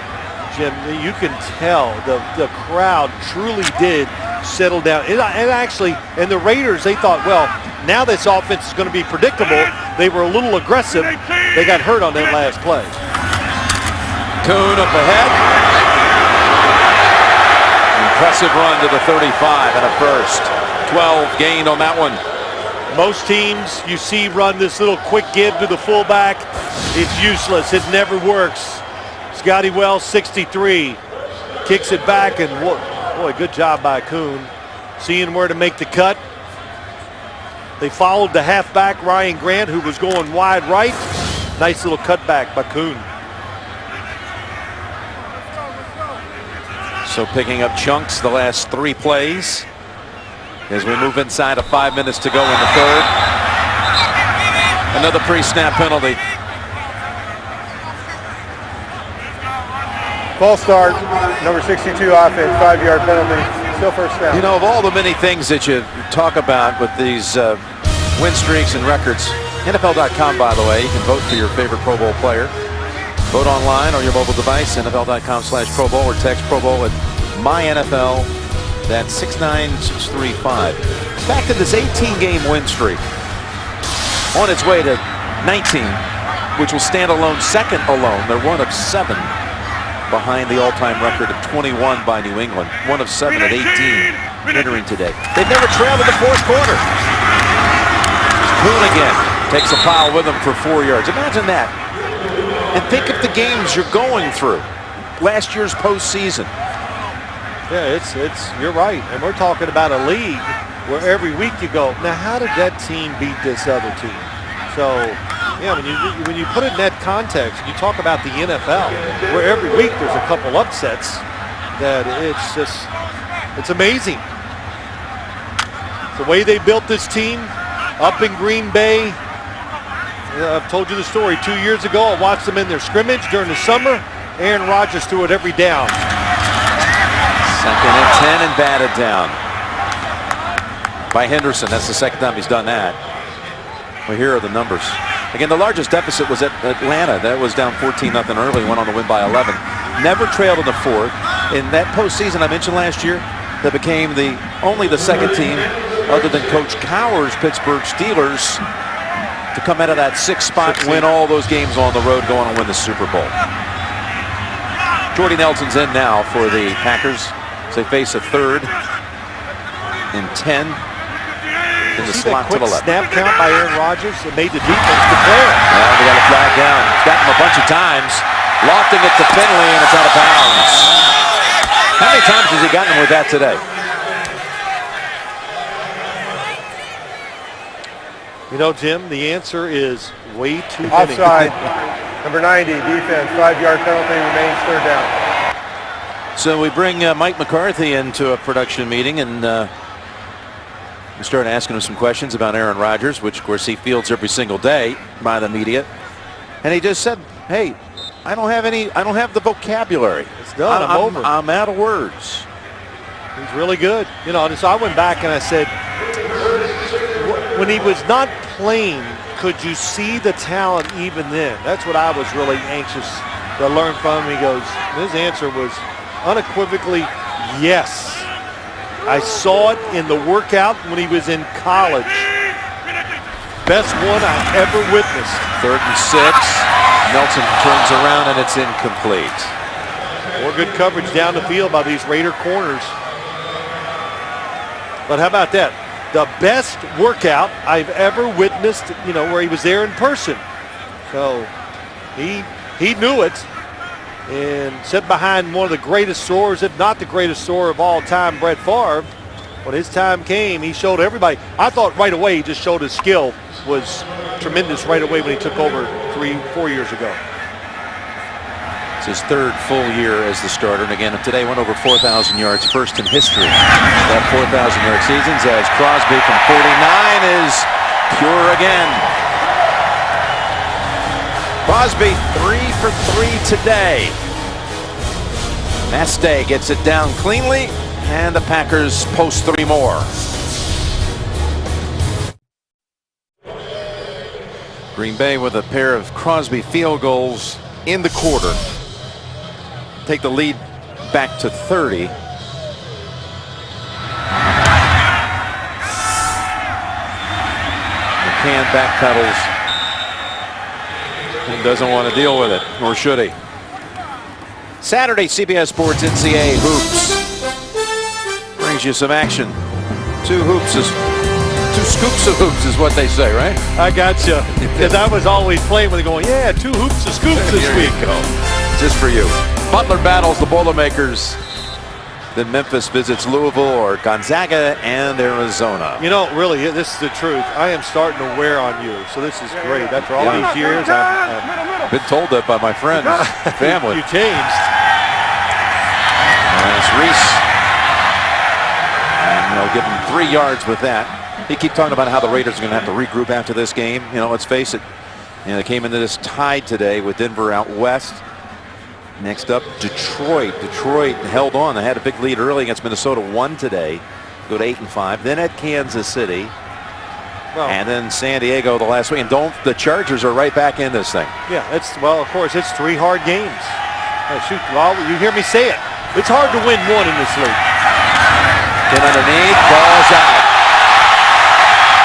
Jim, you can tell the crowd truly did settle down. And actually, and the Raiders, they thought, well, now this offense is going to be predictable. They were a little aggressive. They got hurt on that last play. Kuhn up ahead. Impressive run to the 35 and a first. 12 gained on that one. Most teams you see run this little quick give to the fullback. It's useless. It never works. Scotty Wells, 63. Kicks it back, and boy, good job by Kuhn. Seeing where to make the cut. They followed the halfback, Ryan Grant, who was going wide right. Nice little cutback by Kuhn. So picking up chunks the last 3 plays as we move inside of 5 minutes to go in the third. Another pre-snap penalty. False start, number 62 offense, 5-yard penalty, still first down. You know, of all the many things that you talk about with these win streaks and records, NFL.com, by the way. You can vote for your favorite Pro Bowl player. Vote online or your mobile device, NFL.com/Pro Bowl, or text Pro Bowl at MyNFL. That's 69635. Back to this 18-game win streak. On its way to 19, which will stand alone, second alone. They're one of 7 behind the all-time record of 21 by New England. One of 7 at 18 entering today. They've never trailed in the fourth quarter. Boone again takes a foul with him for 4 yards. Imagine that. And think of the games you're going through. Last year's postseason. Yeah, it's you're right. And we're talking about a league where every week you go, now how did that team beat this other team? So, yeah, when you put it in that context, you talk about the NFL, where every week there's a couple upsets, that it's amazing. The way they built this team up in Green Bay. I've told you the story 2 years ago. I watched them in their scrimmage during the summer. Aaron Rodgers threw it every down. Second and 10 and batted down by Henderson. That's the second time he's done that. Well, here are the numbers. Again, the largest deficit was at Atlanta. That was down 14-0 early, went on to win by 11. Never trailed in the fourth. In that postseason I mentioned last year, that became only the second team other than Coach Cowher's Pittsburgh Steelers to come out of that 6th spot and win all those games on the road, going to win the Super Bowl. Jordy Nelson's in now for the Packers as they face a 3rd and 10 in the slot to the left. Snap count by Aaron Rodgers. It made the defense declare. Well, they got a flag down. He's got him a bunch of times. Lofting it to Finley, and it's out of bounds. How many times has he gotten him with that today? You know, Jim, the answer is way too many. Offside. Number 90, defense, 5-yard penalty, remains 3rd down. So we bring Mike McCarthy into a production meeting, and we start asking him some questions about Aaron Rodgers, which of course he fields every single day by the media. And he just said, hey, I don't have the vocabulary. It's done. I'm over. I'm out of words. He's really good. You know, so I went back and I said, when he was not playing, could you see the talent even then? That's what I was really anxious to learn from him. He goes, his answer was unequivocally yes. I saw it in the workout when he was in college. Best one I ever witnessed. 3rd and 6. Nelson turns around and it's incomplete. More good coverage down the field by these Raider corners. But how about that? The best workout I've ever witnessed, you know, where he was there in person. So he knew it and sat behind one of the greatest throwers, if not the greatest thrower of all time, Brett Favre. When his time came, he showed everybody. I thought right away he just showed his skill was tremendous right away when he took over 3-4 years ago. It's his 3rd full year as the starter, and again today went over 4,000 yards, first in history. That 4,000-yard seasons as Crosby from 49 is pure again. Crosby 3 for 3 today. Nastay gets it down cleanly, and the Packers post 3 more. Green Bay with a pair of Crosby field goals in the quarter. Take the lead back to 30. McCann backpedals and doesn't want to deal with it, nor should he. Saturday, CBS Sports NCAA Hoops brings you some action. 2 scoops of hoops is what they say, right? I got you. Because I was always playing with it going, yeah, 2 hoops of scoops this week. There you go. Just for you. Butler battles the Boilermakers. Then Memphis visits Louisville or Gonzaga and Arizona. You know, really, this is the truth. I am starting to wear on you, so this is great. After all these years, I've been told that by my friends, family. You changed. And it's Reese. And they'll give him 3 yards with that. He keep talking about how the Raiders are going to have to regroup after this game. You know, let's face it. You know, they came into this tied today with Denver out west. Next up, Detroit. Detroit held on. They had a big lead early against Minnesota. Won today. Go to 8-5. Then at Kansas City. and then San Diego the last week. And the Chargers are right back in this thing. Yeah, of course, it's 3 hard games. Shoot, well, you hear me say it. It's hard to win one in this league. Get underneath, ball's out.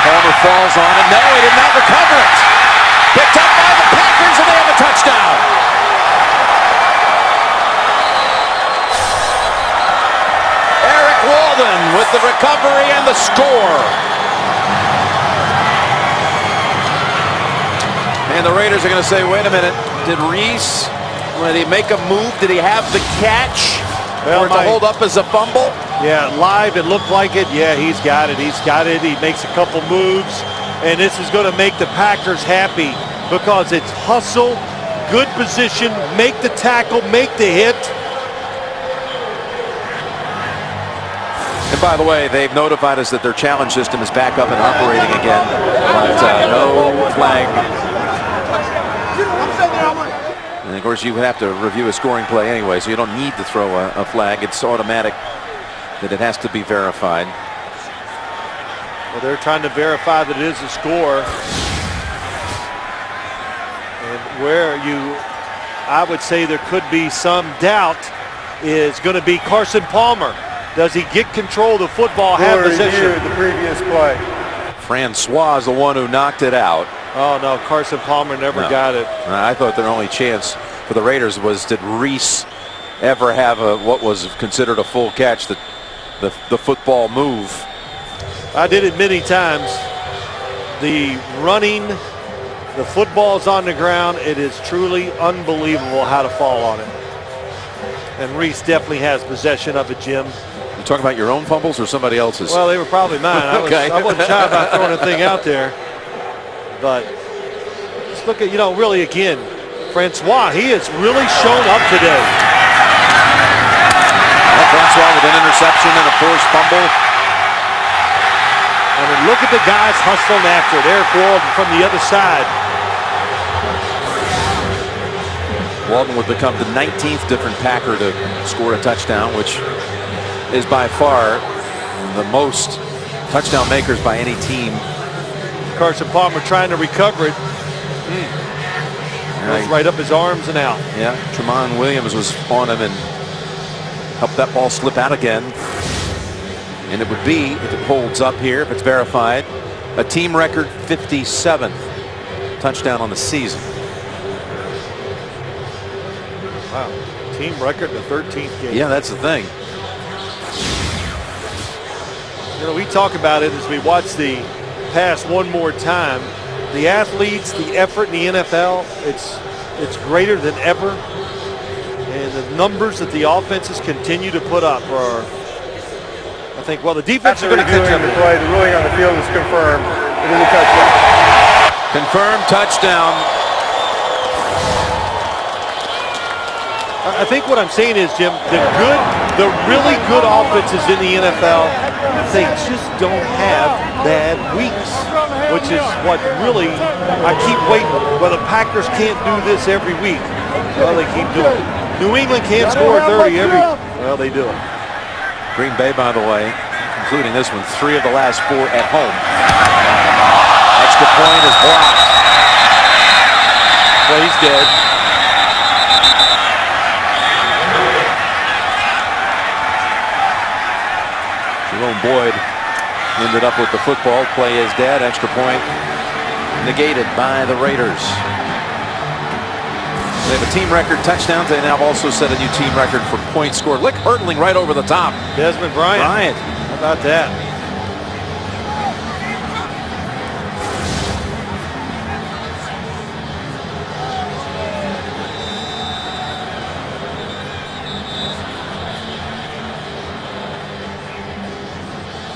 Palmer falls on it. No, he did not recover it. Picked up by the Packers, and they have a touchdown. Eric Walden with the recovery and the score. And the Raiders are going to say, wait a minute, did Reese, when he make a move, did he have the catch? Or to hold up as a fumble? Yeah, live it looked like it. Yeah, he's got it. He's got it. He makes a couple moves. And this is going to make the Packers happy because it's hustle, good position, make the tackle, make the hit. And by the way, they've notified us that their challenge system is back up and operating again. But no flag. And of course, you have to review a scoring play anyway, so you don't need to throw a flag. It's automatic that it has to be verified. Well, they're trying to verify that it is a score. And where I would say there could be some doubt is going to be Carson Palmer. Does he get control of the football, have possession? The previous play. Francois is the one who knocked it out. Oh, no, Carson Palmer never got it. I thought their only chance for the Raiders was, did Reese ever have what was considered a full catch, the football move? I did it many times. The running, the football's on the ground. It is truly unbelievable how to fall on it. And Reese definitely has possession of it, Jim. You talking about your own fumbles or somebody else's? Well, they were probably mine. Okay. I wasn't shy about throwing a thing out there. But just look at, really, again, Francois, he has really shown up today. Well, Francois with an interception and a forced fumble. I mean, look at the guys hustling after it. Eric Walden from the other side. Walden would become the 19th different Packer to score a touchdown, which is by far the most touchdown makers by any team. Carson Palmer trying to recover it. Goes right up his arms and out. Yeah, Tramon Williams was on him and helped that ball slip out again. And it would be, if it holds up here, if it's verified, a team record 57th touchdown on the season. Wow, team record in the 13th game. Yeah, that's the thing. We talk about it as we watch the pass one more time. The athletes, the effort in the NFL, it's greater than ever. And the numbers that the offenses continue to put up are, I think, well, the defense are going to catch up. The play, the ruling on the field is confirmed. It is a touchdown. Confirmed touchdown. I think what I'm saying is, Jim, the really good offenses in the NFL, they just don't have bad weeks, which is what really I keep waiting. Well, the Packers can't do this every week. Well, they keep doing it. New England can't score 30 every. Well, they do it. Green Bay, by the way, including this one, 3 of the last 4 at home. Extra point is blocked. Well, he's dead. Jerome Boyd ended up with the football. Play is dead. Extra point negated by the Raiders. They have a team record touchdowns. They now also set a new team record for points scored. Look, hurtling right over the top. Desmond Bryant. How about that?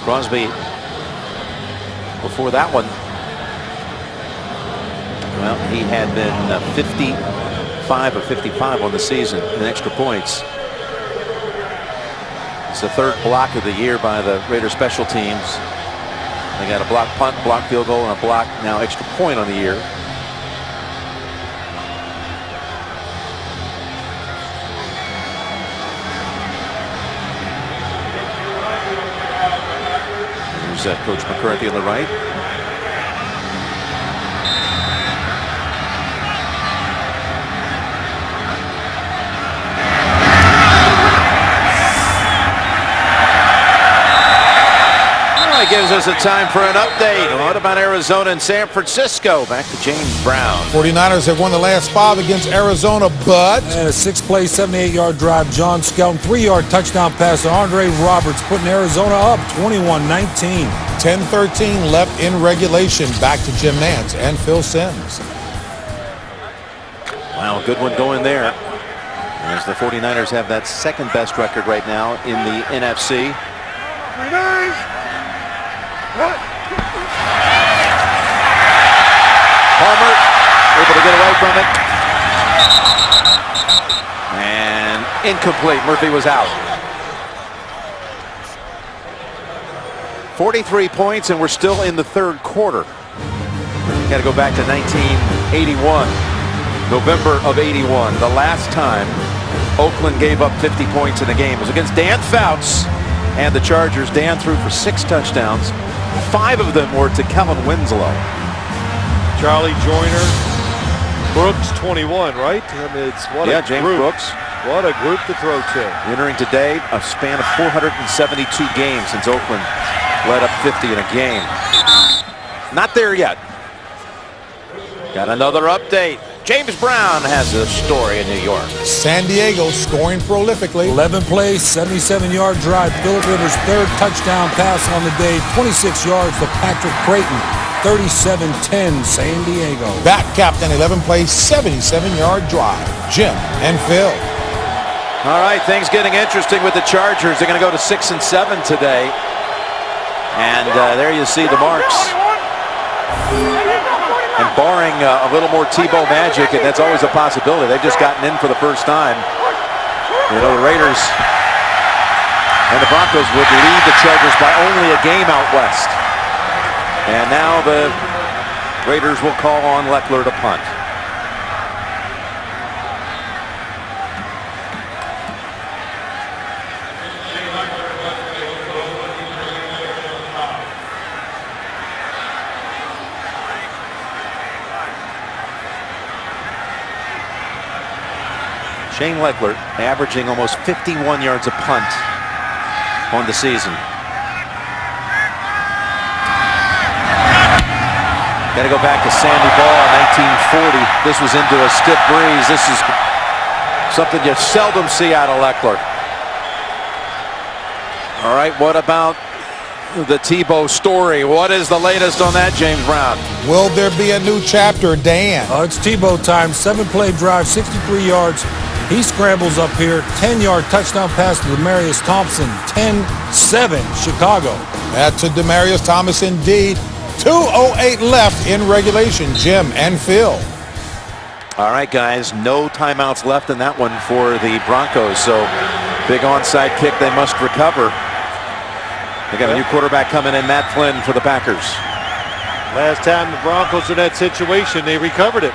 Crosby before that one. Well, he had been 55 of 55 on the season in extra points. It's the 3rd block of the year by the Raiders special teams. They got a block punt, block field goal, and a block now extra point on the year. Coach McCarthy on the right. gives us a time for an update. What about Arizona and San Francisco? Back to James Brown. 49ers have won the last 5 against Arizona, but And a 6-play, 78-yard drive. John Skelton, 3-yard touchdown pass to Andre Roberts, putting Arizona up 21-19. 10-13 left in regulation. Back to Jim Nantz and Phil Simms. Wow, good one going there. As the 49ers have that second best record right now in the NFC. Palmer able to get away from it. And incomplete. Murphy was out. 43 points, and we're still in the third quarter. Got to go back to 1981. November of 81. The last time Oakland gave up 50 points in a game. It was against Dan Fouts and the Chargers. Dan threw for 6 touchdowns. 5 of them were to Kellen Winslow. Charlie Joyner, Brooks 21, right? I mean, it's what a James group. Brooks. What a group to throw to. Entering today a span of 472 games since Oakland led up 50 in a game. Not there yet. Got another update. James Brown has a story in New York. San Diego scoring prolifically. 11 plays, 77-yard drive. Phillip Rivers' 3rd touchdown pass on the day. 26 yards to Patrick Creighton. 37-10 San Diego. Back captain, 11-play, 77-yard drive. Jim and Phil. All right, things getting interesting with the Chargers. They're going to go to 6 and 7 today. And there you see the marks. And barring a little more Tebow magic, and that's always a possibility. They've just gotten in for the first time. You know, the Raiders and the Broncos would lead the Chargers by only a game out west. And now the Raiders will call on Leckler to punt. Shane Leckler averaging almost 51 yards a punt on the season. Got to go back to Sandy Ball in 1940. This was into a stiff breeze. This is something you seldom see out of Leckler. All right, what about the Tebow story? What is the latest on that, James Brown? Will there be a new chapter, Dan? It's Tebow time. 7-play drive, 63 yards. He scrambles up here. 10-yard touchdown pass to Demaryius Thompson. 10-7 Chicago. That's a Demaryius Thomas indeed. 2:08 left in regulation. Jim and Phil. All right, guys, no timeouts left in that one for the Broncos. So big onside kick they must recover. They got a new quarterback coming in, Matt Flynn, for the Packers. Last time the Broncos in that situation, they recovered it.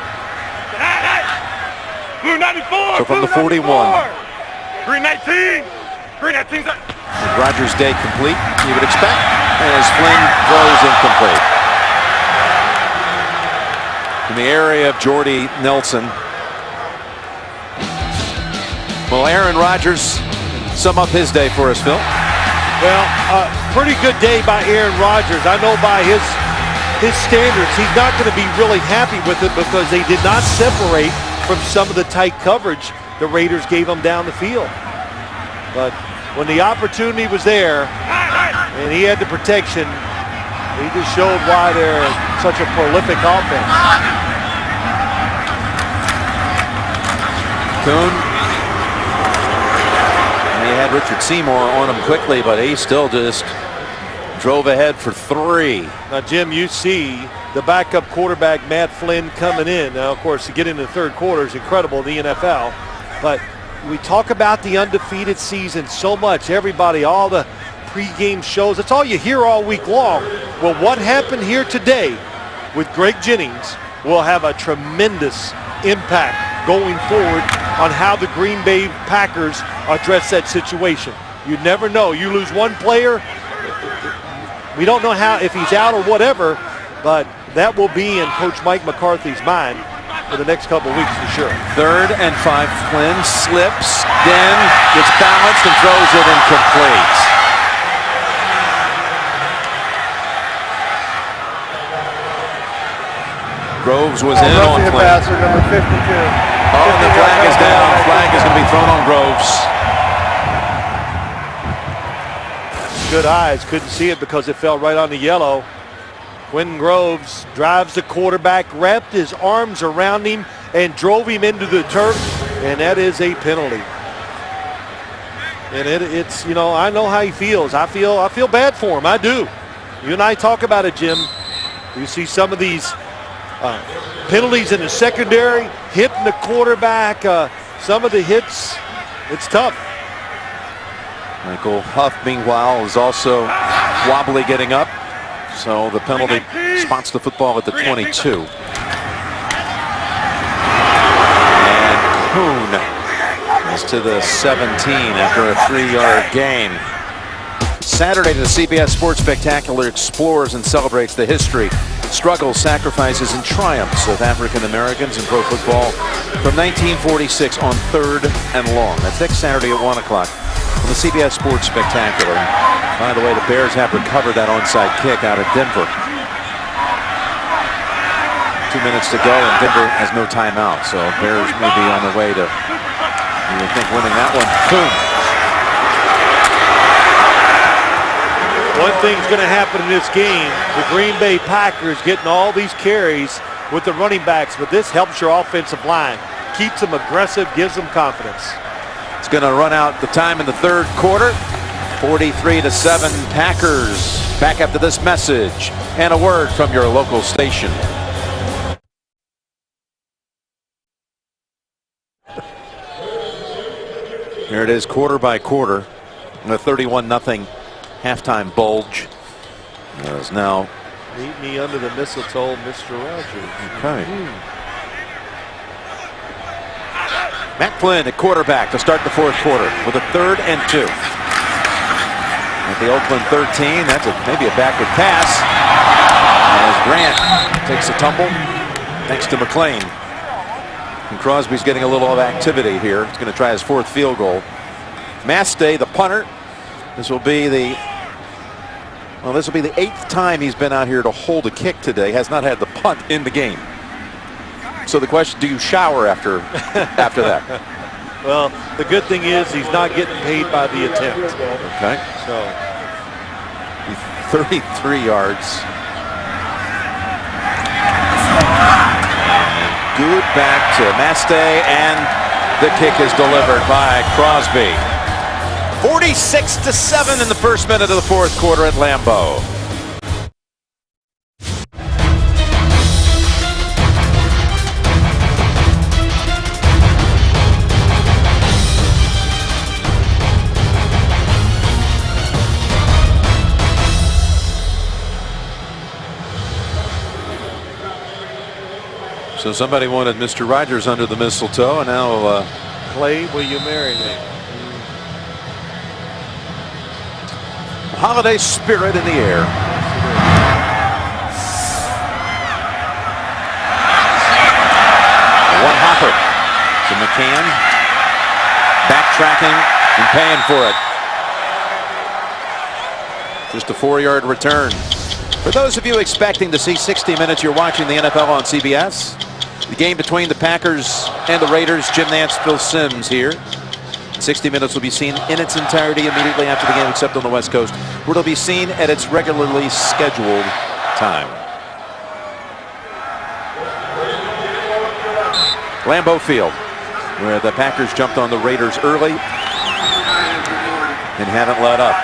Blue 94. So from the 41. Green 19. Green 19. Rodgers' day complete, you would expect, as Flynn throws incomplete. In the area of Jordy Nelson. Well, Aaron Rodgers, sum up his day for us, Phil. Well, pretty good day by Aaron Rodgers. I know by his standards, he's not going to be really happy with it because they did not separate from some of the tight coverage the Raiders gave him down the field. But when the opportunity was there and he had the protection, he just showed why they're such a prolific offense. Kuhn. And he had Richard Seymour on him quickly, but he still just drove ahead for 3. Now, Jim, you see the backup quarterback, Matt Flynn, coming in. Now, of course, to get into the third quarter is incredible in the NFL. But we talk about the undefeated season so much. Everybody, all the pregame shows, that's all you hear all week long. Well, what happened here today with Greg Jennings will have a tremendous impact going forward on how the Green Bay Packers address that situation. You never know. You lose one player, we don't know how, if he's out or whatever, but that will be in Coach Mike McCarthy's mind for the next couple of weeks for sure. 3rd and 5. Flynn slips, then gets balanced and throws it incomplete. Groves was in on Roughing the play. passer, number 52. Oh, and the flag is down. Flag is going to be thrown on Groves. Good eyes, couldn't see it because it fell right on the yellow. Quentin Groves drives the quarterback, wrapped his arms around him, and drove him into the turf, and that is a penalty. And it's, you know, I know how he feels. I feel bad for him. I do. You and I talk about it, Jim. You see some of these penalties in the secondary, hitting the quarterback, some of the hits, it's tough. Michael Huff, meanwhile, is also wobbly getting up. So the penalty spots the football at the 22. And Kuhn is to the 17 after a 3-yard gain. Saturday, the CBS Sports Spectacular explores and celebrates the history, struggles, sacrifices, and triumphs of African Americans in pro football from 1946 on 3rd and Long. That's next Saturday at 1 o'clock on the CBS Sports Spectacular. By the way, the Bears have recovered that onside kick out of Denver. 2 minutes to go, and Denver has no timeout, so Bears may be on their way to, you would think, winning that one. Boom. One thing's going to happen in this game. The Green Bay Packers getting all these carries with the running backs, but this helps your offensive line. Keeps them aggressive, gives them confidence. It's going to run out the time in the third quarter. 43-7 Packers. Back after this message and a word from your local station. Here it is, quarter by quarter. The 31-0 halftime bulge is now. Meet me under the mistletoe, Mr. Rogers. Okay. Matt Flynn at quarterback to start the fourth quarter with a 3rd and 2. At the Oakland 13, that's maybe a backward pass. As Grant takes a tumble thanks to McLean. And Crosby's getting a little of activity here. He's going to try his 4th field goal. Mastay, the punter. This will be the 8th time he's been out here to hold a kick today. Has not had the punt in the game. So the question, do you shower after that? Well, the good thing is he's not getting paid by the attempt. Okay. So 33 yards. Good back to Mastay, and the kick is delivered by Crosby. 46-7 in the first minute of the fourth quarter at Lambeau. So somebody wanted Mr. Rogers under the mistletoe, and now Clay, will you marry me? holiday spirit in the air. One hopper to McCann, backtracking and paying for it. Just a 4-yard return. For those of you expecting to see 60 minutes, you're watching the NFL on CBS. The game between the Packers and the Raiders. Jim Nantz, Phil Simms here. 60 minutes will be seen in its entirety immediately after the game, except on the West Coast, where it'll be seen at its regularly scheduled time. Lambeau Field, where the Packers jumped on the Raiders early and haven't let up.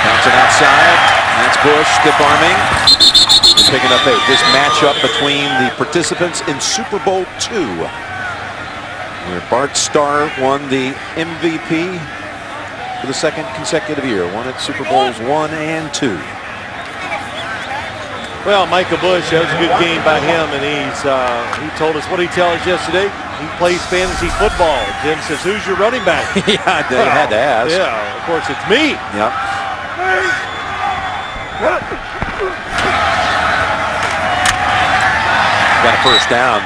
Johnson outside. That's Bush stiff arming and picking up 8. This matchup between the participants in Super Bowl II, where Bart Starr won the MVP for the second consecutive year. Won at Super Bowls 1 and 2. Well, Michael Bush, that was a good game by him, and he told us, what did he tell us yesterday? He plays fantasy football. Jim says, who's your running back? Yeah, they had to ask. Yeah, of course, it's me. Yep. Got a first down.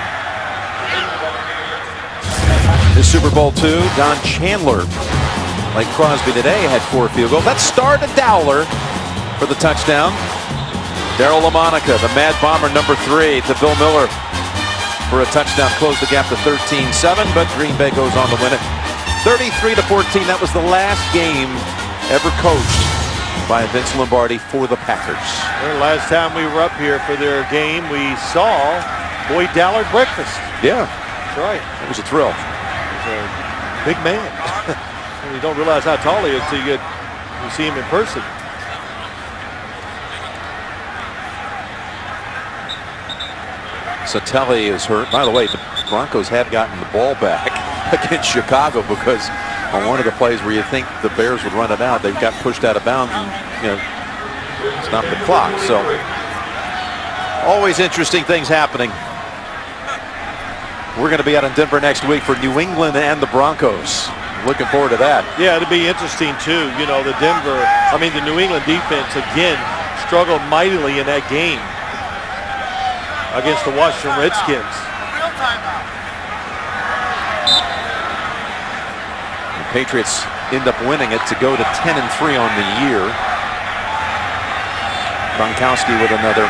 This Super Bowl II, Don Chandler, like Crosby today, had 4 field goals. That's Star to Dowler for the touchdown. Daryle Lamonica, the Mad Bomber, number 3 to Bill Miller for a touchdown. Closed the gap to 13-7, but Green Bay goes on to win it. 33-14. That was the last game ever coached by Vince Lombardi for the Packers. The last time we were up here for their game, we saw Boyd Dowler breakfast. Yeah, That's right. it was a thrill. He's a big man. You don't realize how tall he is until you see him in person. Satelli is hurt. By the way, the Broncos have gotten the ball back against Chicago because on one of the plays where you think the Bears would run it out, they've got pushed out of bounds and, stopped the clock. So always interesting things happening. We're going to be out in Denver next week for New England and the Broncos. Looking forward to that. Yeah, it'll be interesting too. The New England defense again struggled mightily in that game against the Washington Redskins. The Patriots end up winning it to go to 10-3 on the year. Gronkowski with another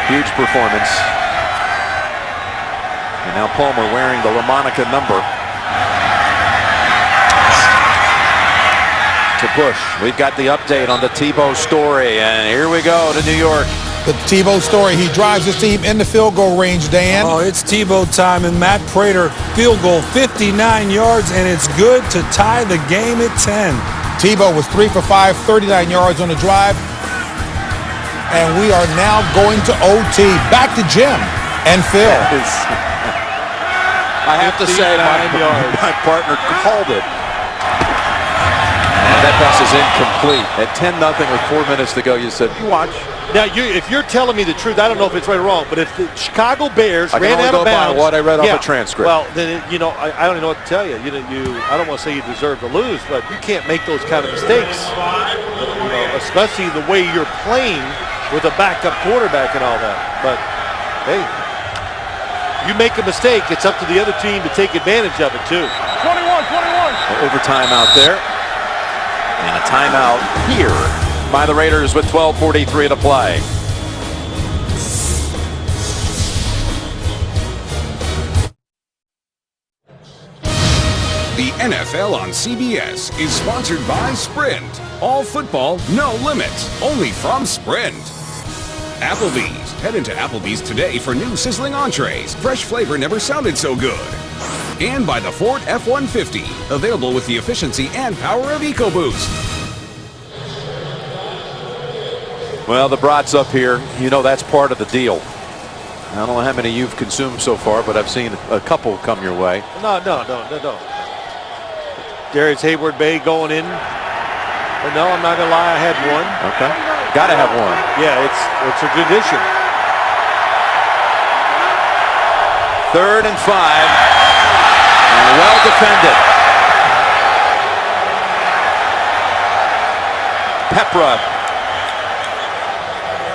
huge performance. And now Palmer wearing the Lamonica number. To Bush. We've got the update on the Tebow story, and here we go to New York. The Tebow story. He drives his team in the field goal range, Dan. Oh, it's Tebow time, and Matt Prater field goal 59 yards, and it's good to tie the game at 10. Tebow was 3 for 5, 39 yards on the drive. And we are now going to OT. Back to Jim and Phil. I have to say, my partner called it. And that pass is incomplete. At 10-0 with 4 minutes to go, you said, you watch. Now, if you're telling me the truth, I don't know if it's right or wrong, but if the Chicago Bears I ran can only out of go by bounds, what I read off the transcript. Well, then I don't even know what to tell you. I don't want to say you deserve to lose, but you can't make those kind of mistakes. Especially the way you're playing with a backup quarterback and all that. But hey, you make a mistake, it's up to the other team to take advantage of it too. 21. Overtime out there. And a timeout here by the Raiders with 12:43 to play. The NFL on CBS is sponsored by Sprint. All football, no limits. Only from Sprint. Applebee's. Head into Applebee's today for new sizzling entrees. Fresh flavor never sounded so good. And by the Ford F-150. Available with the efficiency and power of EcoBoost. Well, the brats up here, that's part of the deal. I don't know how many you've consumed so far, but I've seen a couple come your way. No. Darius Hayward Bay going in. But no, I'm not going to lie, I had one. Okay. Got to have one. Yeah, it's a tradition. 3rd and 5. And well defended. Pepra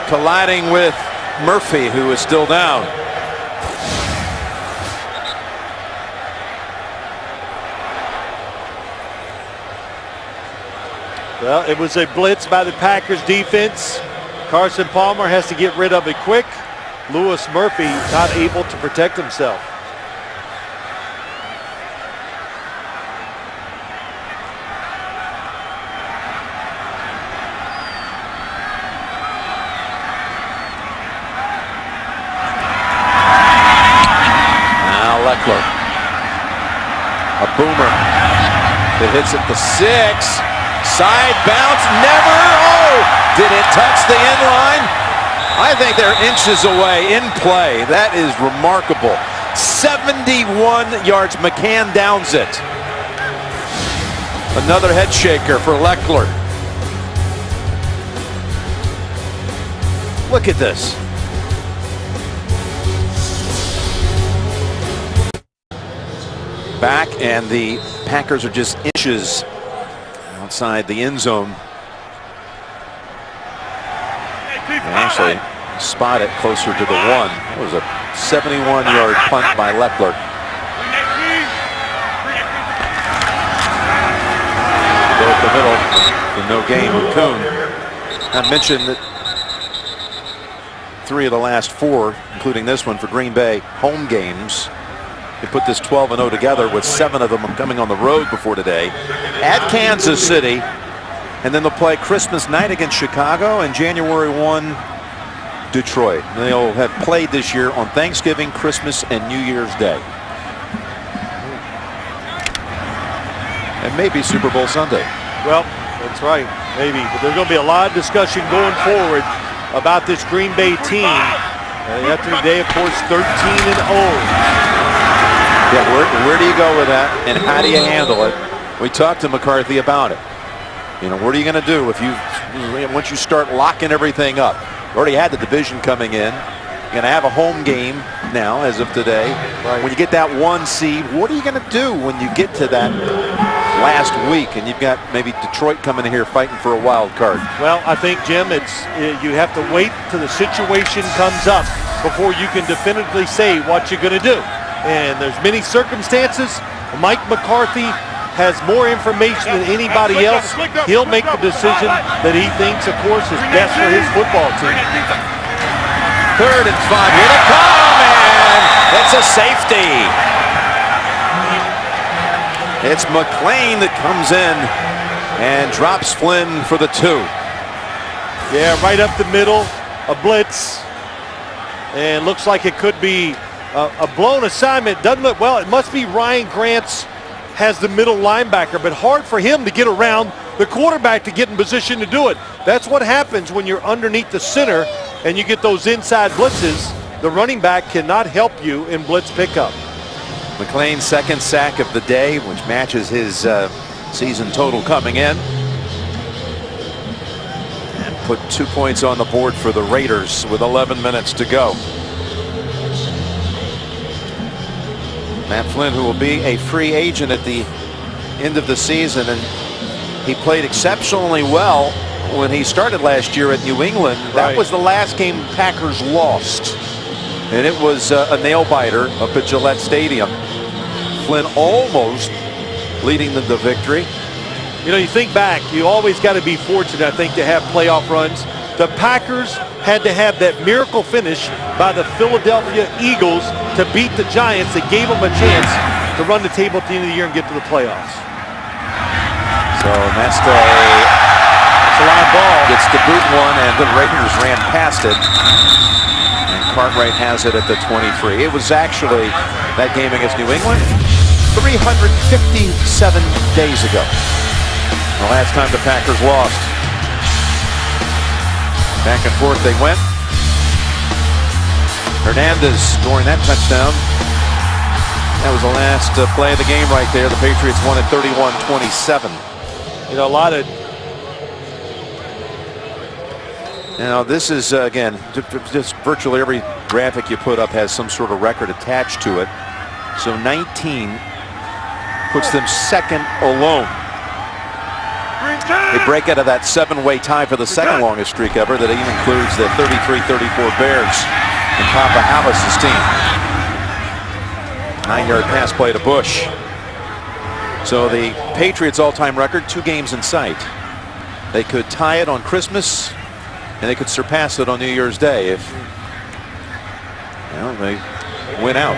colliding with Murphy, who is still down. Well, it was a blitz by the Packers defense. Carson Palmer has to get rid of it quick. Louis Murphy not able to protect himself. Now Leckler. A boomer. It hits at the 6. Side bounce, never. Oh, did it touch the end line? I think they're inches away in play. That is remarkable. 71 yards. McCann downs it. Another head shaker for Leckler. Look at this. Back, and the Packers are just inches outside the end zone. They actually spot it closer to the 1. That was a 71-yard punt by Leckler. the middle. The no gain with Kuhn. I mentioned that 3 of the last 4, including this one for Green Bay, home games. They put this 12-0 together with 7 of them coming on the road before today. At Kansas City, and then they'll play Christmas night against Chicago and January 1, Detroit. They'll have played this year on Thanksgiving, Christmas, and New Year's Day. And maybe Super Bowl Sunday. Well, that's right, maybe. But there's going to be a lot of discussion going forward about this Green Bay team. After today, of course, 13-0. Yeah, where do you go with that, and how do you handle it? We talked to McCarthy about it. You know, what are you going to do if once you start locking everything up? You already had the division coming in. You're going to have a home game now, as of today. Right. When you get that 1 seed, what are you going to do when you get to that last week and you've got maybe Detroit coming in here fighting for a wild card? Well, I think, Jim, you have to wait till the situation comes up before you can definitively say what you're going to do. And there's many circumstances. Mike McCarthy has more information than anybody else. He'll make the decision that he thinks, of course, is best for his football team. 3rd and 5. Here they come, and it's a safety. It's McClain that comes in and drops Flynn for the 2. Yeah, right up the middle, a blitz. And looks like it could be a blown assignment. Doesn't look, well, it must be Ryan Grant's has the middle linebacker, but hard for him to get around the quarterback to get in position to do it. That's what happens when you're underneath the center and you get those inside blitzes. The running back cannot help you in blitz pickup. McClain's 2nd sack of the day, which matches his season total coming in. And put 2 points on the board for the Raiders with 11 minutes to go. Matt Flynn, who will be a free agent at the end of the season, and he played exceptionally well when he started last year at New England. That was the last game Packers lost, and it was a nail-biter up at Gillette Stadium. Flynn almost leading them to victory. You know, you think back, you always got to be fortunate, I think, to have playoff runs. The Packers had to have that miracle finish by the Philadelphia Eagles to beat the Giants that gave them a chance to run the table at the end of the year and get to the playoffs. So that's a line ball. Gets the boot one, and the Raiders ran past it. And Cartwright has it at the 23. It was actually, that game against New England, 357 days ago. The last time the Packers lost. Back and forth they went. Hernandez scoring that touchdown. That was the last play of the game right there. The Patriots won at 31-27. You know, a lot of... Now this is, again, just virtually every graphic you put up has some sort of record attached to it. So 19 puts them 2nd alone. They break out of that 7-way tie for the 2nd longest streak ever. That even includes the 33-34 Bears and Papa Hallis's team. 9-yard pass play to Bush. So the Patriots all-time record, 2 games in sight. They could tie it on Christmas, and they could surpass it on New Year's Day if, you know, they win out.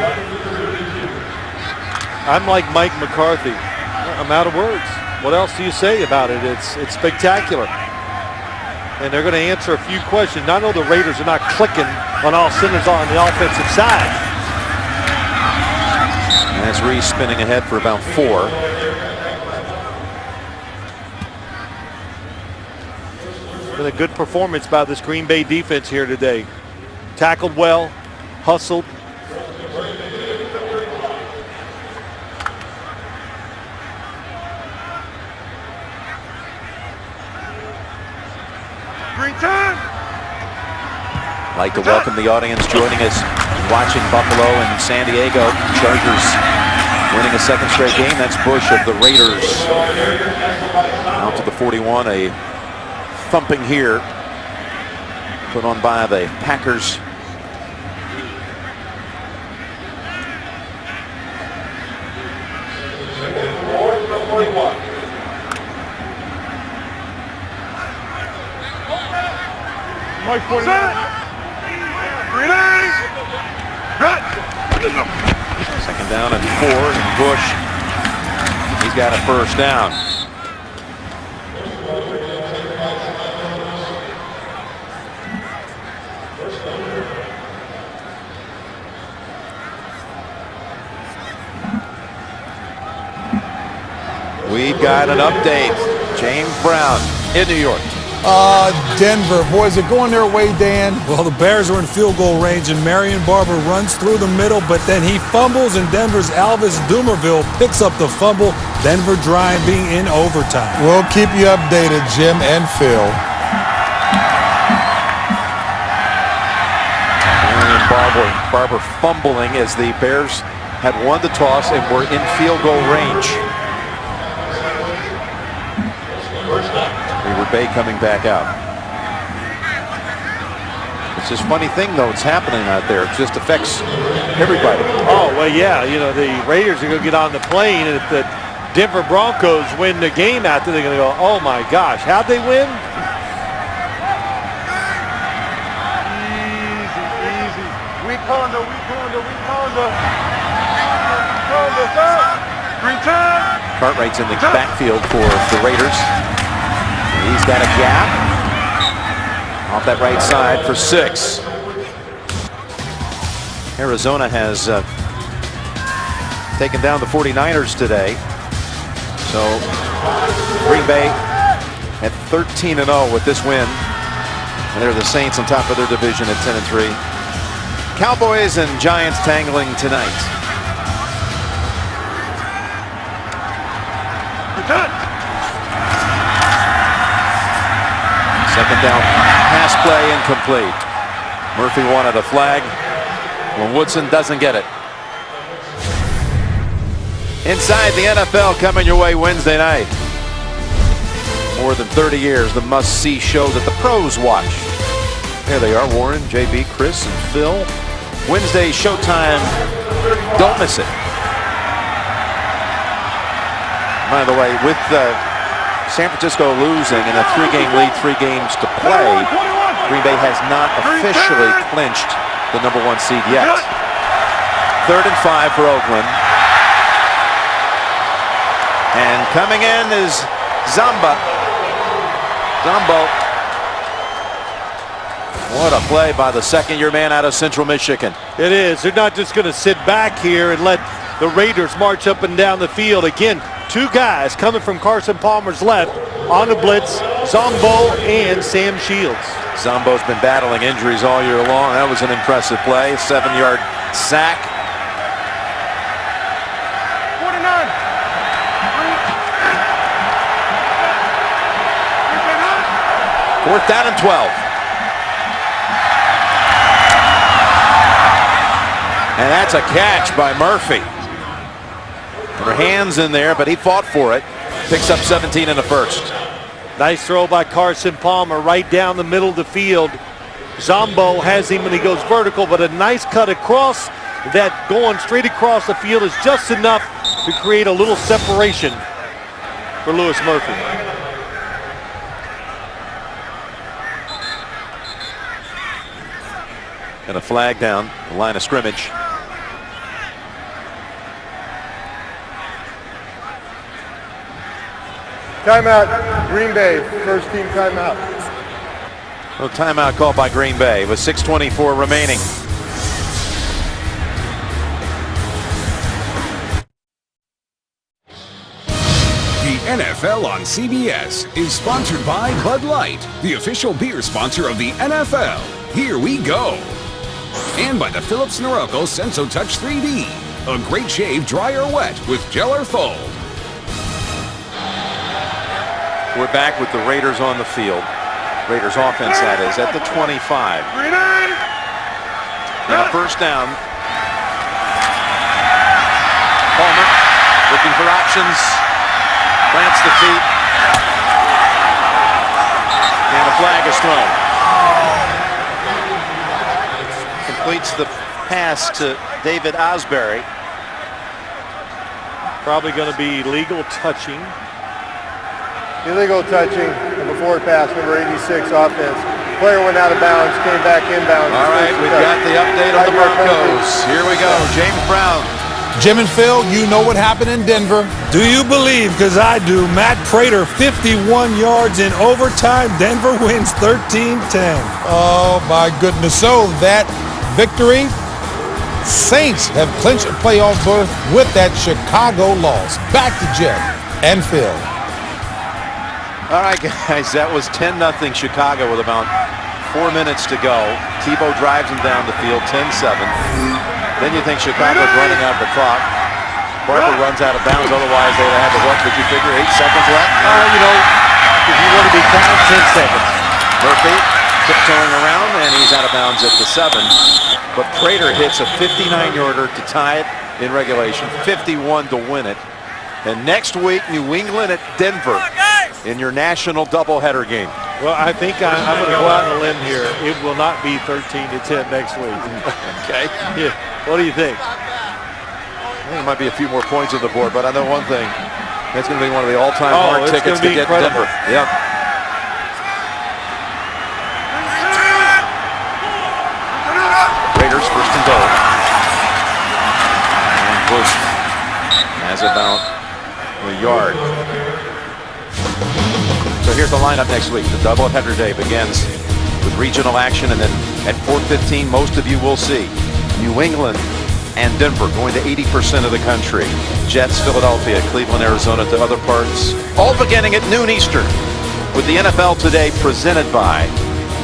I'm like Mike McCarthy. I'm out of words. What else do you say about it? It's spectacular. And they're going to answer a few questions. I know the Raiders are not clicking on all cylinders on the offensive side. And that's Reese spinning ahead for about 4. Been a good performance by this Green Bay defense here today. Tackled well, hustled. I'd like to welcome the audience joining us watching Buffalo and San Diego. Chargers winning a 2nd straight game. That's Bush of the Raiders. Out to the 41, a thumping here put on by the Packers. Mike 49. Second down and 4, and Bush, he's got a first down. We've got an update. James Brown in New York. Denver, boys, are going their way, Dan. Well, the Bears are in field goal range, and Marion Barber runs through the middle, but then he fumbles, and Denver's Alvis Dumerville picks up the fumble. Denver driving in overtime. We'll keep you updated, Jim and Phil. Marion Barber fumbling as the Bears had won the toss and were in field goal range. Weaver Bay coming back out. It's this funny thing, though. It's happening out there. It just affects everybody. Oh, well, yeah. You know, the Raiders are going to get on the plane, and if the Denver Broncos win the game out there, they're going to go, oh, my gosh, how'd they win? Easy. Weak Honda. Green time. Cartwright's in the backfield for the Raiders. He's got a gap off that right side for 6. Arizona has taken down the 49ers today. So Green Bay at 13-0 with this win. And they're the Saints on top of their division at 10-3. Cowboys and Giants tangling tonight. Second down pass play incomplete. Murphy wanted a flag when Woodson doesn't get it. Inside the NFL coming your way Wednesday night. More than 30 years, the must-see show that the pros watch. There they are, Warren, JB, Chris, and Phil. Wednesday showtime. Don't miss it. By the way, with San Francisco losing and a 3-game lead, 3 games to play, Green Bay has not officially clinched the #1 seed yet. 3rd and 5 for Oakland. And coming in is Zombo. What a play by the second-year man out of Central Michigan. It is. They're not just going to sit back here and let the Raiders march up and down the field. Again, 2 guys coming from Carson Palmer's left on the blitz, Zombo and Sam Shields. Zombo's been battling injuries all year long. That was an impressive play. 7-yard sack. 49. 4th down and 12. And that's a catch by Murphy. There were hands in there, but he fought for it. Picks up 17 in the first. Nice throw by Carson Palmer right down the middle of the field. Zombo has him and he goes vertical, but a nice cut across. That going straight across the field is just enough to create a little separation for Louis Murphy. And a flag down the line of scrimmage. Timeout, Green Bay, first team timeout. A timeout called by Green Bay with 6:24 remaining. The NFL on CBS is sponsored by Bud Light, the official beer sponsor of the NFL. Here we go. And by the Philips Norelco Senso Touch 3D, a great shave, dry or wet with gel or fold. We're back with the Raiders on the field. Raiders offense, that is, at the 25. Now first down. Palmer looking for options. Plants the feet. And a flag is thrown. Completes the pass to David Osbury. Probably going to be legal touching. Illegal touching, number 4 pass, number 86 offense. player went out of bounds, came back inbounds. All right, we've got the update on the Broncos. Here we go. James Brown. Jim and Phil, you know what happened in Denver. Do you believe? Because I do. Matt Prater, 51 yards in overtime. Denver wins 13-10. Oh, my goodness. So that victory, Saints have clinched a playoff berth with that Chicago loss. Back to Jim and Phil. All right, guys, that was 10-0 Chicago with about 4 minutes to go. Tebow drives them down the field, 10-7. Then you think Chicago's running out of the clock. Barber runs out of bounds, otherwise they'd have had to, what would you figure, 8 seconds left? You know, if you want to be counted, 10 seconds. Murphy tiptoeing around, and he's out of bounds at the 7. But Prater hits a 59-yarder to tie it in regulation, 51 to win it. And next week, New England at Denver in your national doubleheader game. Well, I think I'm going to go out on a limb here. It will not be 13-10 next week. Okay. Yeah. What do you think? I think there might be a few more points on the board, but I know one thing. That's going to be one of the all-time hard it's tickets to gonna be get incredible. Denver. Yep. Raiders first and goal. And Bush has about a yard. So here's the lineup next week. The doubleheader day begins with regional action, and then at 4:15, most of you will see New England and Denver going to 80% of the country. Jets, Philadelphia, Cleveland, Arizona to other parts. All beginning at noon Eastern with the NFL Today presented by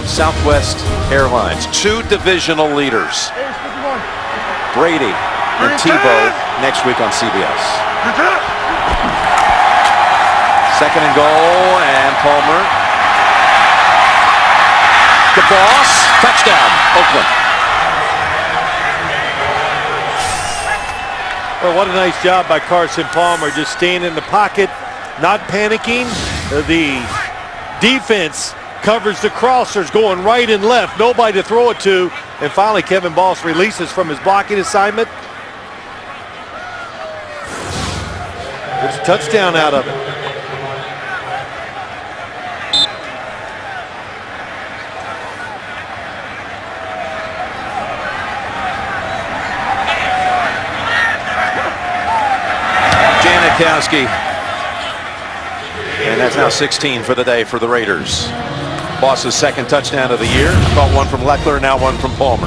Southwest Airlines. 2 divisional leaders, Brady and Tebow, next week on CBS. Second and goal, and Palmer. The boss, touchdown, Oakland. Well, what a nice job by Carson Palmer, just staying in the pocket, not panicking. The defense covers the crossers going right and left, nobody to throw it to, and finally Kevin Boss releases from his blocking assignment. There's a touchdown out of it. Janikowski. And that's now 16 for the day for the Raiders. Boss's second touchdown of the year. Caught one from Leckler, now one from Palmer.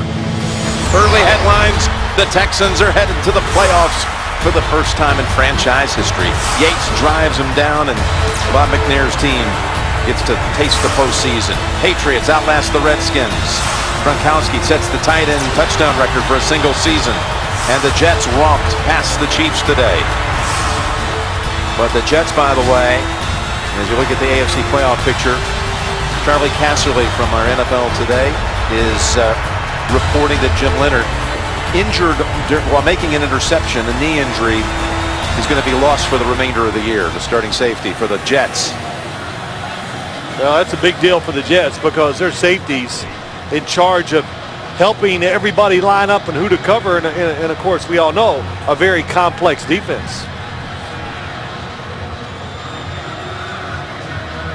Early headlines, the Texans are headed to the playoffs for the first time in franchise history. Yates drives him down, and Bob McNair's team gets to taste the postseason. Patriots outlast the Redskins. Gronkowski sets the tight end touchdown record for a single season. And the Jets romped past the Chiefs today. But the Jets, by the way, as you look at the AFC playoff picture, Charlie Casserly from our NFL Today is reporting that Jim Leonard, injured while making an interception, a knee injury, is going to be lost for the remainder of the year, the starting safety for the Jets. Well, that's a big deal for the Jets because their safeties in charge of helping everybody line up and who to cover, and of course we all know a very complex defense.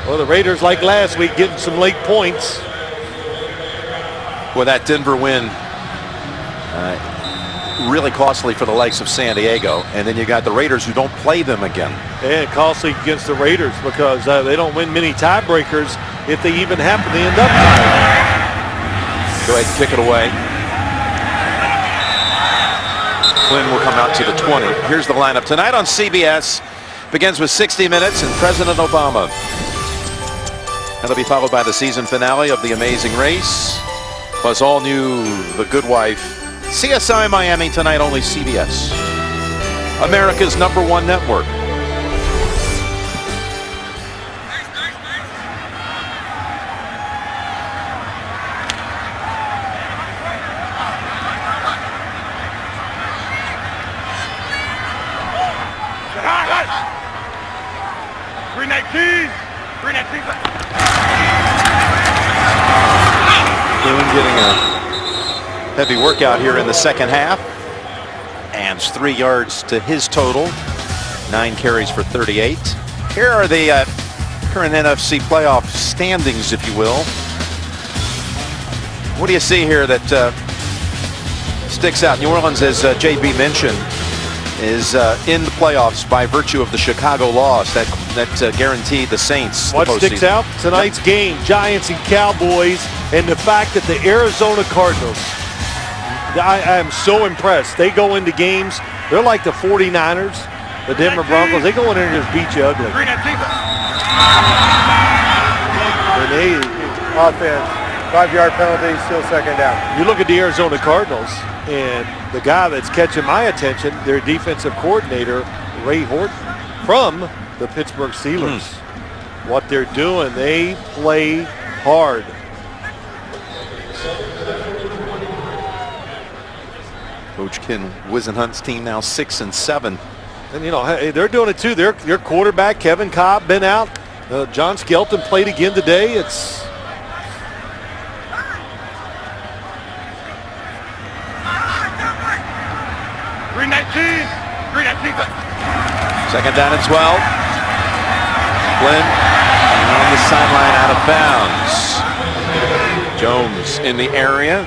Well, the Raiders, like last week, getting some late points. Well, that Denver win, really costly for the likes of San Diego. And then you got the Raiders who don't play them again. And costly against the Raiders because they don't win many tiebreakers if they even happen to end up tied. Go ahead and kick it away. Flynn will come out to the 20. Here's the lineup tonight on CBS. Begins with 60 Minutes and President Obama. That'll be followed by the season finale of The Amazing Race, plus all new The Good Wife. CSI Miami tonight, only CBS. America's #1 network. Boone getting a heavy workout here in the second half. And 3 yards to his total. 9 carries for 38. Here are the current NFC playoff standings, if you will. What do you see here that sticks out? New Orleans, as JB mentioned, is in the playoffs by virtue of the Chicago loss that guaranteed the Saints What the sticks postseason. out? Tonight's game, Giants and Cowboys, and the fact that the Arizona Cardinals, I am so impressed. They go into games, they're like the 49ers, the Denver Broncos. They go in there and just beat you ugly. And they, Offense, 5-yard penalty, still second down. you look at the Arizona Cardinals, and the guy that's catching my attention, their defensive coordinator, Ray Horton, from the Pittsburgh Steelers. What they're doing, they play hard. Coach Ken Wisenhunt's team now 6-7. And you know, hey, they're doing it too. Their quarterback, Kevin Cobb, been out. John Skelton played again today. It's Second down and 12. Flynn on the sideline, out of bounds. Jones in the area.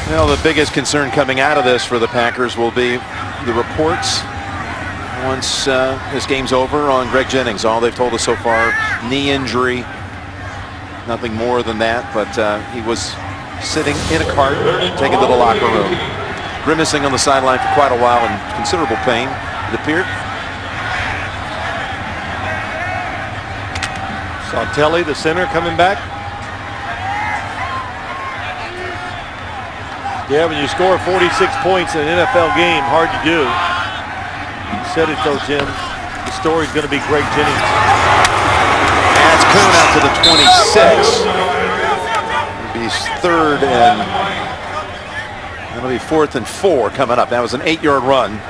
Well, the biggest concern coming out of this for the Packers will be the reports once this game's over on Greg Jennings. All they've told us so far, knee injury, nothing more than that, but he was sitting in a cart, taken to the locker room, grimacing on the sideline for quite a while in considerable pain, it appeared. Sautelli, the center, coming back. Yeah, when you score 46 points in an NFL game, hard to do. You said it though, Jim. The story's going to be Greg Jennings. That's Kuhn out to the 26. It'll be third and it'll be 4th and 4 coming up. That was an 8-yard run.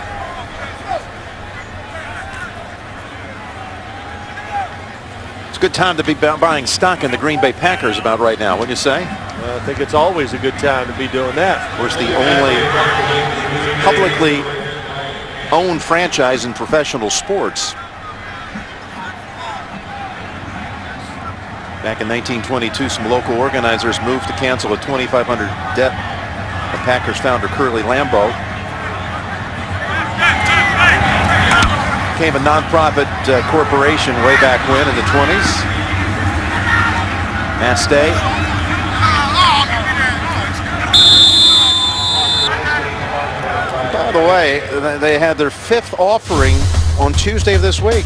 It's a good time to be buying stock in the Green Bay Packers about right now, wouldn't you say? I think it's always a good time to be doing that. Of course, the only publicly owned franchise in professional sports. Back in 1922, some local organizers moved to cancel a $2,500 debt of Packers founder Curly Lambeau. Became a nonprofit corporation way back when in the 20s. Mass Day. By the way, they had their 5th offering on Tuesday of this week.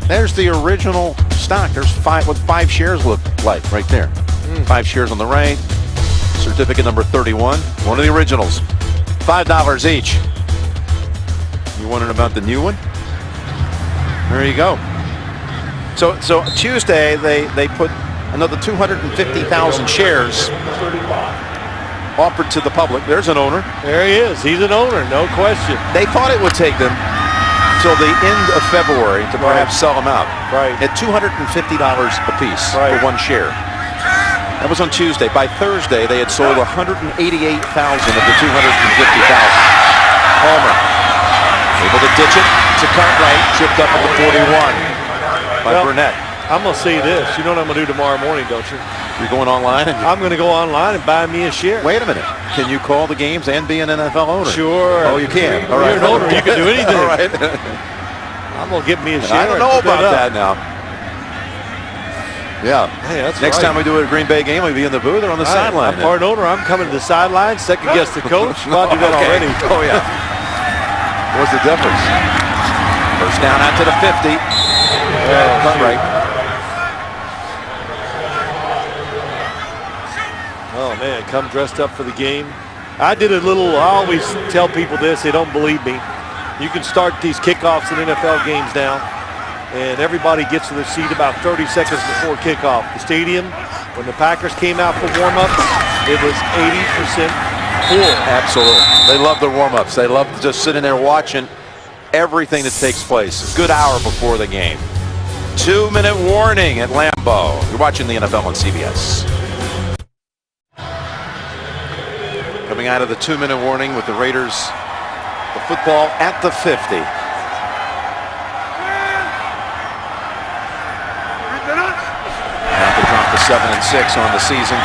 There's the original stock. There's what 5 shares look like right there. 5 shares on the right. Certificate number 31. One of the originals. $5 each. You wondering about the new one? There you go. So Tuesday they put another 250,000 shares offered to the public. There's an owner. There he is. He's an owner, no question. They thought it would take them till the end of February to perhaps sell them out. Right. At $250 a piece Right. for 1 share. That was on Tuesday. By Thursday, they had sold 188,000 of the 250,000. Palmer able to ditch it to Cartwright, chipped up at the 41 by Burnett. I'm going to say this. You know what I'm going to do tomorrow morning, don't you? You're going online? And I'm going to go online and buy me a share. wait a minute. Can you call the games and be an NFL owner? Sure. Oh, you can. All You're right. an owner. You can do anything. All right. I'm going to get me a share. I don't and know put about up. that now. Yeah. Hey, that's Next right. time we do a Green Bay game, we'll be in the booth or on the Right. sideline. I'm part owner. I'm coming to the sideline, second guess the coach. Well, I do that Okay. already. Oh, yeah. What's the difference? First down out to the 50. Right. Oh, man, come dressed up for the game. I did a little, I always tell people this, they don't believe me. You can start these kickoffs in NFL games now, and everybody gets to their seat about 30 seconds before kickoff. The stadium, when the Packers came out for warm-ups, it was 80% full. Absolutely. They love the warm-ups. They love just sitting there watching everything that takes place. A good hour before the game. 2-minute warning at Lambeau. You're watching the NFL on CBS. Coming out of the 2-minute warning with the Raiders, the football at the 50. Now to drop the 7-6 on the season.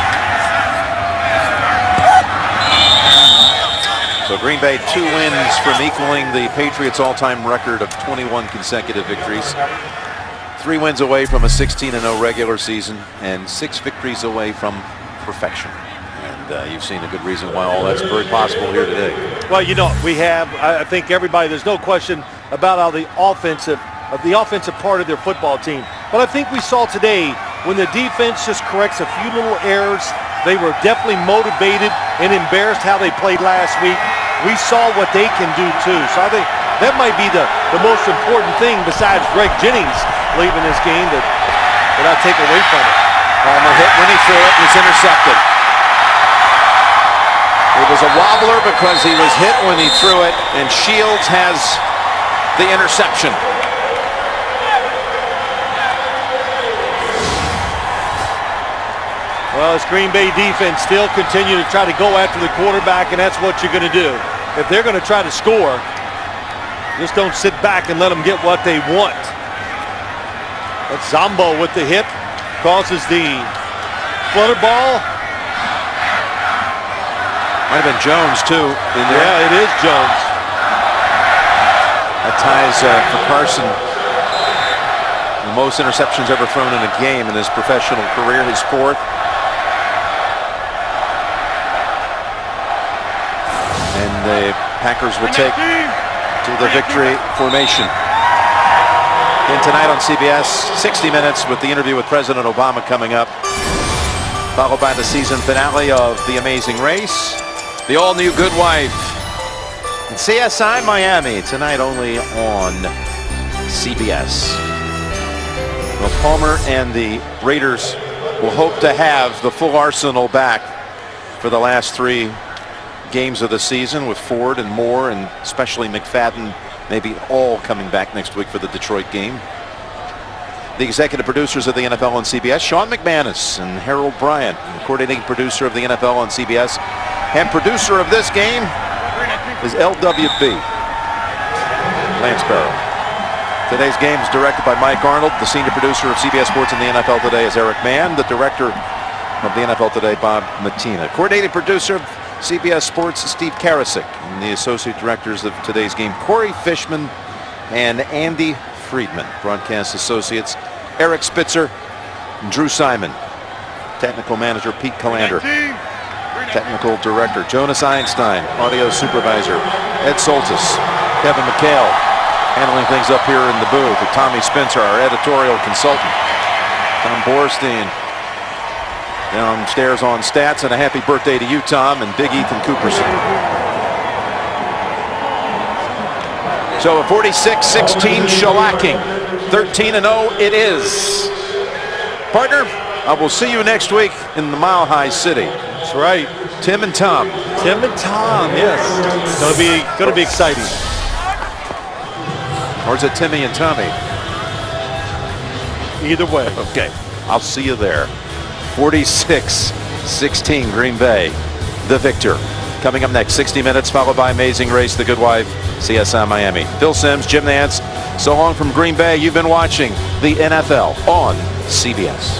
So Green Bay 2 wins from equaling the Patriots all-time record of 21 consecutive victories. 3 wins away from a 16-0 regular season and 6 victories away from perfection. And you've seen a good reason why all that's very possible here today. Well, you know, we have, I think everybody, there's no question about how the offensive part of their football team. But I think we saw today when the defense just corrects a few little errors, they were definitely motivated and embarrassed how they played last week. We saw what they can do too. So I think that might be the most important thing besides Greg Jennings leaving this game that I take away from it. Palmer hit when he threw it, was intercepted. It was a wobbler because he was hit when he threw it, and Shields has the interception. Well, this Green Bay defense still continue to try to go after the quarterback, and that's what you're going to do. If they're going to try to score, just don't sit back and let them get what they want. That's Zombo with the hit, causes the flutter ball. Might have been Jones too in there. Yeah, it is Jones. That ties for Carson the most interceptions ever thrown in a game in his professional career, his 4th. And the Packers will take to the victory formation. And tonight on CBS, 60 Minutes with the interview with President Obama coming up, followed by the season finale of The Amazing Race, the all-new Good Wife, and CSI Miami tonight only on CBS. Well, Palmer and the Raiders will hope to have the full arsenal back for the last 3 games of the season, with Ford and Moore and especially McFadden maybe all coming back next week for the Detroit game. The executive producers of the NFL on CBS, Sean McManus and Harold Bryant, the coordinating producer of the NFL on CBS, and producer of this game is LWB, Lance Barrow. Today's game is directed by Mike Arnold. The senior producer of CBS Sports and the NFL Today is Eric Mann. The director of the NFL Today, Bob Matina. Coordinating producer of CBS Sports, Steve Karasik. And the associate directors of today's game, Corey Fishman and Andy Friedman. Broadcast associates, Eric Spitzer and Drew Simon. Technical manager, Pete Callander. Technical director, Jonas Einstein. Audio supervisor, Ed Soltis. Kevin McHale handling things up here in the booth. With Tommy Spencer, our editorial consultant. Tom Borstein downstairs on stats, and a happy birthday to you, Tom, and Big Ethan Cooperson. So a 46-16 shellacking. 13-0 it is. Partner, I will see you next week in the Mile High City. That's right. Tim and Tom. Tim and Tom, yes. It's going to be exciting. Or is it Timmy and Tommy? Either way. Okay, I'll see you there. 46-16 Green Bay, the victor. Coming up next, 60 Minutes, followed by Amazing Race, The Good Wife, CSI Miami. Phil Simms, Jim Nantz, so long from Green Bay. You've been watching the NFL on CBS.